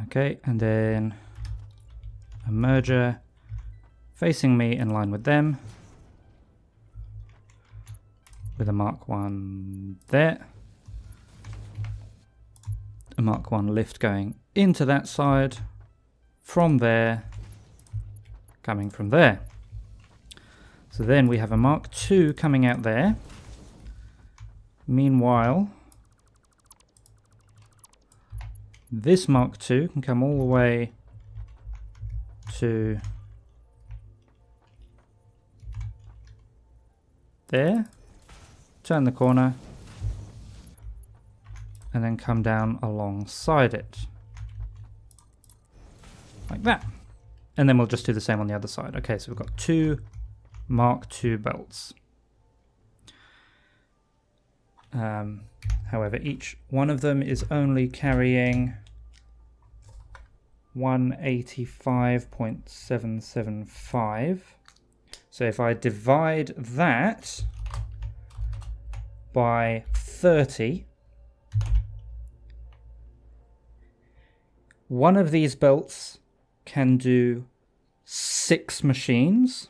Okay, and then a merger facing me in line with them, with a Mark 1 there, a Mark 1 lift going into that side, from there, coming from there. So then we have a Mark 2 coming out there. Meanwhile, this Mark 2 can come all the way to there, turn the corner, and then come down alongside it. Like that. And then we'll just do the same on the other side. Okay, so we've got 2 Mark 2 belts. However, each one of them is only carrying 185.775. So if I divide that by 30, one of these belts can do 6 machines.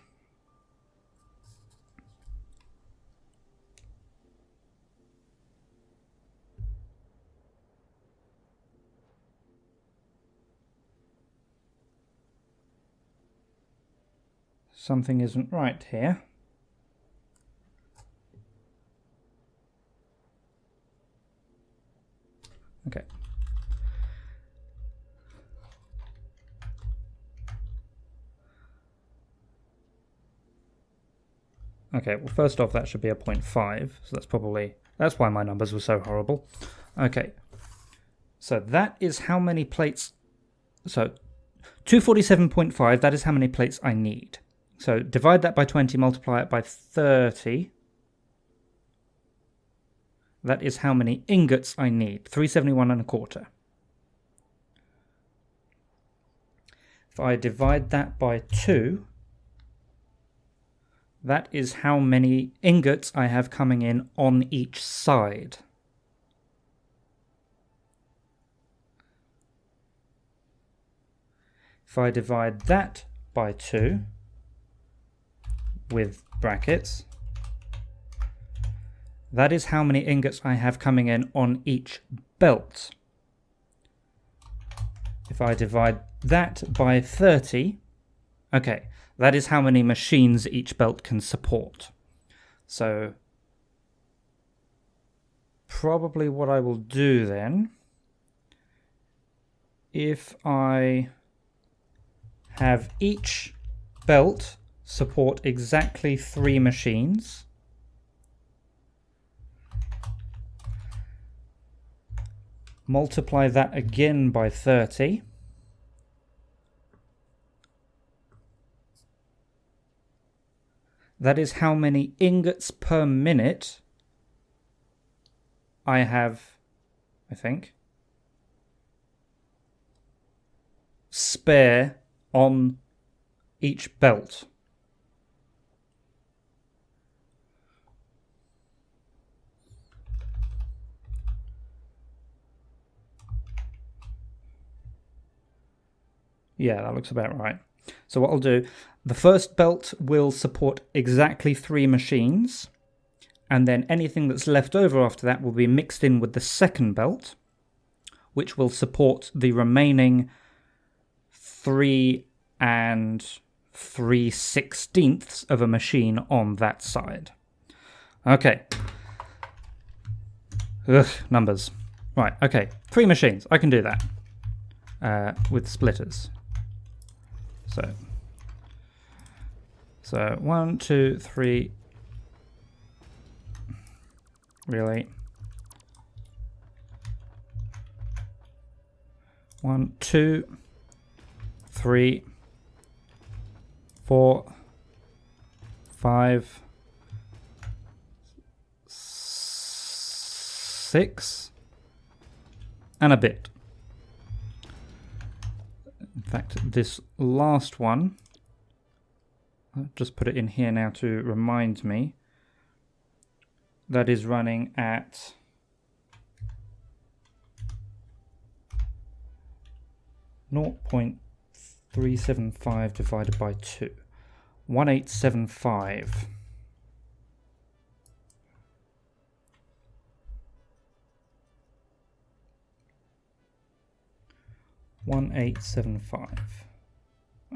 Something isn't right here. Okay. Okay, well, first off, that should be a 0.5, so that's why my numbers were so horrible. Okay, so that is how many plates, so 247.5, that is how many plates I need. So divide that by 20, multiply it by 30. That is how many ingots I need, 371.25. If I divide that by 2, that is how many ingots I have coming in on each side. If I divide that by 2, with brackets, that is how many ingots I have coming in on each belt. If I divide that by 30, okay, that is how many machines each belt can support. So probably what I will do then, if I have each belt support exactly 3 machines, multiply that again by 30, that is how many ingots per minute I have, I think, spare on each belt. Yeah, that looks about right. So what I'll do, the first belt will support exactly 3 machines, and then anything that's left over after that will be mixed in with the second belt, which will support the remaining 3 3/16 of a machine on that side. Okay. Ugh, numbers. Right, okay. 3 machines. I can do that. With splitters. So 1, 2, 3. Really? 1, 2, 3, 4, 5, 6, and a bit. In fact, this last one, I'll just put it in here now to remind me, that is running at 0.375 divided by 2. 1875.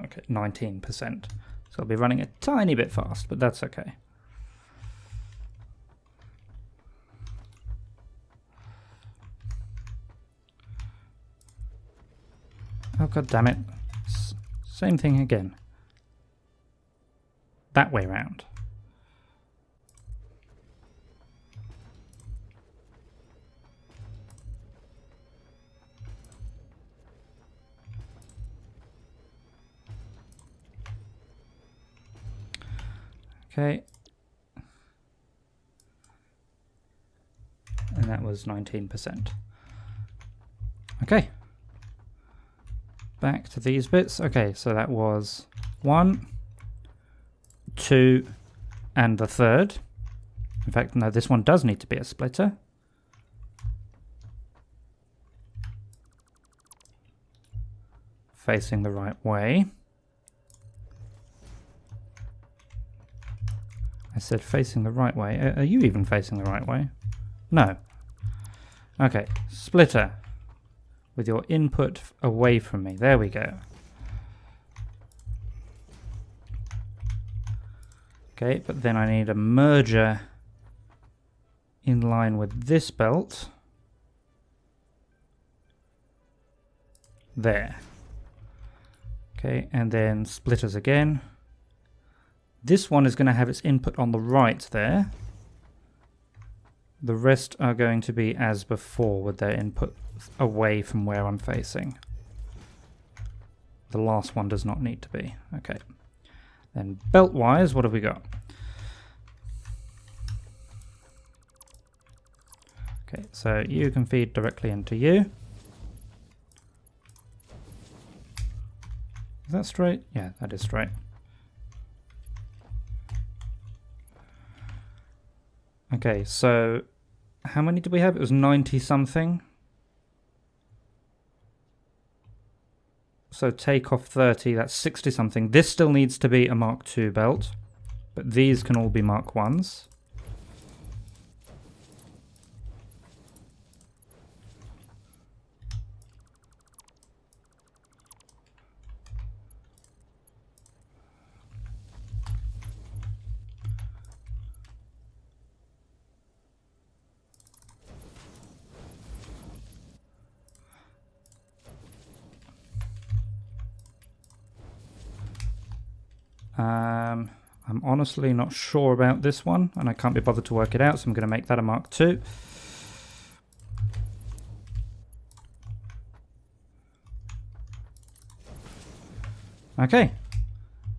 Okay, 19%. So I'll be running a tiny bit fast, but that's okay. Oh, god damn it. Same thing again. That way round. Okay. And that was 19%. Okay. Back to these bits. Okay, so that was 1, 2, and the third. In fact, no, this one does need to be a splitter. Facing the right way. I said facing the right way. Are you even facing the right way? No. Okay, splitter. With your input away from me. There we go. Okay, but then I need a merger in line with this belt. There. Okay, and then splitters again. This one is going to have its input on the right there. The rest are going to be as before with their input away from where I'm facing. The last one does not need to be. Okay. Then belt-wise, what have we got? Okay, so you can feed directly into you. Is that straight? Yeah, that is straight. Okay, so how many did we have? It was 90 something. So take off 30, that's 60 something. This still needs to be a Mark II belt, but these can all be Mark Is. I'm honestly not sure about this one, and I can't be bothered to work it out, so I'm going to make that a Mark II. Okay,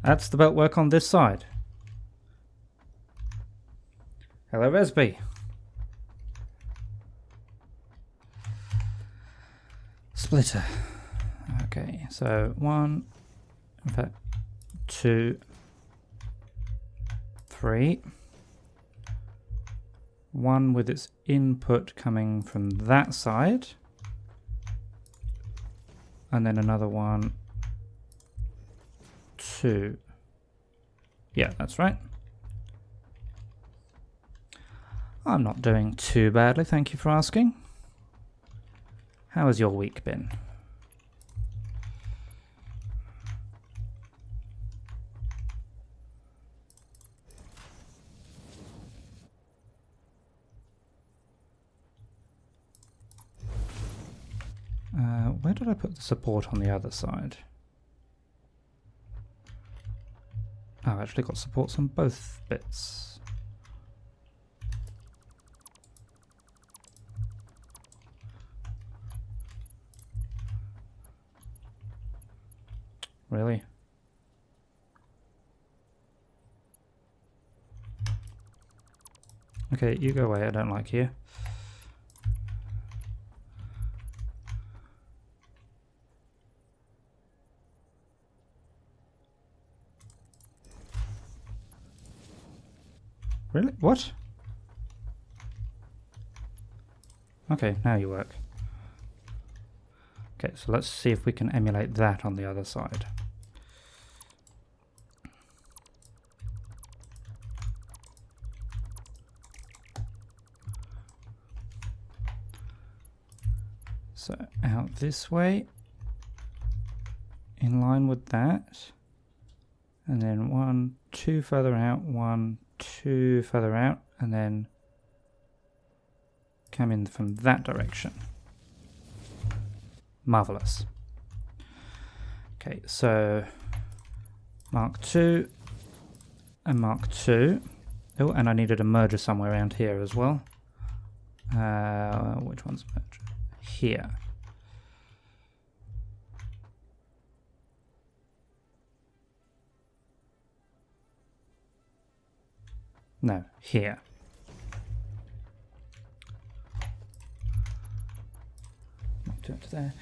that's the belt work on this side. Hello, Resby. Splitter. Okay, so 1, in fact, 2, 3. 1 with its input coming from that side. And then another one 2. Yeah, that's right. I'm not doing too badly, thank you for asking. How has your week been? Where did I put the support on the other side? Oh, I've actually got supports on both bits. Really? Okay, you go away, I don't like you. Really? What? Okay, now you work. Okay, so let's see if we can emulate that on the other side. So out this way, in line with that, and then 1, 2 further out, 1, 2 further out, and then come in from that direction. Marvelous. Okay, so Mark 2 and Mark 2. Oh, and I needed a merger somewhere around here as well. Which one's merger? Here. No, here. Do it there.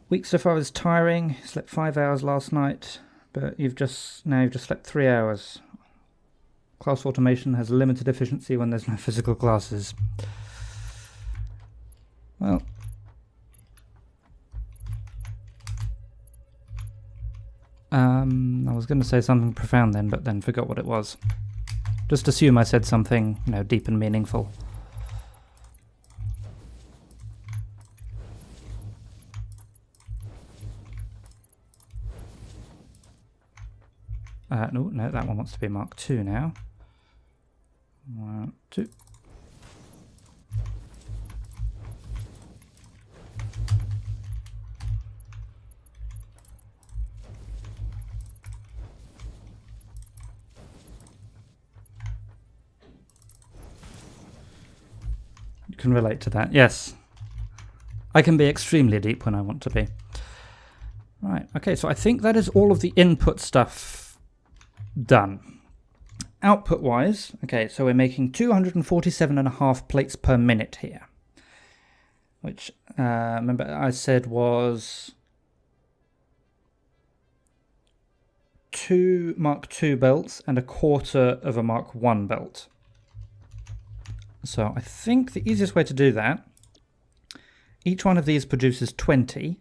Week so far is tiring. Slept 5 hours last night, but you've just slept 3 hours. Class automation has limited efficiency when there's no physical classes. Well, I was going to say something profound then, but then forgot what it was. Just assume I said something, deep and meaningful. No, that one wants to be Mark 2 now. 1, 2. You can relate to that, yes. I can be extremely deep when I want to be. Right, okay, so I think that is all of the input stuff done. Output-wise, okay, so we're making 247.5 plates per minute here. Which, remember I said was 2 Mark II belts and 1/4 of a Mark I belt. So I think the easiest way to do that, each one of these produces 20.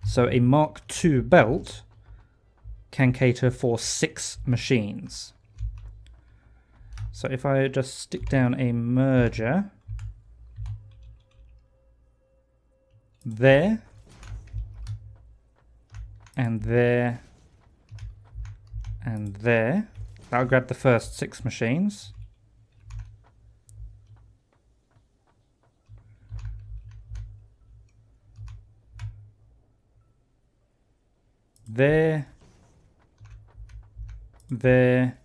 So a Mark II belt can cater for 6 machines. So if I just stick down a merger there, and there, and there, that'll grab the first 6 machines. There, there,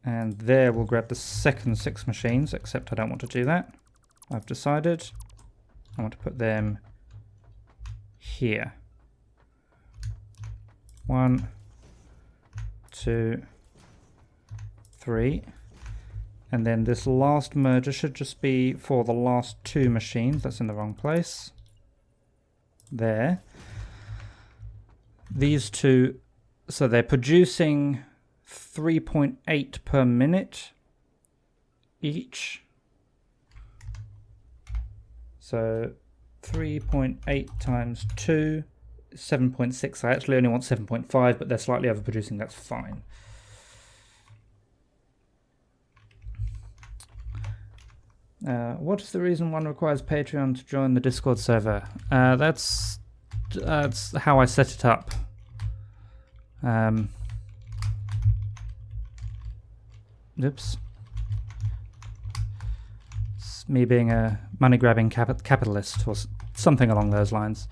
and there will grab the second 6 machines, except I don't want to do that. I've decided I want to put them here. 1, 2, 3. And then this last merger should just be for the last 2 machines. That's in the wrong place. There. These two, so they're producing 3.8 per minute each. So 3.8 times 2 7.6. I actually only want 7.5, but they're slightly overproducing. That's fine. What is the reason one requires Patreon to join the Discord server? That's how I set it up. Oops. It's me being a money-grabbing capitalist or something along those lines.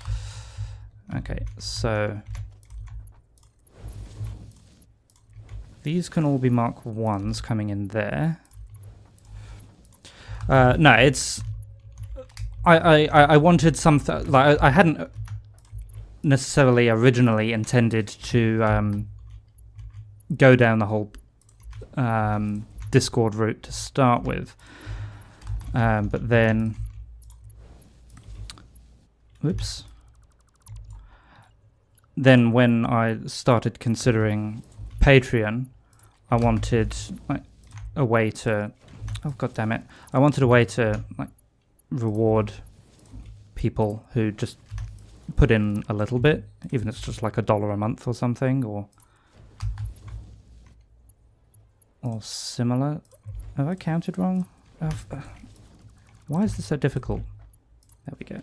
Okay, so these can all be Mark 1s coming in there. No, it's... I wanted something... Like, I hadn't necessarily originally intended to go down the whole Discord route to start with. But then... Whoops. Then when I started considering Patreon, I wanted like a way to... Oh, God damn it. I wanted a way to like reward people who just put in a little bit, even if it's just like $1 a month or something, or similar. Have I counted wrong? Why is this so difficult? There we go.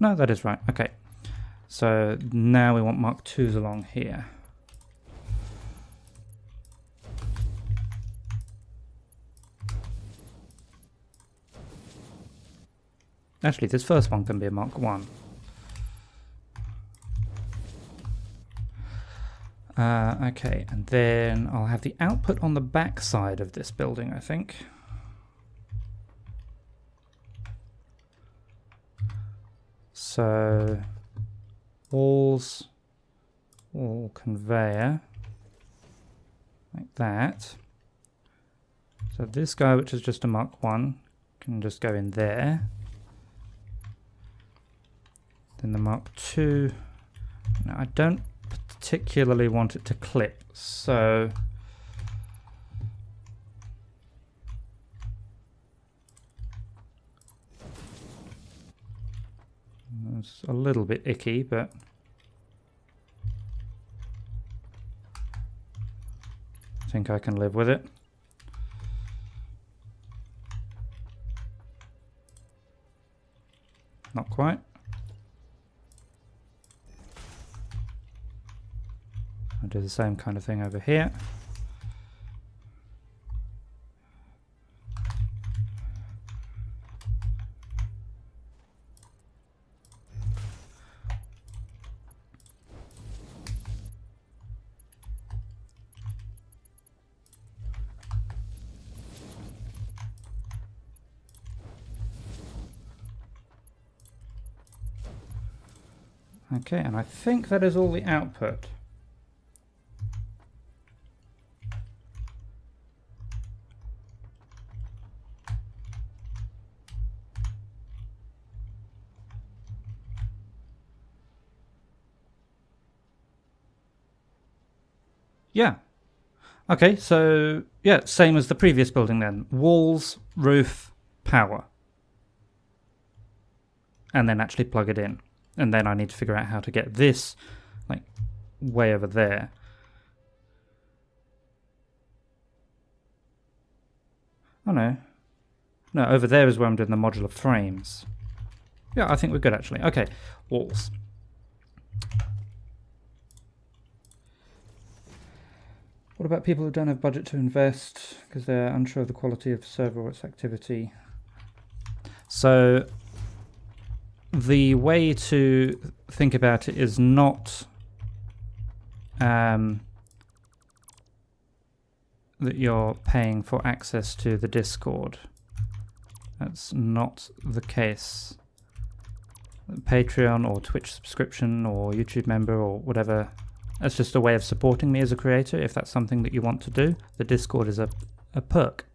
No, that is right. Okay. So now we want Mark 2s along here. Actually, this first one can be a Mark 1. Okay, and then I'll have the output on the back side of this building, I think. So, walls, wall conveyor, like that. So this guy, which is just a Mark 1, can just go in there. Then the Mark II. Now I don't particularly want it to clip, so it's a little bit icky, but I think I can live with it. Not quite. I'll do the same kind of thing over here. Okay, and I think that is all the output. Yeah. Okay, so yeah, same as the previous building then. Walls, roof, power. And then actually plug it in. And then I need to figure out how to get this like way over there. Oh no. No, over there is where I'm doing the modular frames. Yeah, I think we're good actually. Okay, walls. What about people who don't have budget to invest because they're unsure of the quality of the server or its activity? So the way to think about it is not that you're paying for access to the Discord. That's not the case. Patreon or Twitch subscription or YouTube member or whatever, that's just a way of supporting me as a creator if that's something that you want to do. The Discord is a perk.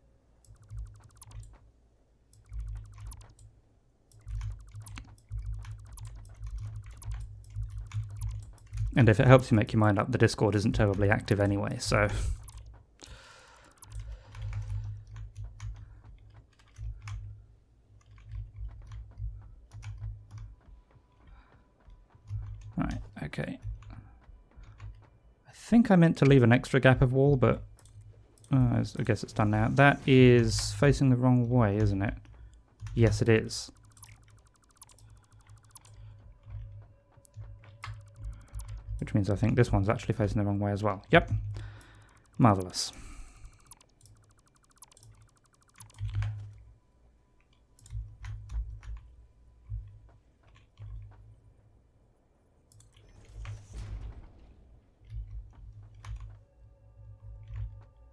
And if it helps you make your mind up, the Discord isn't terribly active anyway, so... think I meant to leave an extra gap of wall, but I guess it's done now. That is facing the wrong way, isn't it? Yes, it is. Which means I think this one's actually facing the wrong way as well. Yep. Marvellous.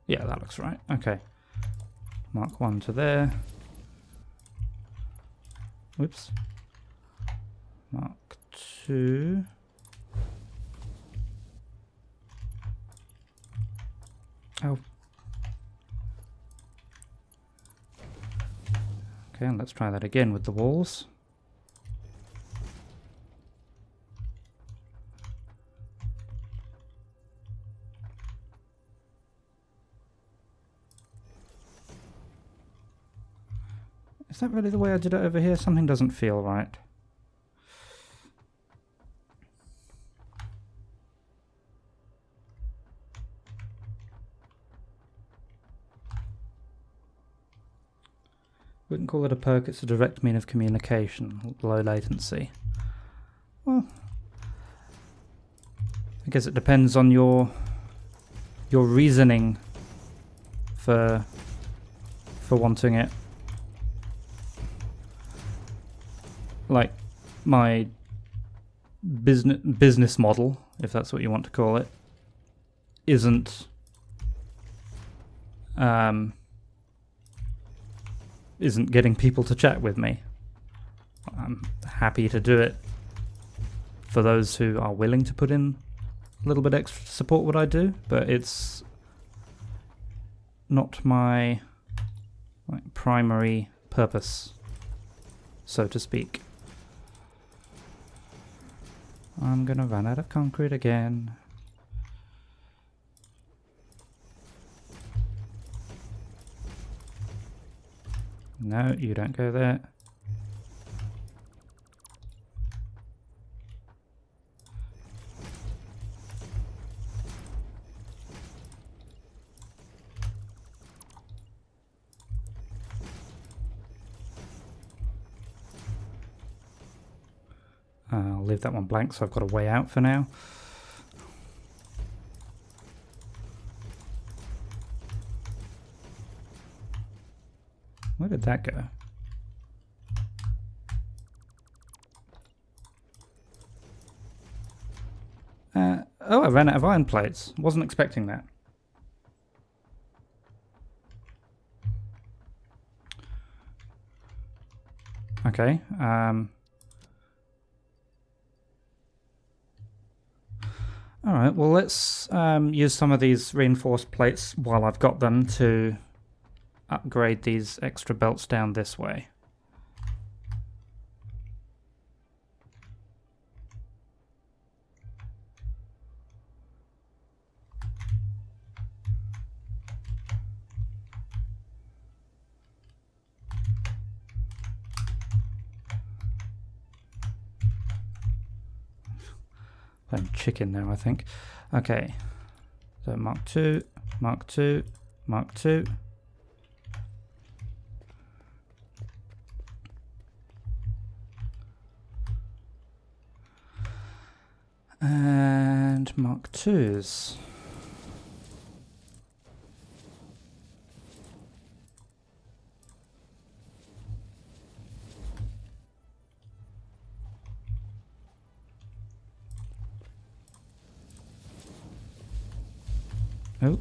Yeah, that looks right. Okay. Mark 1 to there. Whoops. Mark 2. Oh. Okay, and let's try that again with the walls. Is that really the way I did it over here? Something doesn't feel right. Wouldn't call it a perk, it's a direct mean of communication, low latency. Well, I guess it depends on your reasoning for wanting it. Like my business model, if that's what you want to call it, isn't getting people to chat with me. I'm happy to do it for those who are willing to put in a little bit extra to support what I do, but it's not my primary purpose, so to speak. I'm gonna run out of concrete again. No, you don't go there. I'll leave that one blank so I've got a way out for now. Where did that go? Oh, I ran out of iron plates. Wasn't expecting that. Okay. Alright, well let's use some of these reinforced plates while I've got them to upgrade these extra belts down this way. Playing chicken now, I think. Okay, so Mark 2, Mark 2, Mark 2. And Mark 2s. Oh.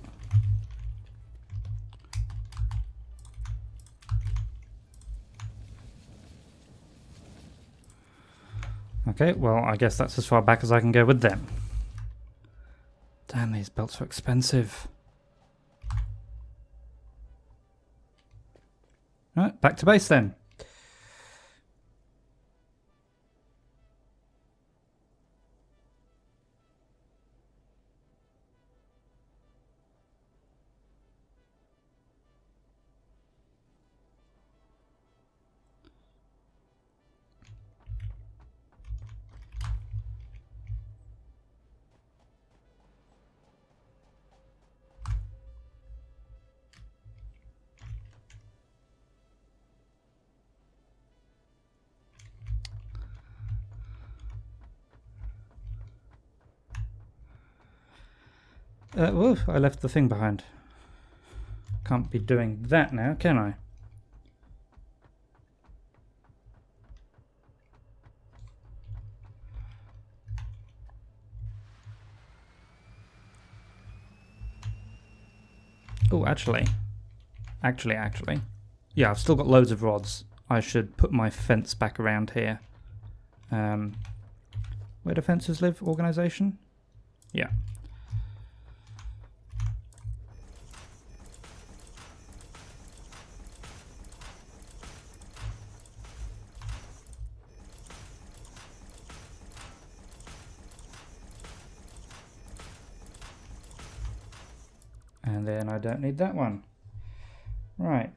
Okay, well, I guess that's as far back as I can go with them. Damn, these belts are expensive. Right, back to base then. Whoa, I left the thing behind. Can't be doing that now, can I? Oh, actually. Yeah, I've still got loads of rods. I should put my fence back around here. Where do fences live? Organisation? Yeah. And then I don't need that one. Right.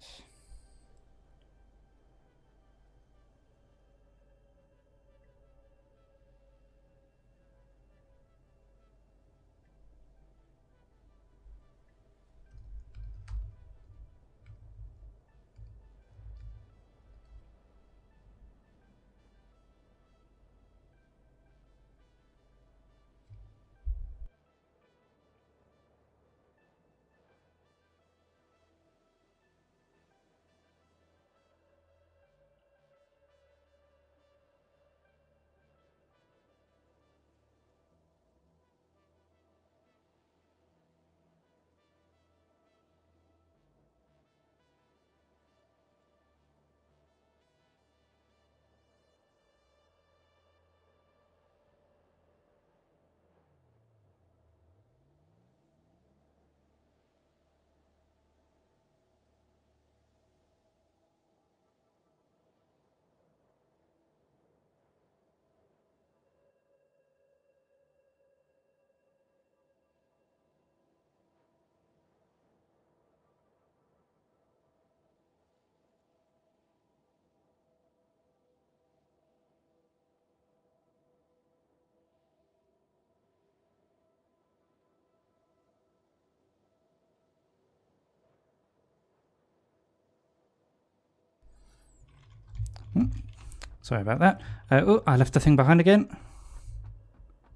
Sorry about that. Oh, I left the thing behind again.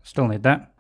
Still need that.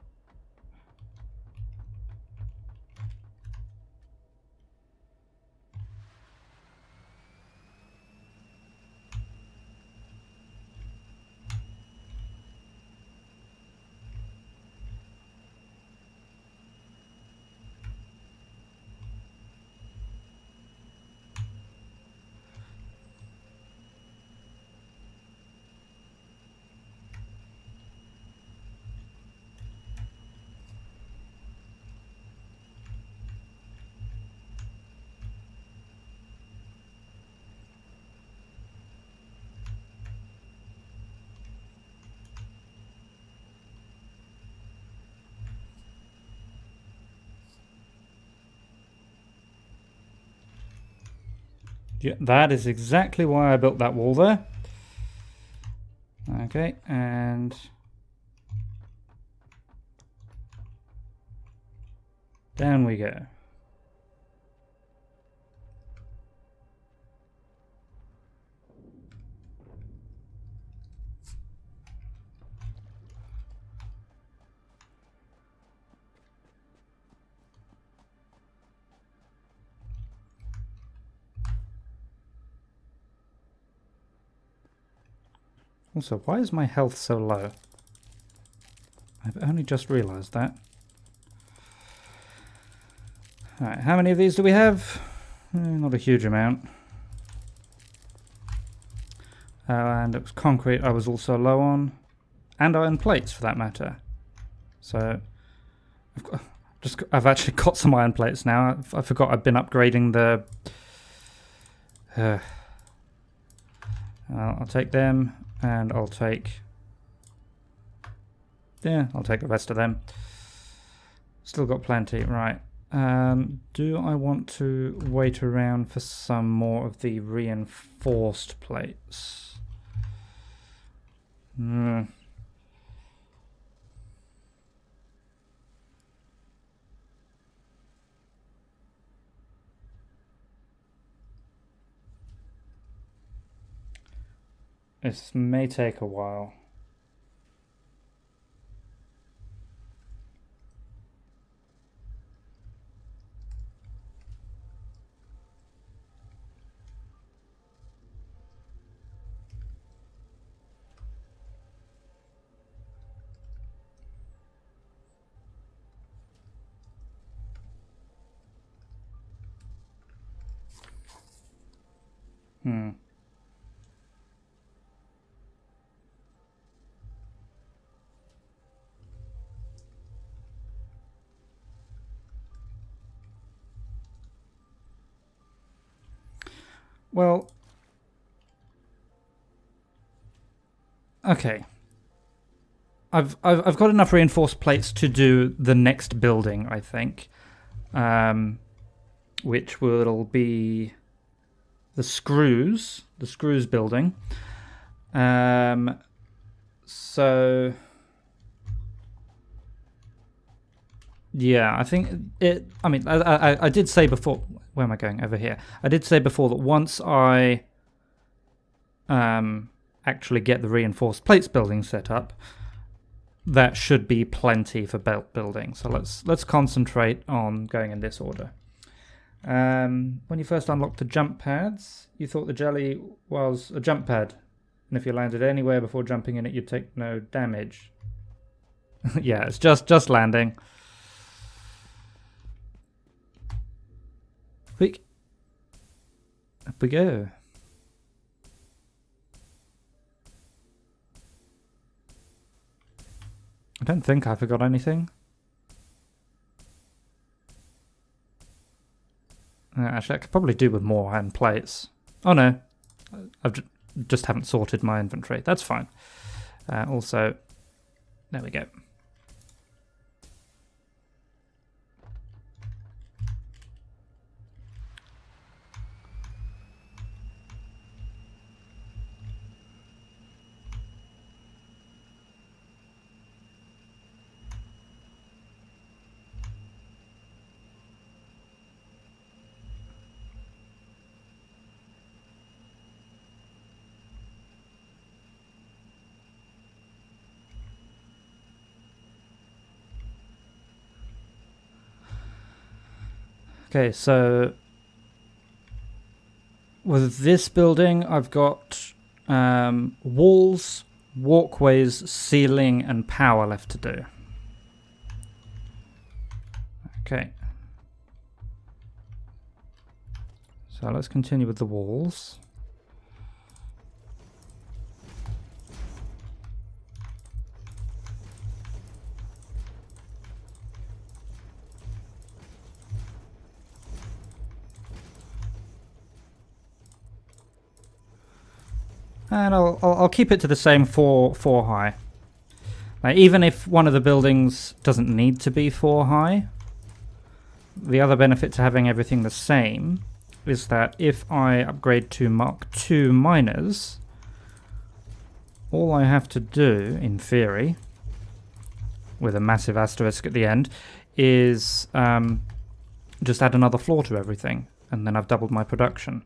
Yeah, that is exactly why I built that wall there. Okay, and down we go. Also, why is my health so low? I've only just realised that. Alright, how many of these do we have? Not a huge amount. And it was concrete I was also low on. And iron plates, for that matter. So, I've actually got some iron plates now. I forgot I've been upgrading the... I'll take them, and I'll take... Yeah, I'll take the rest of them. Still got plenty, right. Do I want to wait around for some more of the reinforced plates? This may take a while. Well, okay. I've got enough reinforced plates to do the next building, I think, which will be the screws building. So yeah, I think it. I mean, I did say before. Where am I going? Over here. I did say before that once I actually get the reinforced plates building set up, that should be plenty for belt building. So let's concentrate on going in this order. When you first unlocked the jump pads, you thought the jelly was a jump pad, and if you landed anywhere before jumping in it, you'd take no damage. Yeah, it's just landing. Quick. Up we go. I don't think I forgot anything. Actually, I could probably do with more iron plates. Oh no, I just haven't sorted my inventory. That's fine. Also, there we go. Okay, so with this building, I've got walls, walkways, ceiling, and power left to do. Okay. So let's continue with the walls. And I'll keep it to the same four high. Now, even if one of the buildings doesn't need to be 4 high, the other benefit to having everything the same is that if I upgrade to Mark II miners, all I have to do, in theory, with a massive asterisk at the end, is just add another floor to everything, and then I've doubled my production.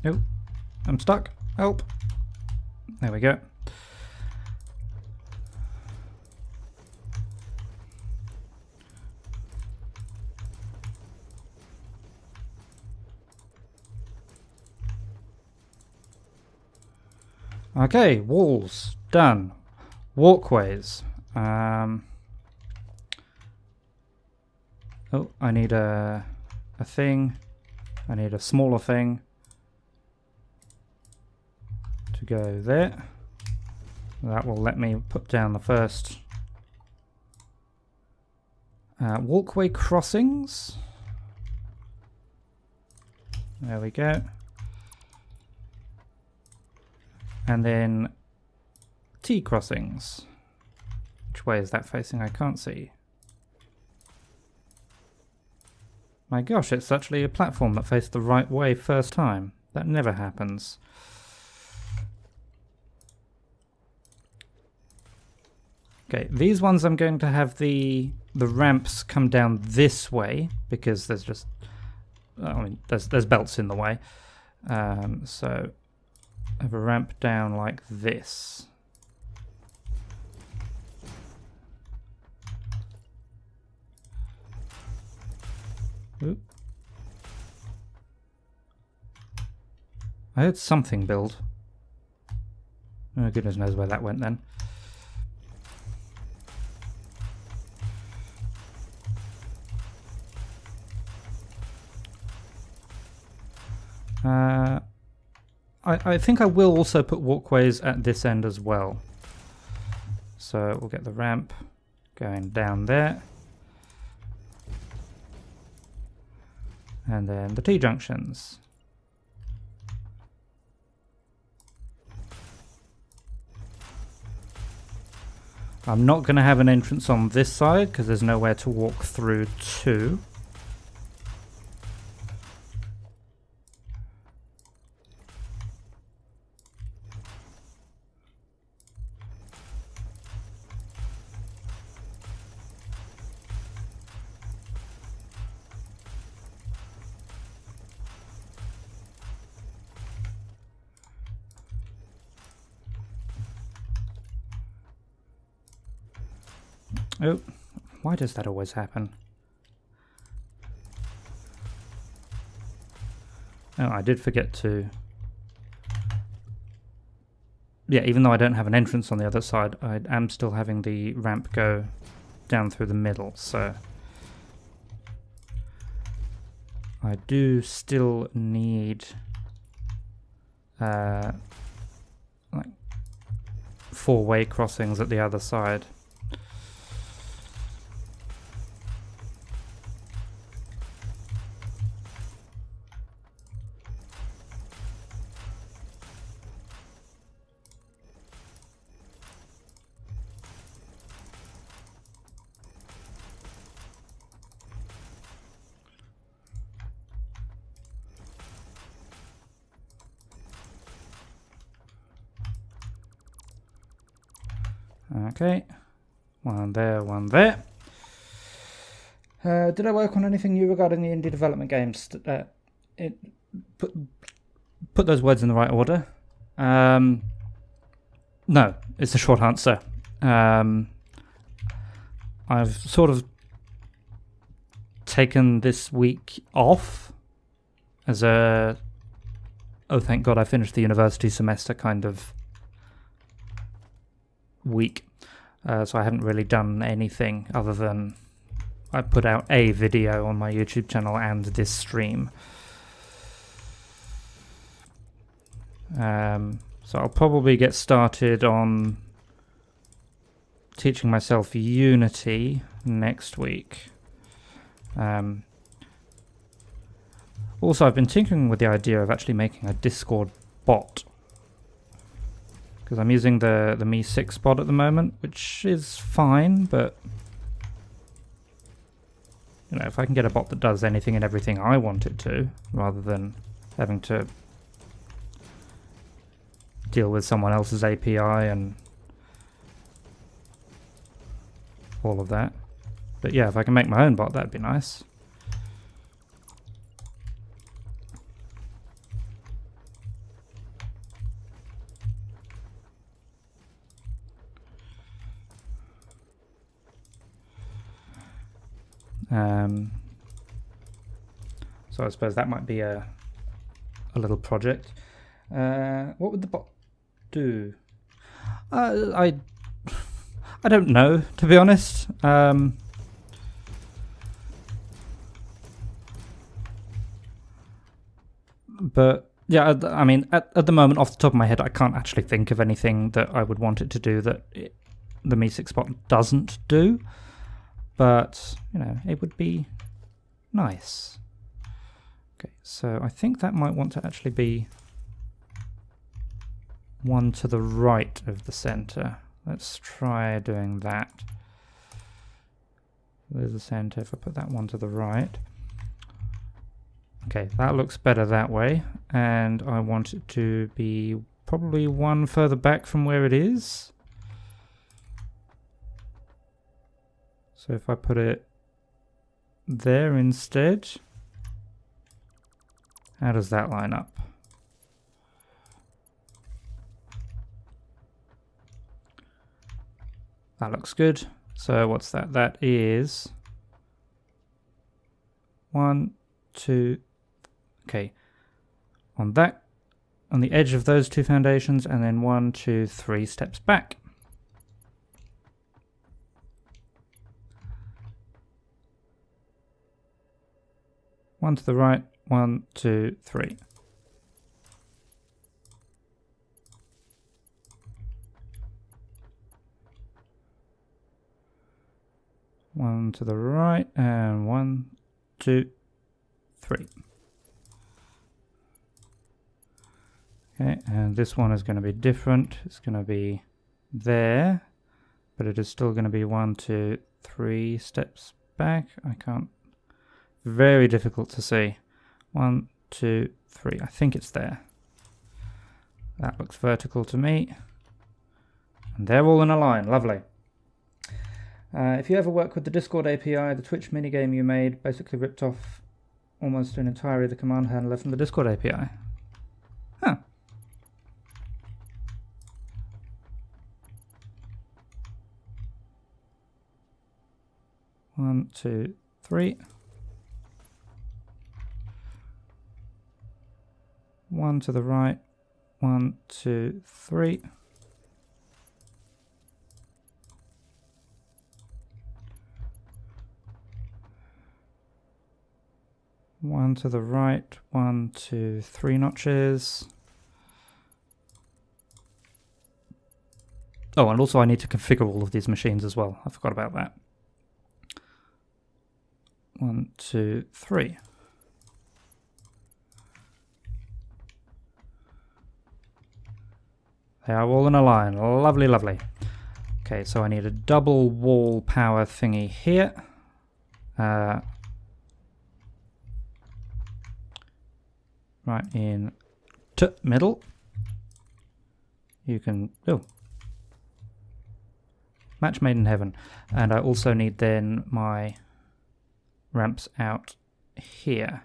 Nope, I'm stuck. Help. There we go. Okay, walls done. Walkways. Oh, I need a thing. I need a smaller thing to go there. That will let me put down the first walkway crossings. There we go. And then T crossings. Which way is that facing? I can't see. My gosh, it's actually a platform that faced the right way first time. That never happens. Okay, these ones I'm going to have the ramps come down this way because there's just, I mean, there's belts in the way. So I have a ramp down like this. Oop. I heard something build. Oh, goodness knows where that went then. I think I will also put walkways at this end as well. So we'll get the ramp going down there. And then the T-junctions. I'm not going to have an entrance on this side because there's nowhere to walk through to. Oh, why does that always happen? Oh, I did forget to... Yeah, even though I don't have an entrance on the other side, I am still having the ramp go down through the middle, so... I do still need... like 4-way crossings at the other side. Okay, one there, one there. Did I work on anything new regarding the indie development games? Put those words in the right order. No, it's the short answer. I've sort of taken this week off as a, oh thank God I finished the university semester kind of week. So I haven't really done anything other than I put out a video on my YouTube channel and this stream. So I'll probably get started on teaching myself Unity next week. Also, I've been tinkering with the idea of actually making a Discord bot, because I'm using the Mi 6 bot at the moment, which is fine, but you know, if I can get a bot that does anything and everything I want it to, rather than having to deal with someone else's API and all of that. But yeah, if I can make my own bot, that'd be nice. So I suppose that might be a little project. What would the bot do? I don't know, to be honest. But yeah, I mean, at the moment, off the top of my head, I can't actually think of anything that I would want it to do that the Mi 6 bot doesn't do. But, you know, it would be nice. Okay, so I think that might want to actually be one to the right of the center. Let's try doing that. There's the center. If I put that one to the right. Okay, that looks better that way. And I want it to be probably one further back from where it is. So if I put it there instead, how does that line up? That looks good. So what's that? That is 1, 2, okay, on the edge of those two foundations, and then 1, 2, 3 steps back. One to the right, 1, 2, 3. One to the right, and 1, 2, 3. Okay, and this one is going to be different. It's going to be there, but it is still going to be 1, 2, 3 steps back. I can't. Very difficult to see. 1, 2, 3. I think it's there. That looks vertical to me. And they're all in a line. Lovely. If you ever work with the Discord API, the Twitch minigame you made basically ripped off almost entirely the command handler from the Discord API. Huh. One, 2, 3. 1 to the right, 1, 2, 3. One to the right, 1, 2, 3 notches. Oh, and also I need to configure all of these machines as well. I forgot about that. 1, 2, 3. They are all in a line. Lovely, lovely. Okay, so I need a double wall power thingy here. Right in middle. You can... Oh. Match made in heaven. And I also need then my ramps out here,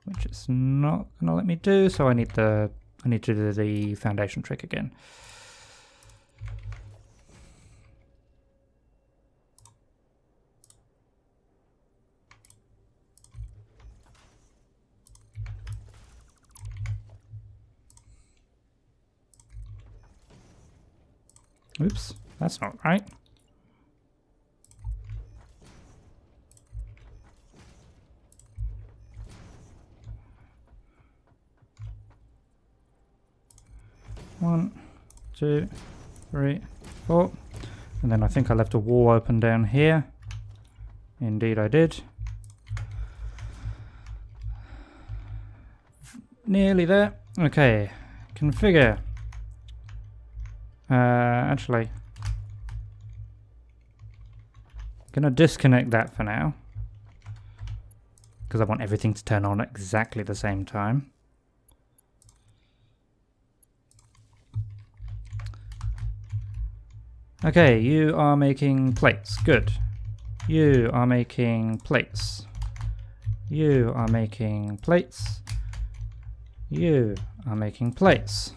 which it's not going to let me do, so I need to do the foundation trick again. Oops, that's not right. One, 2, 3, 4. And then I think I left a wall open down here. Indeed I did. Nearly there. Okay, configure. Actually, I'm gonna disconnect that for now, because I want everything to turn on at exactly the same time. Okay, you are making plates. Good. You are making plates. You are making plates. You are making plates.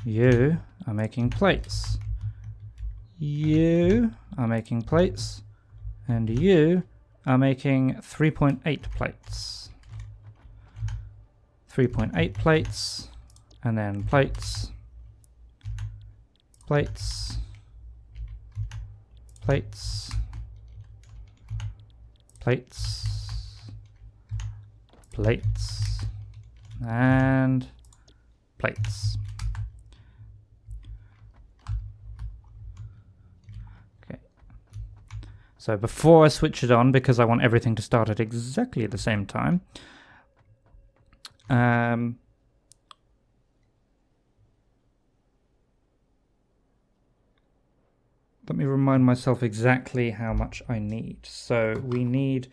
You are making plates. You are making plates. And you are making 3.8 plates. 3.8 plates. And then plates. Plates. Plates. Plates. Plates. And plates. Okay. So before I switch it on, because I want everything to start at exactly the same time, let me remind myself exactly how much I need. So we need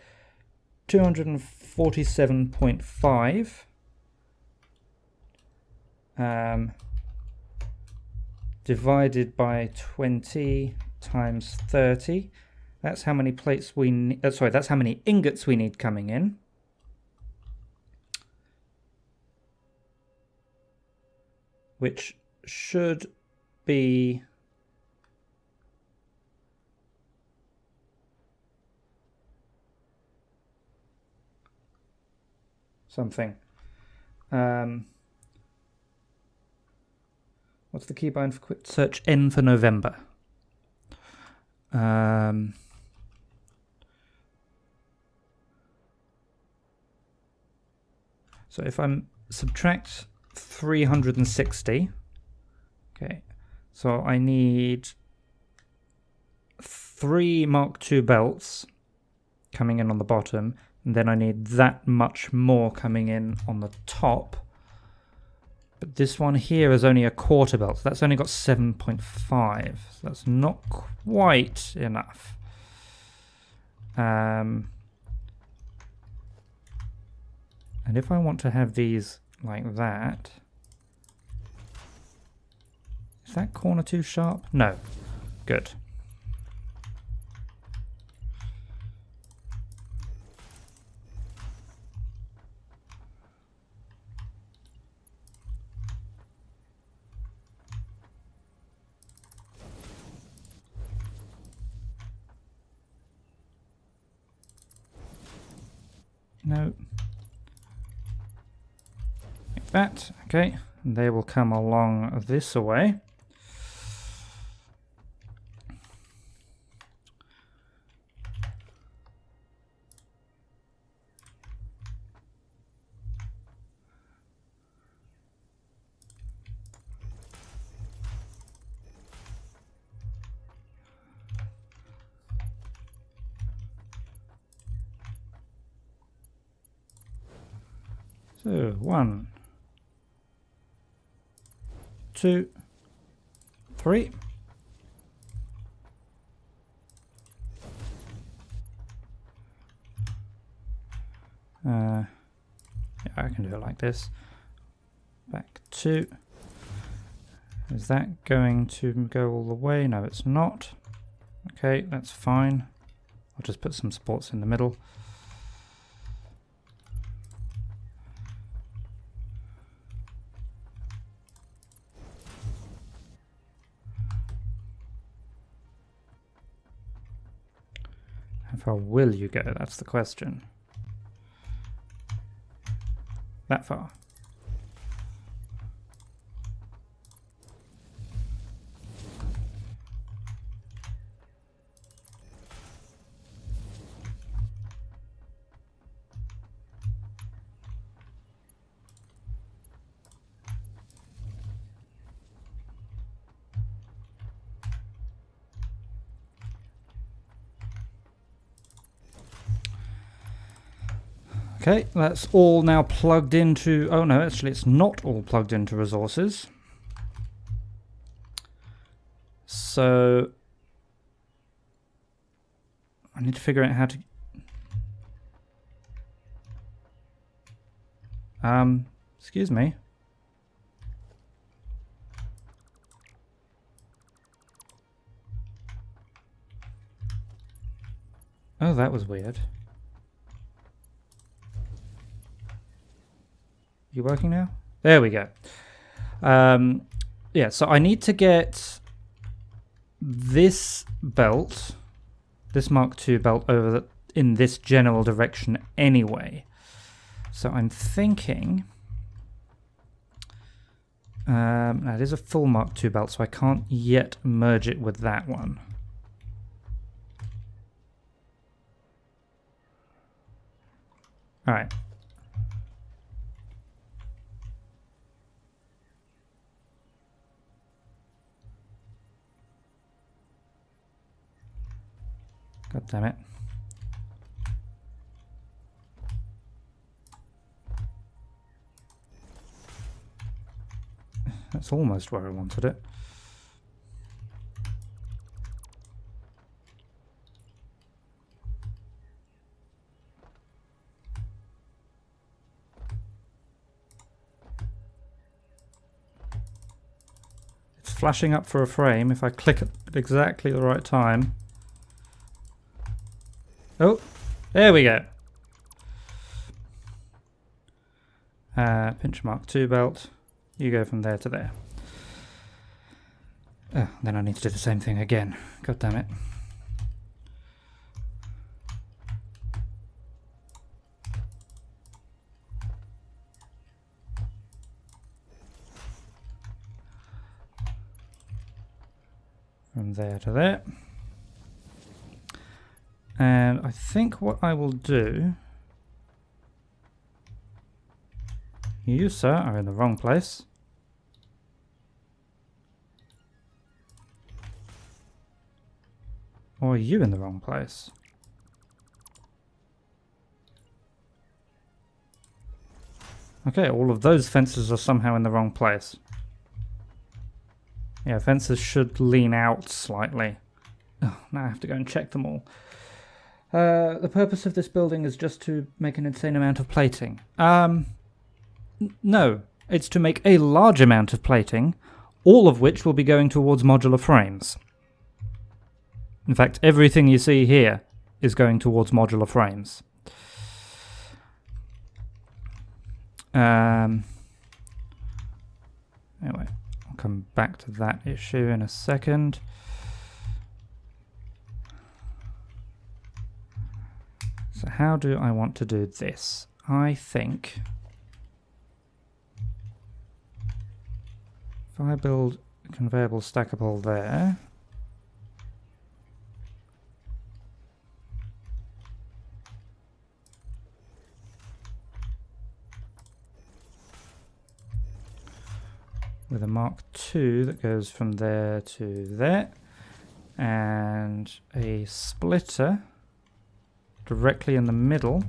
247.5 divided by 20 times 30. That's how many plates we need. That's how many ingots we need coming in. Which should be something. What's the keybind for quick search? N for November. So if I'm subtract 360, okay, so I need 3 Mark II belts coming in on the bottom, and then I need that much more coming in on the top. But this one here is only a quarter belt, so that's only got 7.5, so that's not quite enough. And if I want to have these like that, is that corner too sharp? No. Good. No. Like that. Okay. And they will come along this way. So 1, 2, 3. Yeah, I can do it like this. Back 2. Is that going to go all the way? No, it's not. Okay, that's fine. I'll just put some supports in the middle. How far will you go? That's the question. That far. Okay, that's all now plugged into... Oh no, actually it's not all plugged into resources. So I need to figure out how to... excuse me. Oh, that was weird. You working now? There we go. Yeah, so I need to get this belt, this Mark II belt, over in this general direction anyway. So I'm thinking... that is a full Mark II belt, so I can't yet merge it with that one. Alright. God damn it. That's almost where I wanted it. It's flashing up for a frame if I click at exactly the right time. Oh, there we go. Pinch Mark II belt. You go from there to there. Oh, then I need to do the same thing again. God damn it. from there to there. And I think what I will do... You, sir, are in the wrong place. Or are you in the wrong place? Okay, all of those fences are somehow in the wrong place. Yeah, fences should lean out slightly. Oh, now I have to go and check them all. The purpose of this building is just to make an insane amount of plating. No, it's to make a large amount of plating, all of which will be going towards modular frames. In fact, everything you see here is going towards modular frames. Anyway, I'll come back to that issue in a second. So how do I want to do this? I think if I build a conveyable stackable there, with a Mark II that goes from there to there, and a splitter directly in the middle.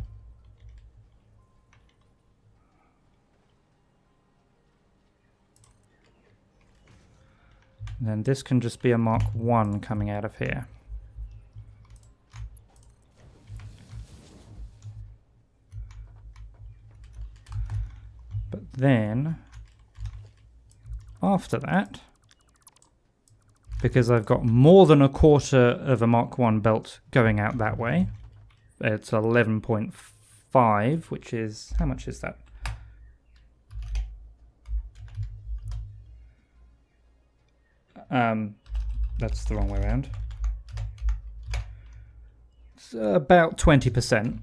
And then this can just be a Mark I coming out of here. But then, after that, because I've got more than a quarter of a Mark I belt going out that way, it's 11.5, which is, how much is that? That's the wrong way around. It's about 20%,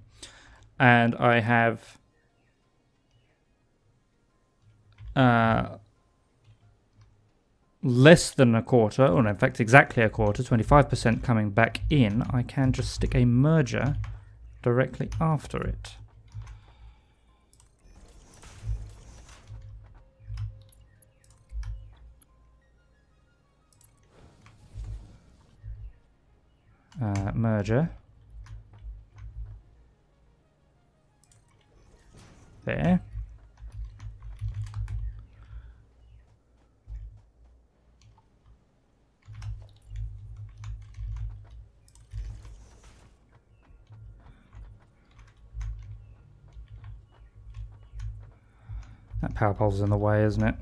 and I have less than a quarter, or in fact exactly a quarter, 25% coming back in. I can just stick a merger directly after it. Merger. There. That power pole's in the way, isn't it?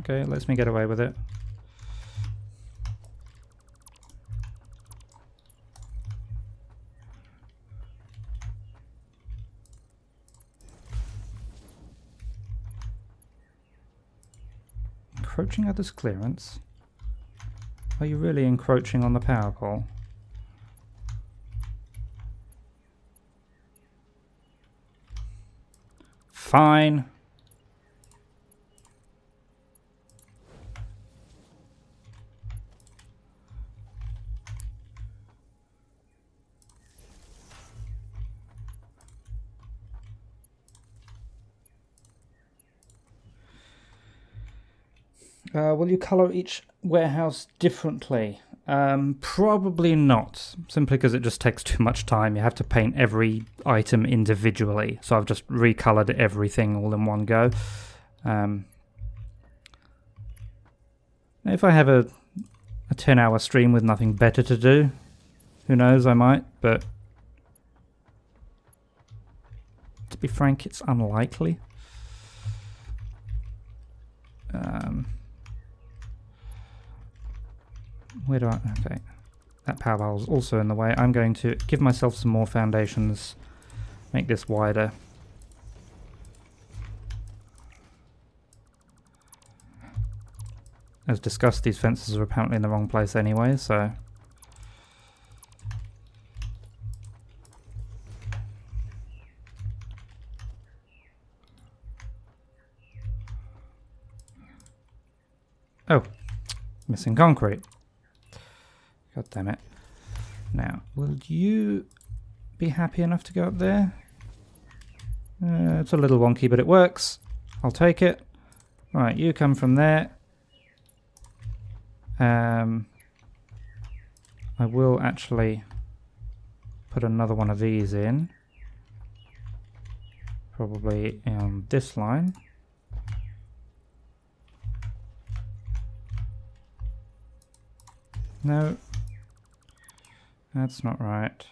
Okay, lets me get away with it. Encroaching others' clearance? Are you really encroaching on the power pole? Fine. Will you colour each warehouse differently? Probably not, simply because it just takes too much time. You have to paint every item individually, so I've just recoloured everything all in one go. If I have a 10-hour stream with nothing better to do, who knows, I might, but to be frank, it's unlikely. Where do I... Okay. That power pole is also in the way. I'm going to give myself some more foundations. Make this wider. As discussed, these fences are apparently in the wrong place anyway, so... Oh, missing concrete. God damn it. Now, will you be happy enough to go up there? It's a little wonky, but it works. I'll take it. Right, you come from there. I will actually put another one of these in. Probably on this line. No. That's not right.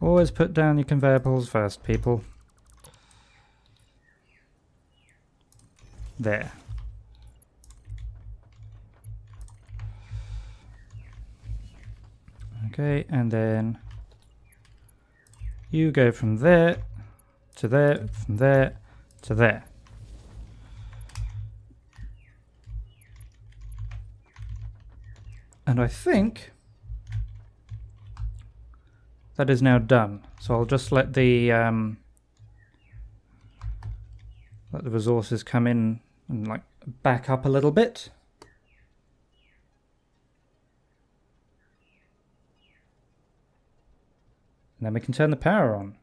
Always put down your conveyor poles first, people. There. Okay, and then you go from there to there, from there to there. And I think that is now done. So I'll just let the resources come in and like back up a little bit. And then we can turn the power on.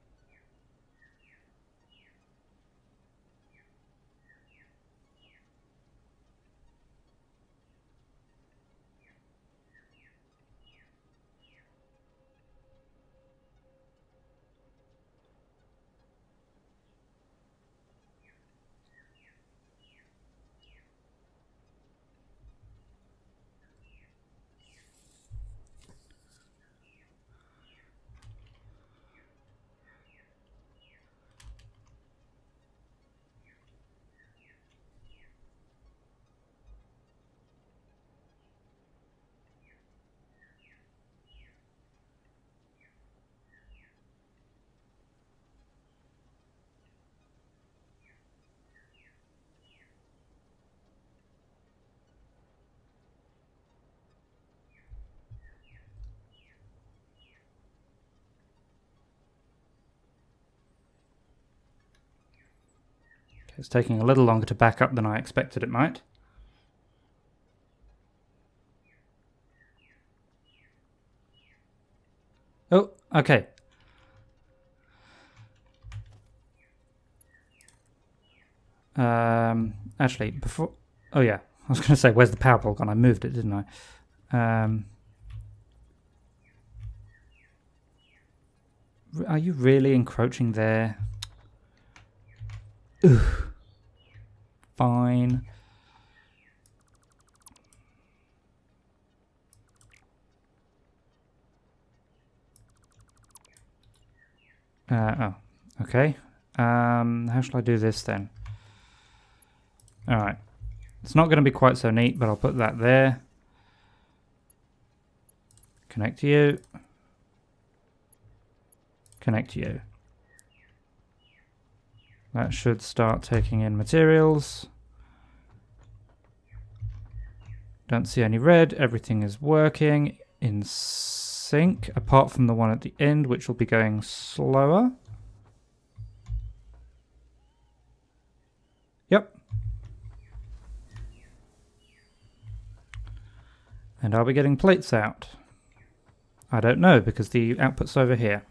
It's taking a little longer to back up than I expected it might. Oh, okay. Actually, before... Oh yeah, I was going to say, where's the power pole gone? I moved it, didn't I? Are you really encroaching there? Ugh. Fine. Oh, okay. How shall I do this then? Alright. It's not going to be quite so neat, but I'll put that there. Connect you. Connect you. That should start taking in materials. Don't see any red. Everything is working in sync, apart from the one at the end, which will be going slower. Yep. And are we getting plates out? I don't know, because the output's over here.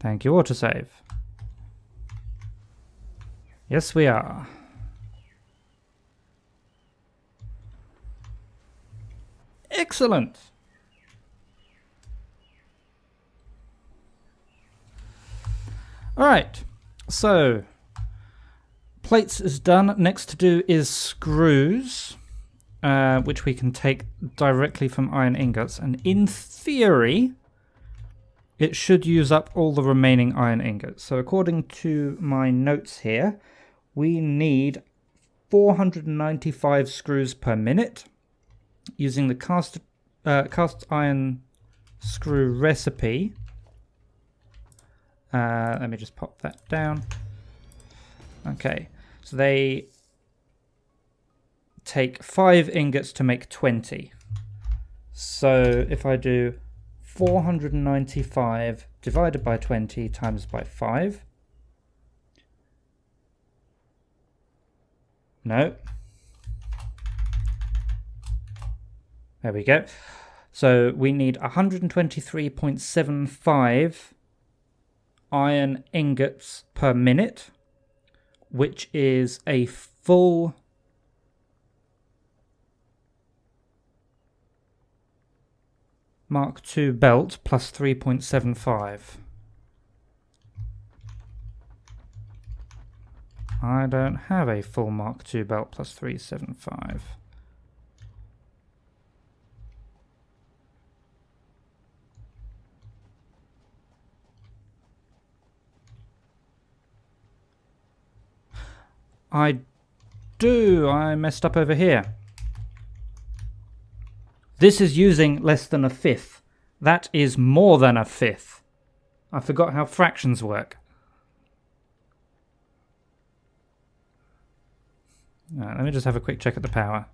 Thank you, autosave. Yes, we are. Excellent. All right. So, plates is done. Next to do is screws, which we can take directly from iron ingots. And in theory, it should use up all the remaining iron ingots. So according to my notes here, we need 495 screws per minute using the cast iron screw recipe. Let me just pop that down. Okay, so they take 5 ingots to make 20. So if I do 495 divided by 20 times by 5. No. There we go. So we need 123.75 iron ingots per minute, which is a full Mark II belt plus 3.75. I don't have a full Mark II belt plus 3.75. I do. I messed up over here. This is using less than a fifth. That is more than a fifth. I forgot how fractions work. Let me just have a quick check at the power.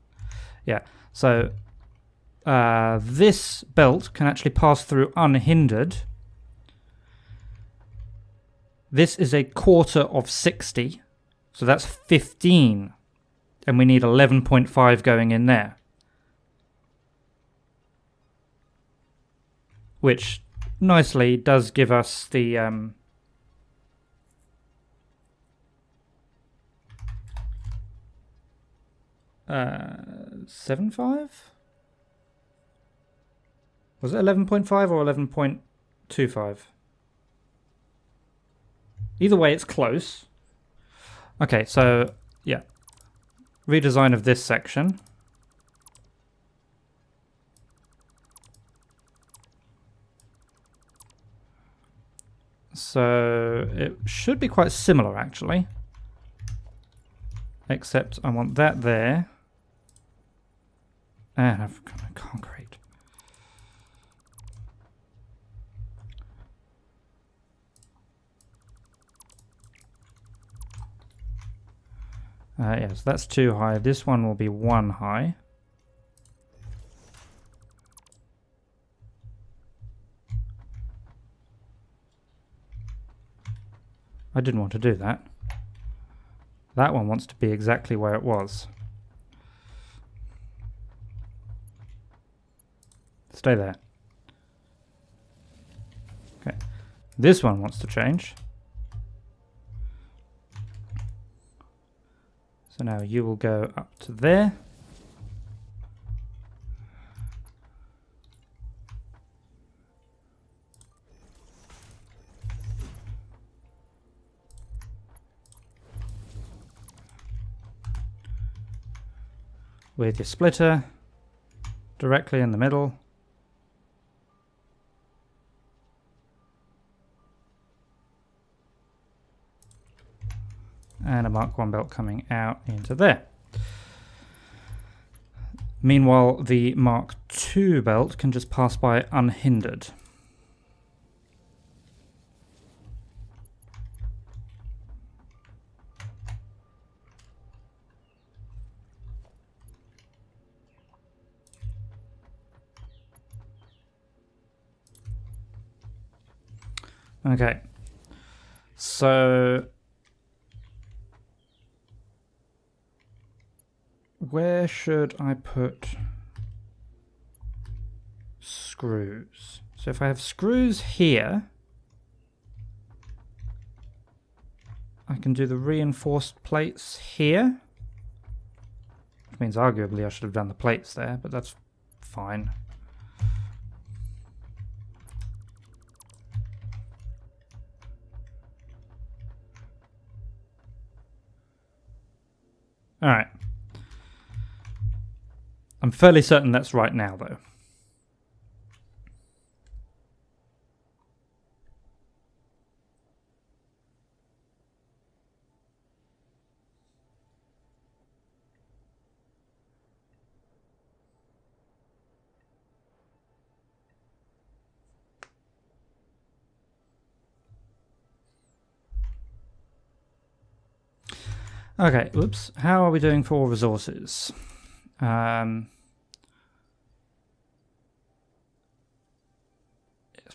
Yeah, so this belt can actually pass through unhindered. This is a quarter of 60, so that's 15. And we need 11.5 going in there. Which nicely does give us the 7.5? Was it 11.5 or 11.25? Either way, it's close. Okay, so yeah, redesign of this section. So it should be quite similar actually, except I want that there and I've got concrete. Yes, that's 2 high. This one will be 1 high. I didn't want to do that. That one wants to be exactly where it was. Stay there. Okay. This one wants to change. So now you will go up to there. With your splitter directly in the middle. And a Mark I belt coming out into there. Meanwhile, the Mark II belt can just pass by unhindered. Okay, so where should I put screws? So if I have screws here, I can do the reinforced plates here, which means arguably I should have done the plates there, but that's fine. All right. I'm fairly certain that's right now, though. Okay, oops. How are we doing for resources?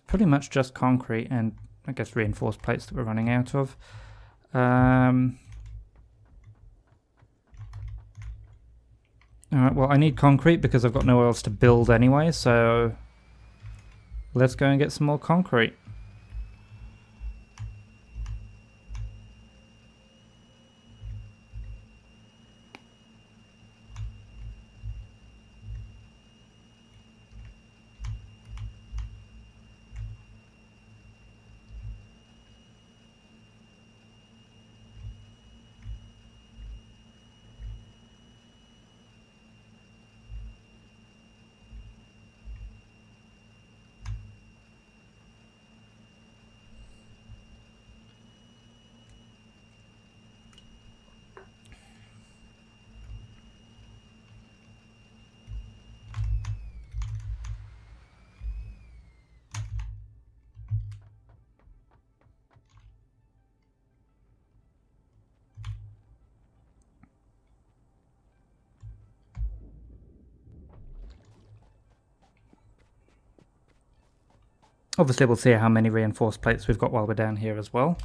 pretty much just concrete and, I guess, reinforced plates that we're running out of. Alright, well, I need concrete because I've got nowhere else to build anyway, so let's go and get some more concrete. Obviously, we'll see how many reinforced plates we've got while we're down here as well.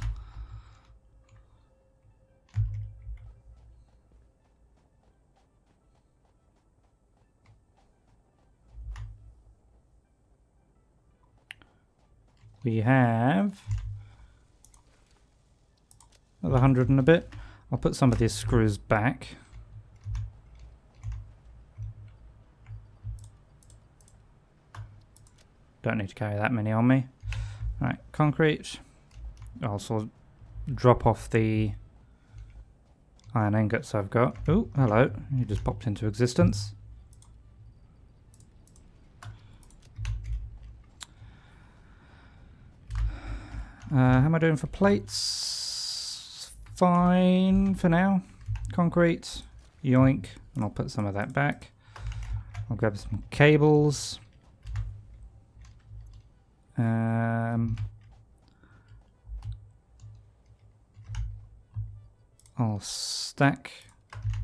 We have another 100 and a bit. I'll put some of these screws back. Don't need to carry that many on me. Alright, concrete. I'll also drop off the iron ingots I've got. Oh, hello. You just popped into existence. How am I doing for plates? Fine for now. Concrete. Yoink. And I'll put some of that back. I'll grab some cables. I'll stack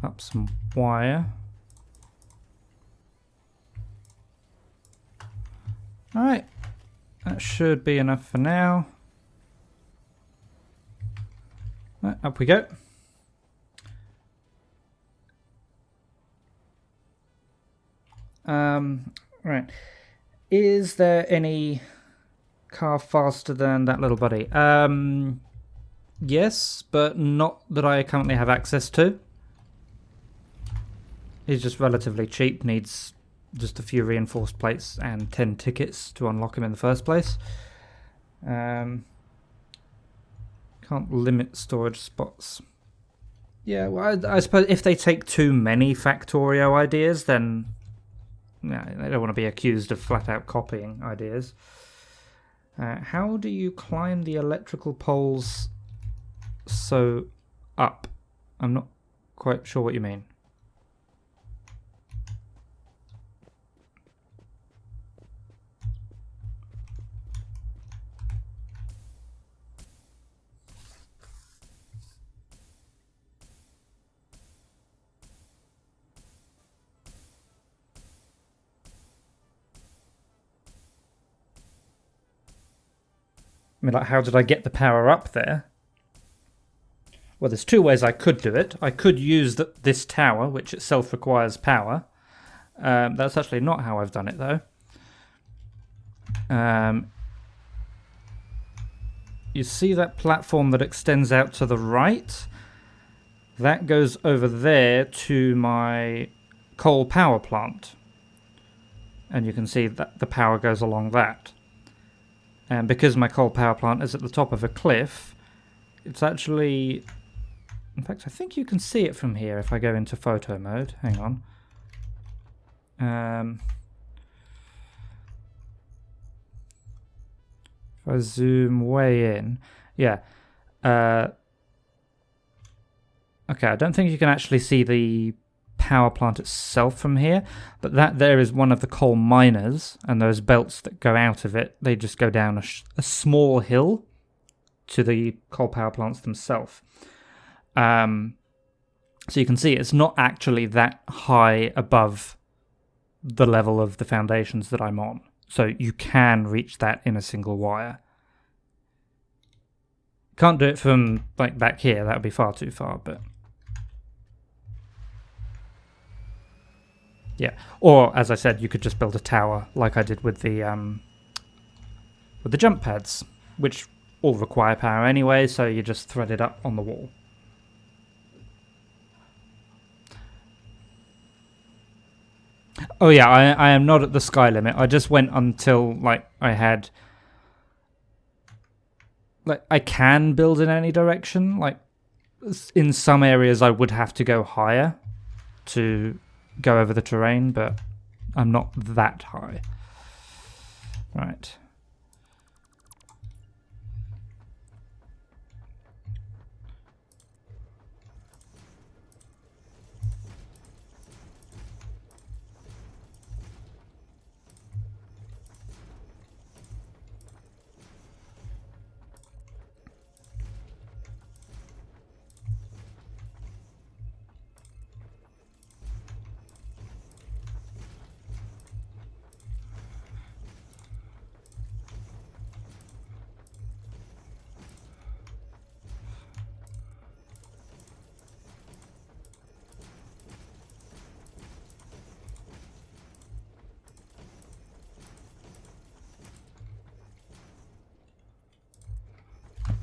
up some wire. Alright, that should be enough for now. Right, up we go. Right. Is there any car faster than that little buddy? Yes, but not that I currently have access to. He's just relatively cheap, needs just a few reinforced plates and 10 tickets to unlock him in the first place. Can't limit storage spots. Yeah, well, I suppose if they take too many Factorio ideas, then they don't want to be accused of flat-out copying ideas. How do you climb the electrical poles so up? I'm not quite sure what you mean. I mean, like, how did I get the power up there? Well, there's two ways I could do it. I could use this tower, which itself requires power. That's actually not how I've done it, though. You see that platform that extends out to the right? That goes over there to my coal power plant. And you can see that the power goes along that. And because my coal power plant is at the top of a cliff, it's actually... In fact, I think you can see it from here if I go into photo mode. Hang on. If I zoom way in... Yeah. Okay, I don't think you can actually see the power plant itself from here, but that there is one of the coal miners, and those belts that go out of it, they just go down a small hill to the coal power plants themselves. So you can see it's not actually that high above the level of the foundations that I'm on. So you can reach that in a single wire. Can't do it from like back here, that would be far too far, but yeah. Or as I said, you could just build a tower like I did with the jump pads, which all require power anyway, so you just thread it up on the wall. Oh yeah, I am not at the sky limit. I just went until like I had, like, I can build in any direction. Like in some areas I would have to go higher to go over the terrain, but I'm not that high. Right.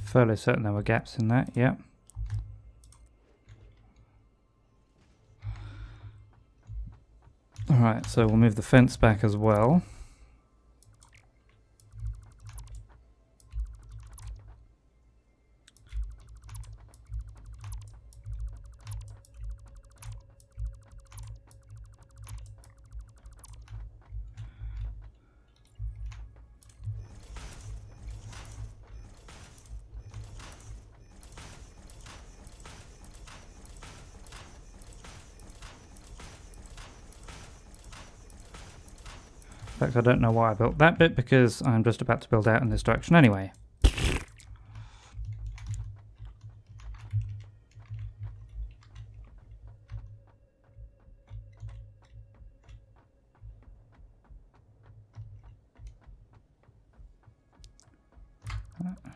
Fairly certain there were gaps in that, yeah. Alright, so we'll move the fence back as well. In fact, I don't know why I built that bit, because I'm just about to build out in this direction anyway.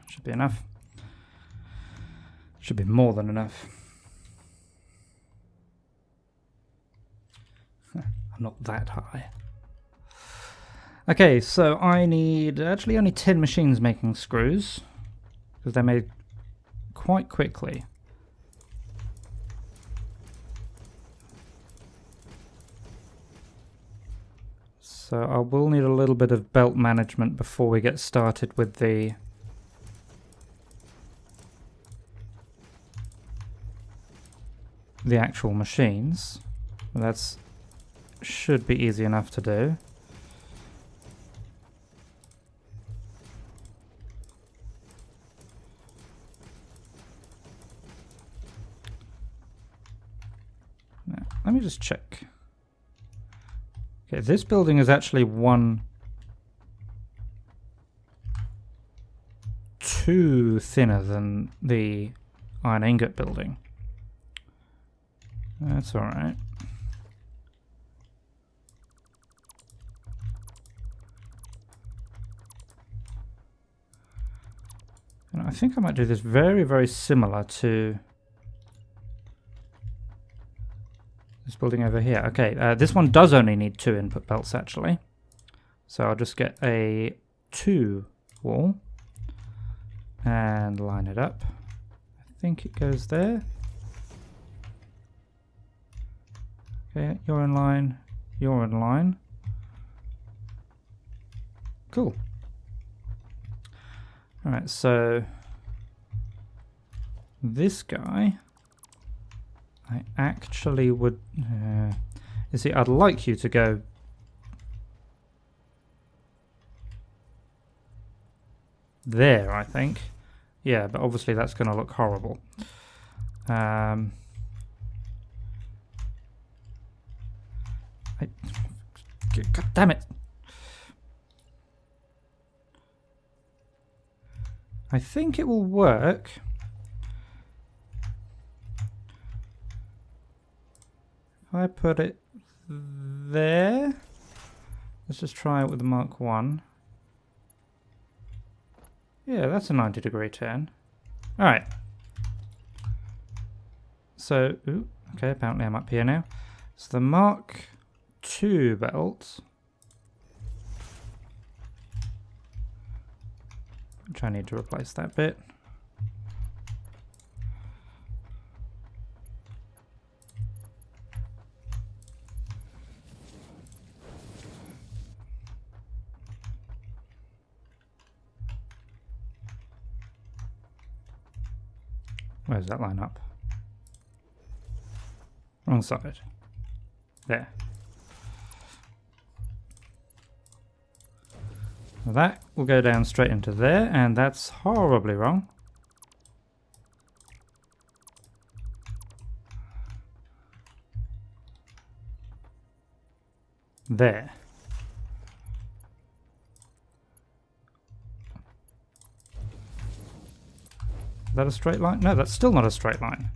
Should be enough. Should be more than enough. I'm not that high. Okay, so I need actually only 10 machines making screws, because they're made quite quickly. So I will need a little bit of belt management before we get started with the actual machines. But that's should be easy enough to do. Now, let me just check. Okay, this building is actually 2 thinner than the iron ingot building. That's alright. And I think I might do this very, very similar to this building over here. Okay, this one does only need 2 input belts actually. So I'll just get a 2 wall and line it up. I think it goes there. Okay, you're in line, you're in line. Cool. Alright, so this guy, I actually would, you see, I'd like you to go there, I think. Yeah, but obviously that's going to look horrible. God damn it. I think it will work. If I put it there. Let's just try it with the Mark 1. Yeah, that's a 90-degree turn. Alright. So, okay, apparently I'm up here now. So the Mark 2 belt, which I need to replace that bit. Where does that line up? Wrong side. There. Well, that will go down straight into there, and that's horribly wrong. There. Is that a straight line? No, that's still not a straight line.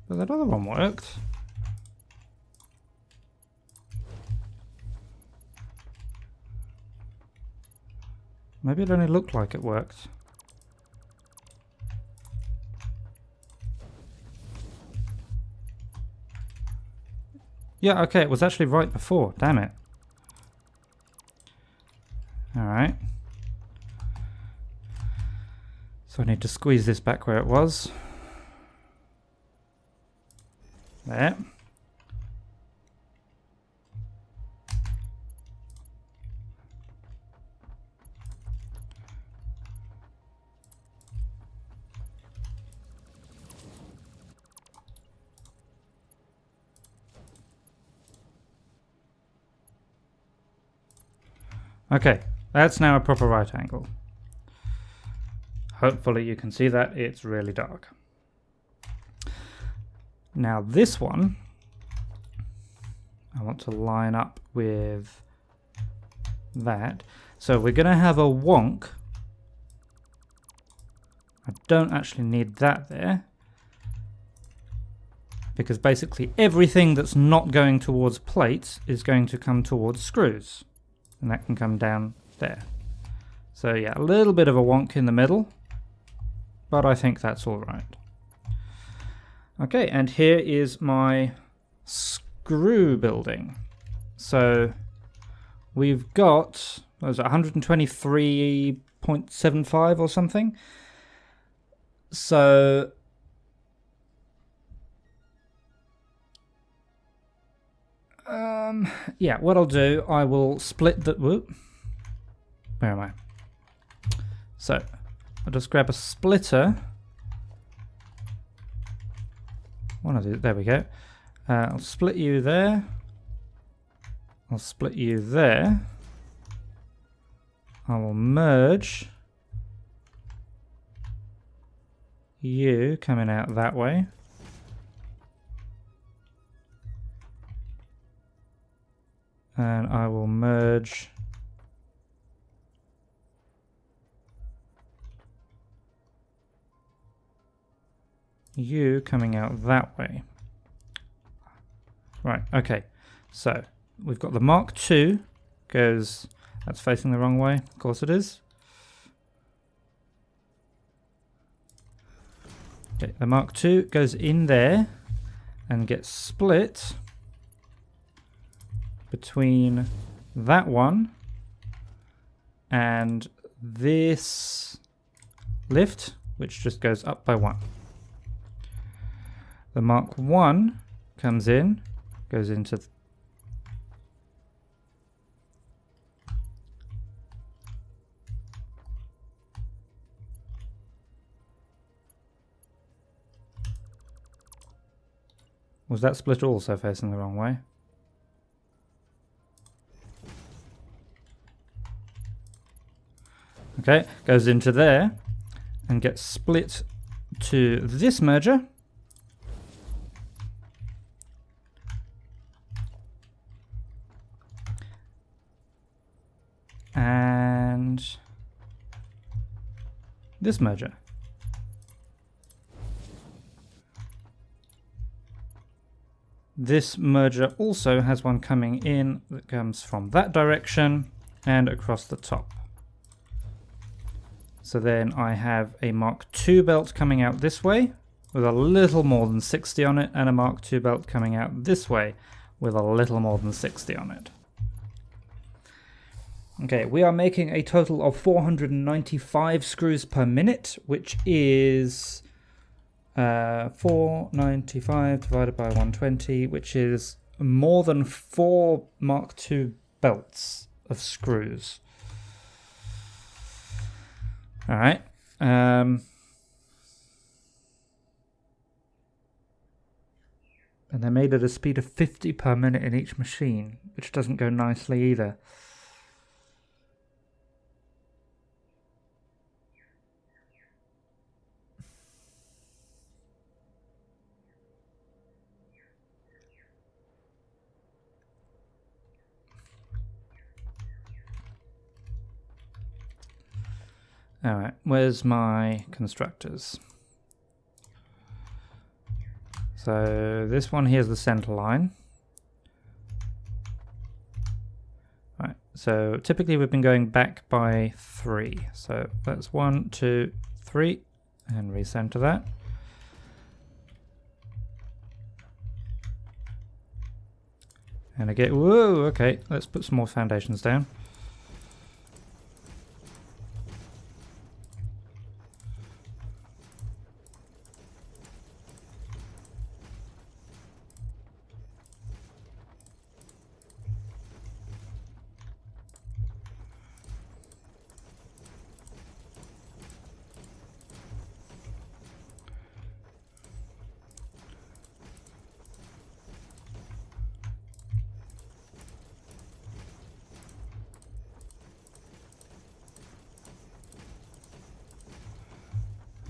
But that other one worked. Maybe it only looked like it worked. Yeah, okay, it was actually right before. Damn it. Alright. So I need to squeeze this back where it was. There. Okay, that's now a proper right angle. Hopefully you can see that, it's really dark. Now this one, I want to line up with that. So we're going to have a wonk. I don't actually need that there, because basically everything that's not going towards plates is going to come towards screws. And that can come down there. So yeah, a little bit of a wonk in the middle, but I think that's all right. Okay, and here is my screw building. So we've got, what was it, 123.75 or something. So yeah, what I'll do, I will split the, whoop, where am I? So I'll just grab a splitter. One of these, there we go. I'll split you there. I'll split you there. I will merge you coming out that way. And I will merge you coming out that way. Right, okay. So we've got the Mark II goes, that's facing the wrong way, of course it is. Okay, the Mark II goes in there and gets split between that one and this lift, which just goes up by 1. The Mark I comes in, goes into was that split also facing the wrong way? Okay, goes into there and gets split to this merger. And this merger. This merger also has one coming in that comes from that direction and across the top. So then I have a Mark II belt coming out this way with a little more than 60 on it, and a Mark II belt coming out this way with a little more than 60 on it. Okay, we are making a total of 495 screws per minute, which is 495 divided by 120, which is more than 4 Mark II belts of screws. All right. And they're made at a speed of 50 per minute in each machine, which doesn't go nicely either. Alright, where's my constructors? So this one here's the center line. Right, so typically we've been going back by 3. So that's 1, 2, 3, and recenter that. And I get, whoa, okay, let's put some more foundations down.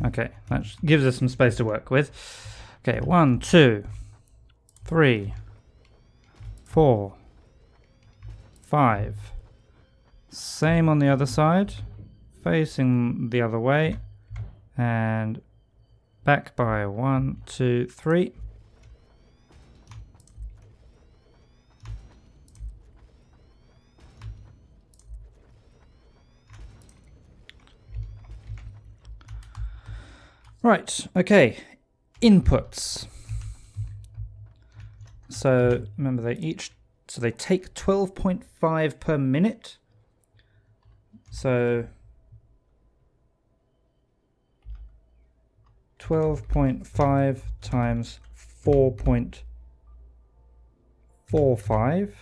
Okay, that gives us some space to work with. Okay, 1, 2, 3, 4, 5. Same on the other side, facing the other way, and back by 1, 2, 3. Right, okay, inputs. So remember they take 12.5 per minute. So 12.5 times 4.45.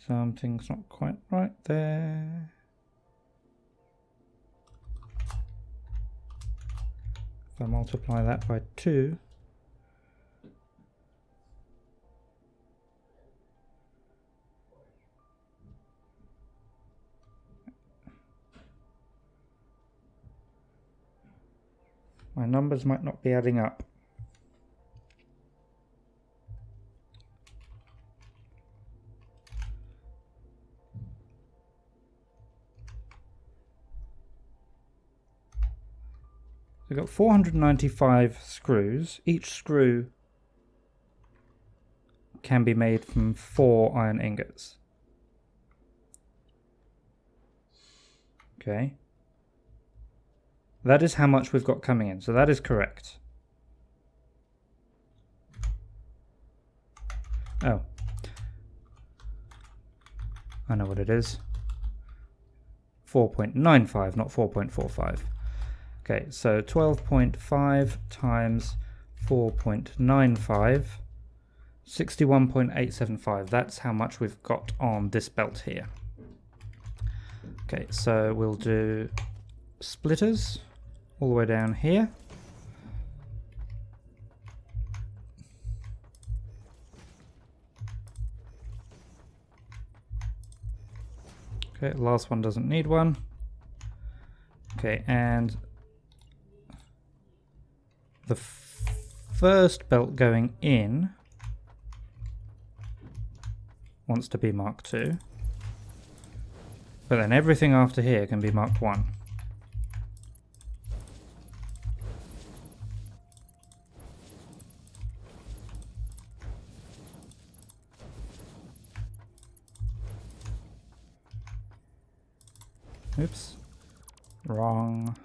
Something's not quite right there. If I multiply that by 2, my numbers might not be adding up. We've got 495 screws. Each screw can be made from 4 iron ingots. Okay. That is how much we've got coming in, so that is correct. Oh. I know what it is. 4.95, not 4.45. Okay, so 12.5 times 4.95, 61.875. That's how much we've got on this belt here. Okay, so we'll do splitters all the way down here. Okay, the last one doesn't need one. Okay, and the first belt going in wants to be Mark II, but then everything after here can be Mark I. Oops. Wrong.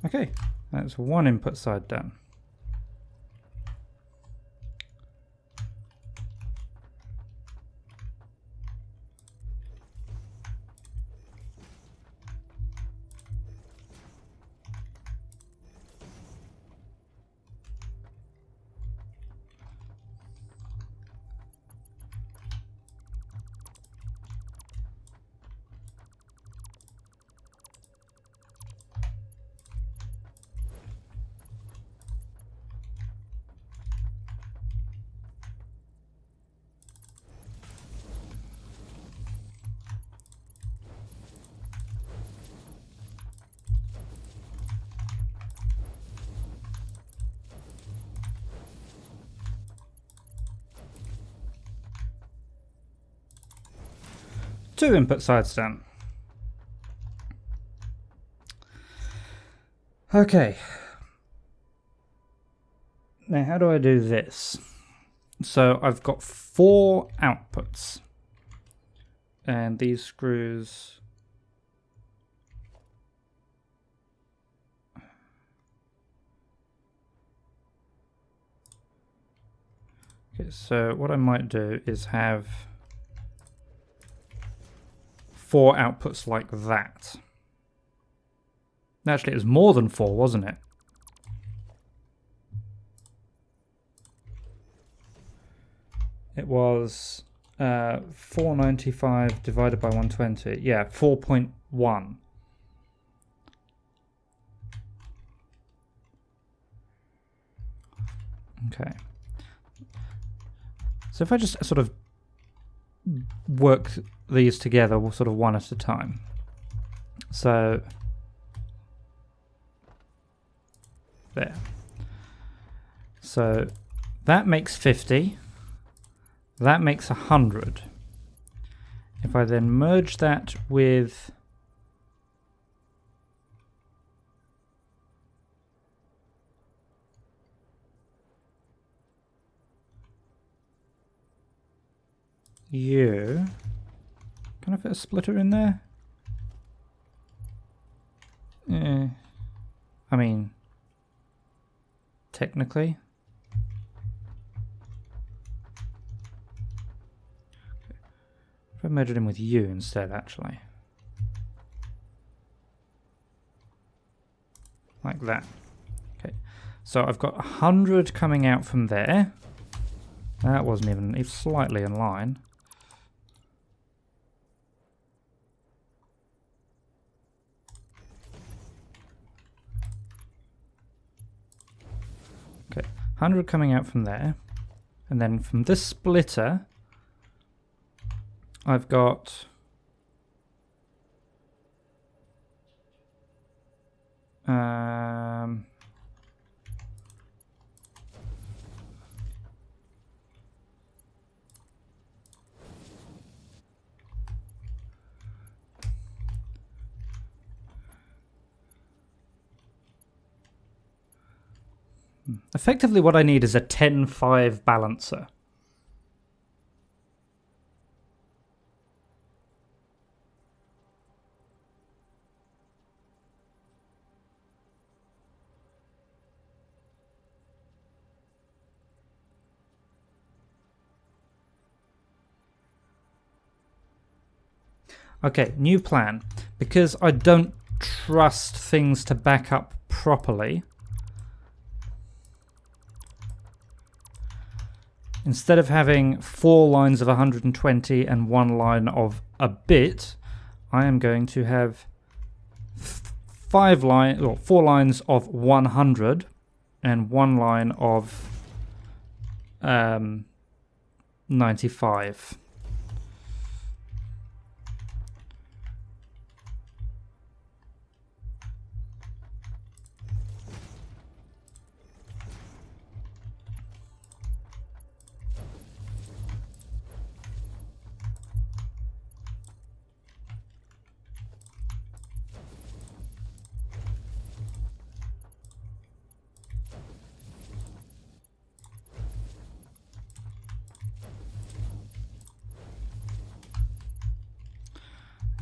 Okay, that's one input side done. Two input sides done. Okay. Now how do I do this? So I've got 4 outputs. And these screws... Okay, so what I might do is have 4 outputs like that. Actually, it was more than 4, wasn't it? It was 495 divided by 120. Yeah, 4.1. Okay. So if I just sort of work these together, we'll sort of one at a time. So there. So that makes 50. That makes 100. If I then merge that with you, can I fit a splitter in there? I mean, technically. If I merge it in with you instead, actually. Like that. Okay. So I've got 100 coming out from there. That wasn't even slightly in line. Okay. 100 coming out from there. And then from this splitter, I've got effectively what I need is a 10-5 balancer. Okay, new plan. Because I don't trust things to back up properly, instead of having 4 lines of 120 and 1 line of a bit, I am going to have 4 lines of 100 and 1 line of 95.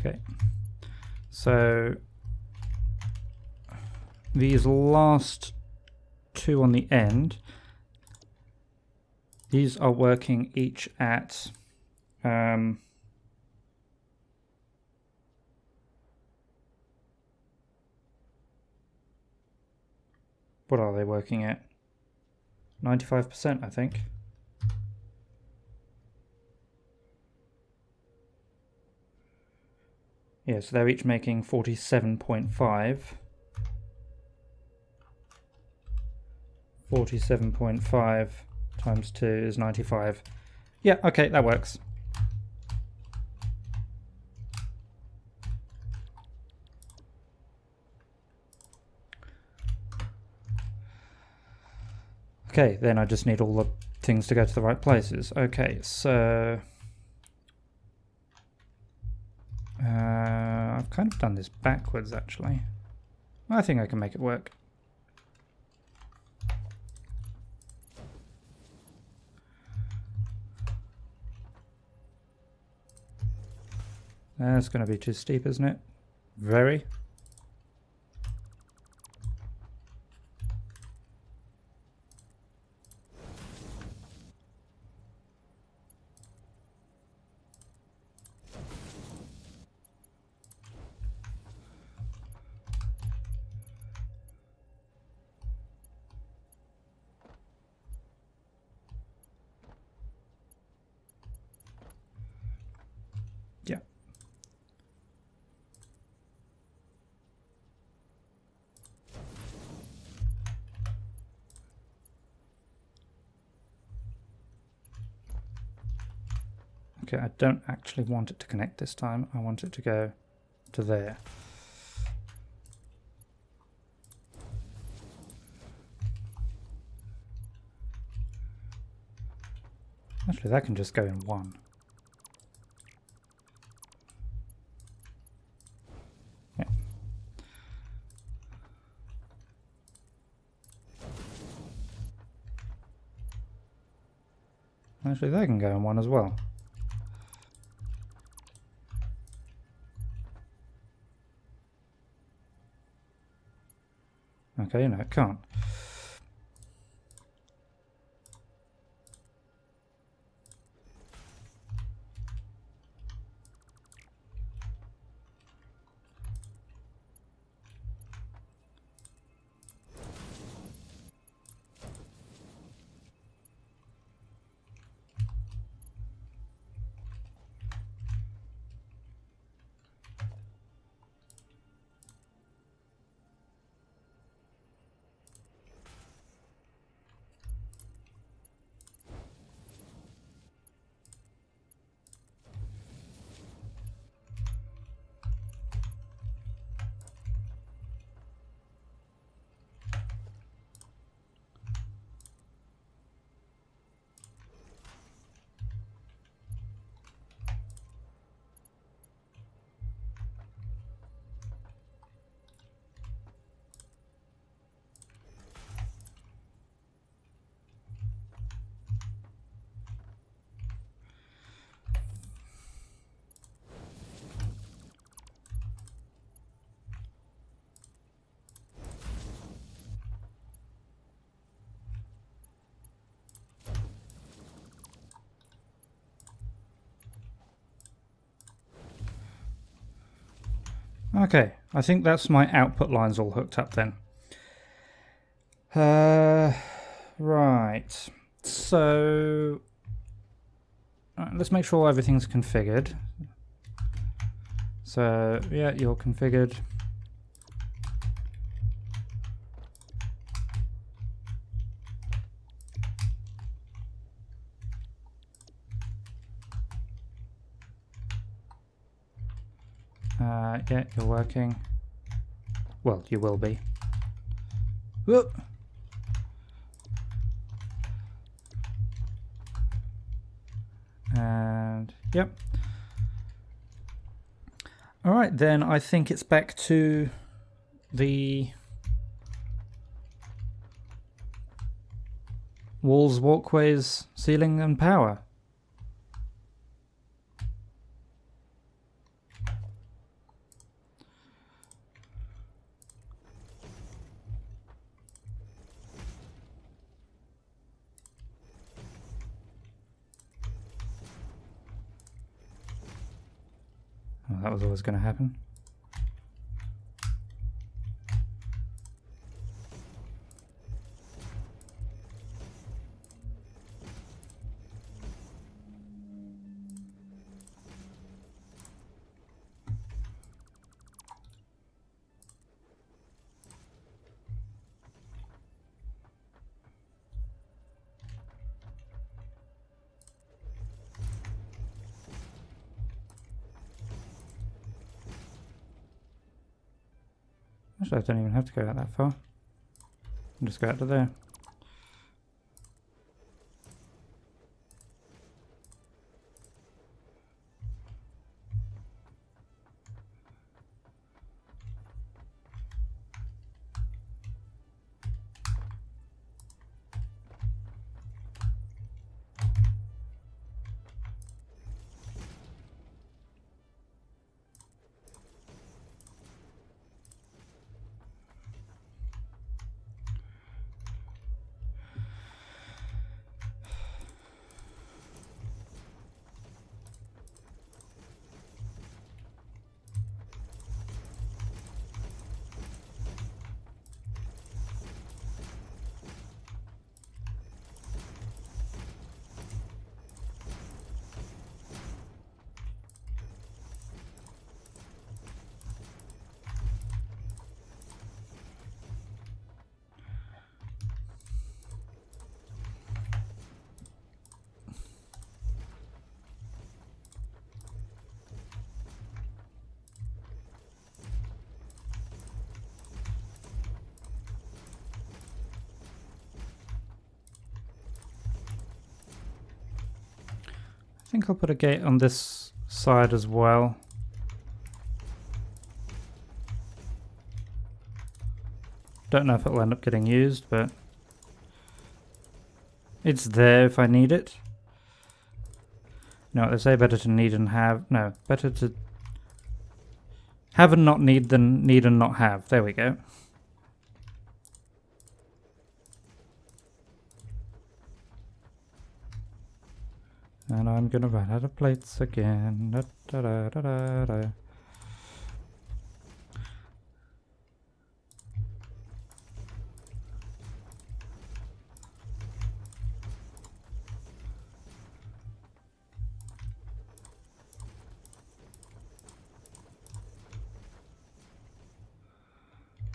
Okay, so these last two on the end, these are working each at what are they working at? 95%, I think. Yeah, so they're each making 47.5. 47.5 times 2 is 95. Yeah, okay, that works. Okay, then I just need all the things to go to the right places. Okay, so I've kind of done this backwards, actually. I think I can make it work. That's going to be too steep, isn't it? Very. Yeah. Okay, I don't actually want it to connect this time. I want it to go to there. Actually, that can just go in one. Yeah. Actually, that can go in one as well. Okay, no, it can't. Okay, I think that's my output lines all hooked up then. Right, so let's make sure everything's configured. So yeah, you're configured. Yeah, you're working. Well, you will be. Whoop. And yep. All right, then I think it's back to the walls, walkways, ceiling, and power. Well, that was always going to happen. Actually, I don't even have to go out that far. I'll just go out to there. I think I'll put a gate on this side as well. Don't know if it'll end up getting used, but it's there if I need it. No, they say better to need and have. No, better to have and not need than need and not have. There we go. And I'm gonna run out of plates again. Da, da, da, da, da.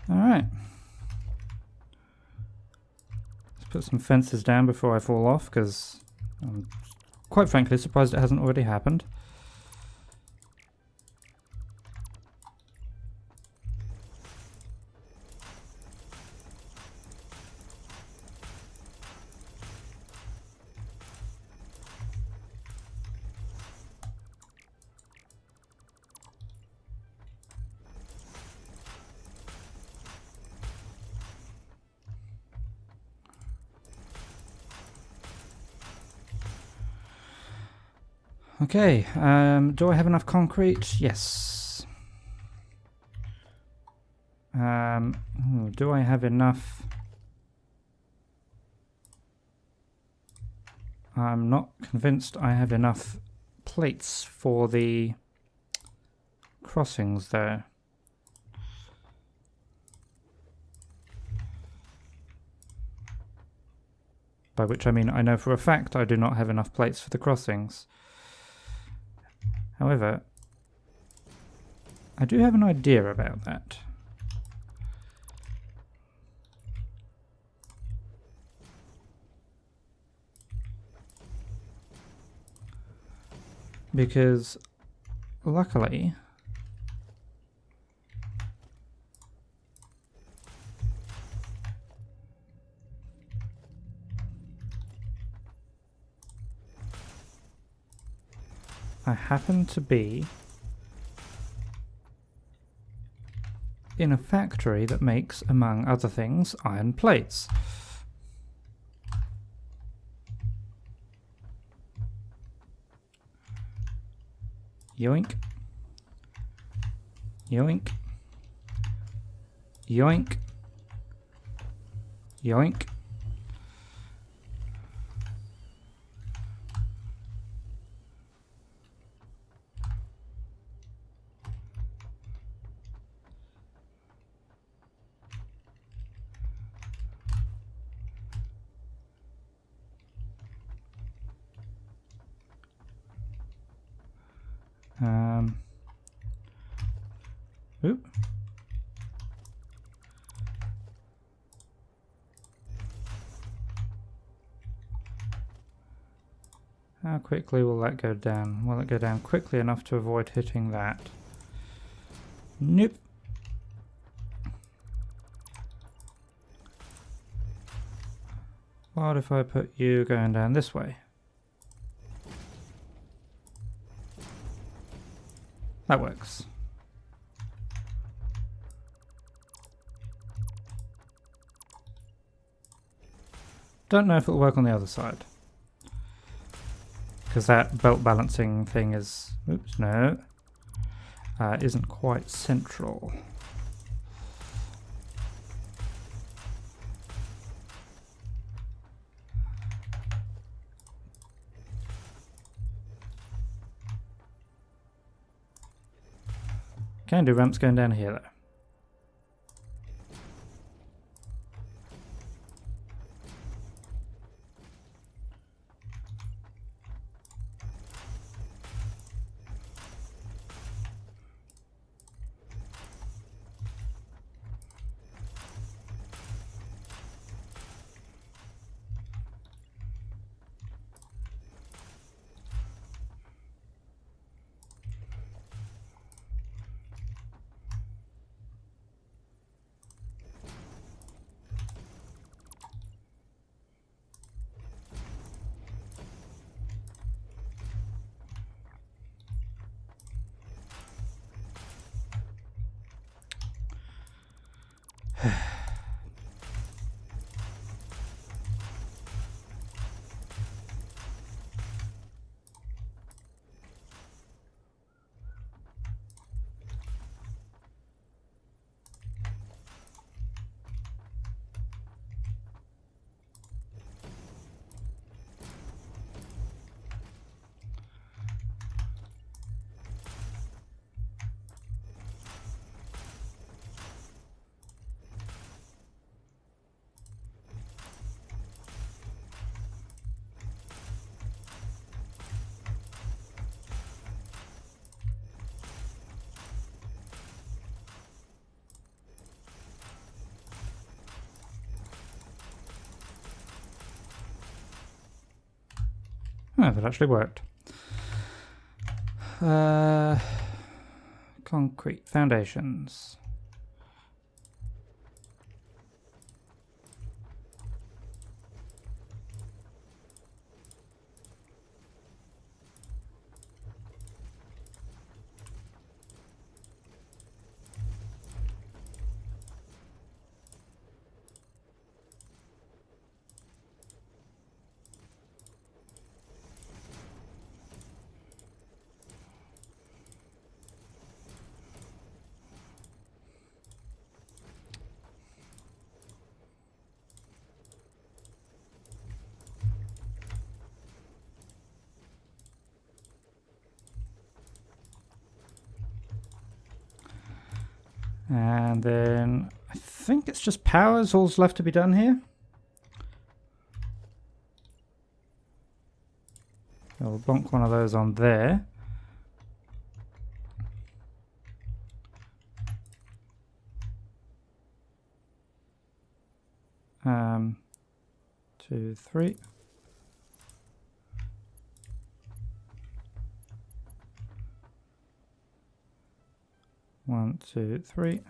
Alright. Let's put some fences down before I fall off, because I'm quite frankly surprised it hasn't already happened. Okay, do I have enough concrete? Yes. Do I have enough? I'm not convinced I have enough plates for the crossings there. By which I mean I know for a fact I do not have enough plates for the crossings. However, I do have an idea about that. Because, luckily, I happen to be in a factory that makes, among other things, iron plates. Yoink. Yoink. Yoink. Yoink. Oop. How quickly will that go down? Will it go down quickly enough to avoid hitting that? Nope. What if I put you going down this way? That works. Don't know if it'll work on the other side. Because that belt balancing thing is... Oops, no. Isn't quite central. Can do ramps going down here though. Oh, that actually worked. Concrete foundations. And then I think it's just power's all's left to be done here. I'll bonk one of those on there. Two, three. One, two, three.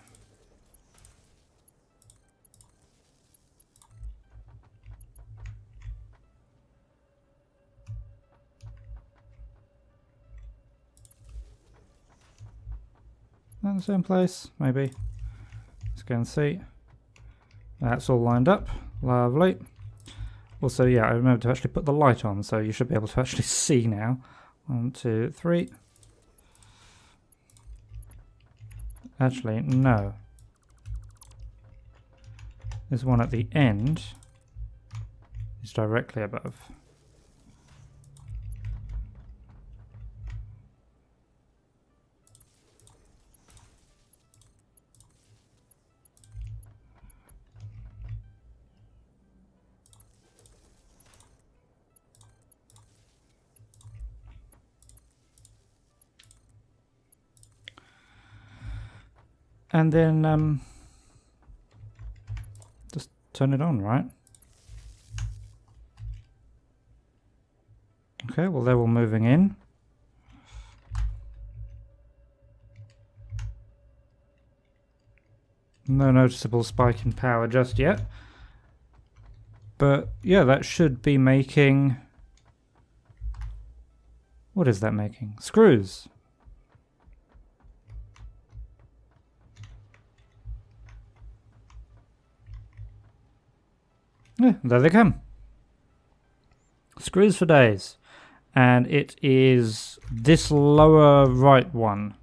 Not the same place, maybe. Let's go and see. That's all lined up. Lovely. Also, yeah, I remember to actually put the light on, so you should be able to actually see now. 1, 2, 3. Actually, no. There's one at the end. It's directly above. and then just turn it on, right? Okay, well they're all moving in. No noticeable spike in power just yet. But yeah, that should be making... What is that making? Screws. Yeah, there they come. Screws for days. And it is this lower right one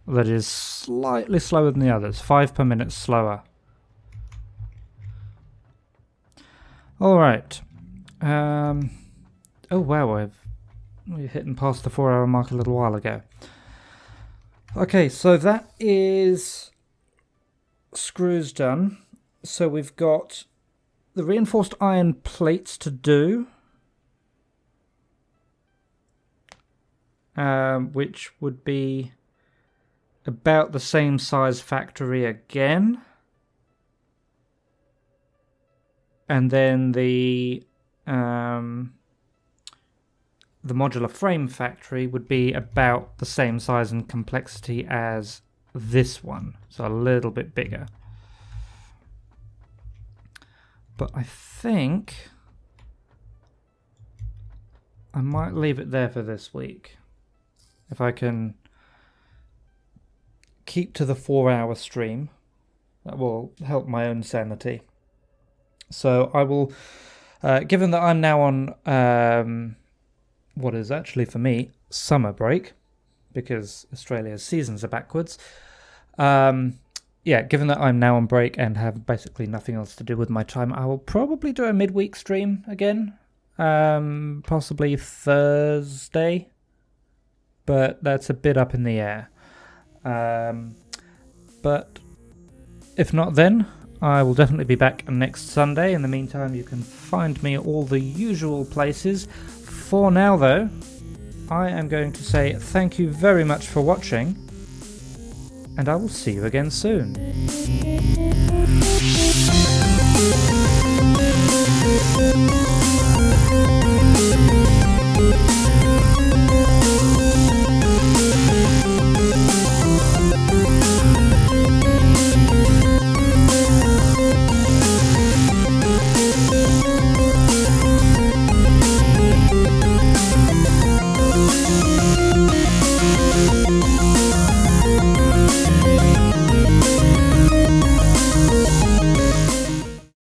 that is slightly slower than the others. 5 per minute slower. Alright. Oh wow, we're hitting past the 4 hour mark a little while ago. Okay, so that is screws done. So we've got the reinforced iron plates to do. Which would be about the same size factory again. And then the modular frame factory would be about the same size and complexity as this one, so a little bit bigger. But I think I might leave it there for this week. If I can keep to the 4 hour stream, that will help my own sanity. So I will, given that I'm now on what is actually for me summer break, because Australia's seasons are backwards. Yeah, given that I'm now on break and have basically nothing else to do with my time, I will probably do a midweek stream again, possibly Thursday, but that's a bit up in the air. But if not then, I will definitely be back next Sunday. In the meantime, you can find me all the usual places. For now, though, I am going to say thank you very much for watching, and I will see you again soon.